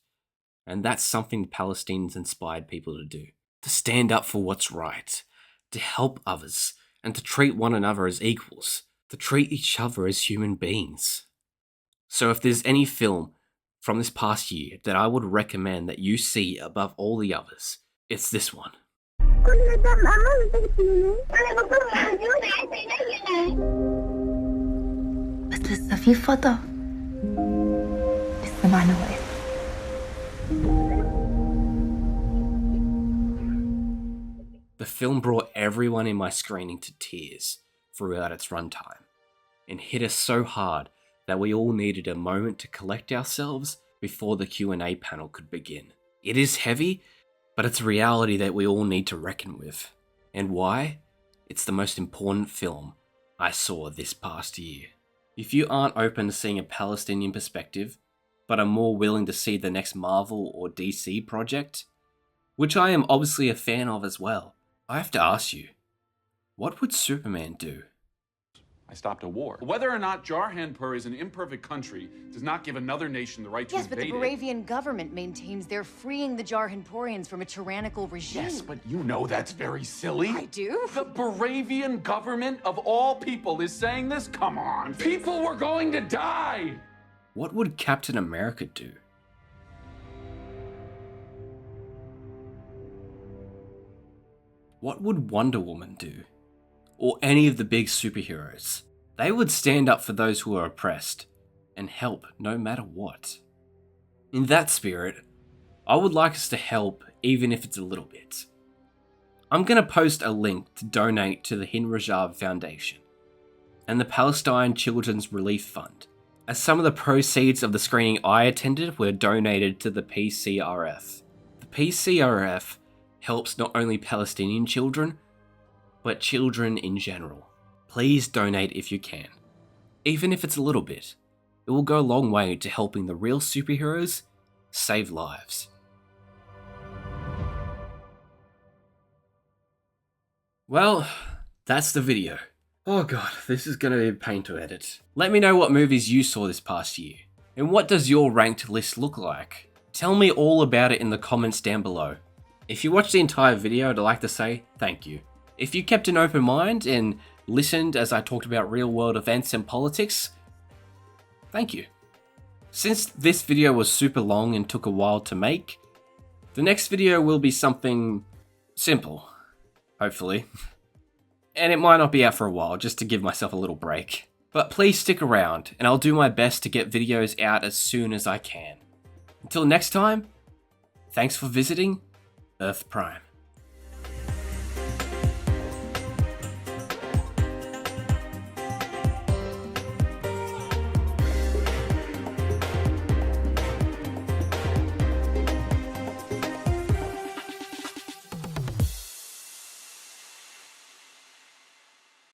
And that's something the Palestinians inspired people to do. To stand up for what's right, to help others, and to treat one another as equals, to treat each other as human beings. So if there's any film from this past year that I would recommend that you see above all the others, it's this one. بس لسه في فضا لسه معنا وقت. The film brought everyone in my screening to tears throughout its runtime, and hit us so hard that we all needed a moment to collect ourselves before the Q&A panel could begin. It is heavy, but it's a reality that we all need to reckon with. And why? It's the most important film I saw this past year. If you aren't open to seeing a Palestinian perspective, but are more willing to see the next Marvel or DC project, which I am obviously a fan of as well, I have to ask you, what would Superman do? I stopped a war. Whether or not Jarhanpur is an imperfect country does not give another nation the right to Yes, but the invade it. Baravian government maintains they're freeing the Jarhanpurians from a tyrannical regime. Yes, but you know that's very silly. I do? The Baravian government of all people is saying this? Come on. People were going to die. What would Captain America do? What would Wonder Woman do? Or any of the big superheroes? They would stand up for those who are oppressed and help no matter what. In that spirit, I would like us to help even if it's a little bit. I'm going to post a link to donate to the Hind Rajab Foundation and the Palestine Children's Relief Fund, as some of the proceeds of the screening I attended were donated to the PCRF. The PCRF helps not only Palestinian children, but children in general. Please donate if you can. Even if it's a little bit, it will go a long way to helping the real superheroes save lives. Well, that's the video. Oh god, this is going to be a pain to edit. Let me know what movies you saw this past year, and what does your ranked list look like? Tell me all about it in the comments down below. If you watched the entire video, I'd like to say thank you. If you kept an open mind and listened as I talked about real world events and politics, thank you. Since this video was super long and took a while to make, the next video will be something simple, hopefully. And it might not be out for a while, just to give myself a little break. But please stick around, and I'll do my best to get videos out as soon as I can. Until next time, thanks for visiting Earth Prime.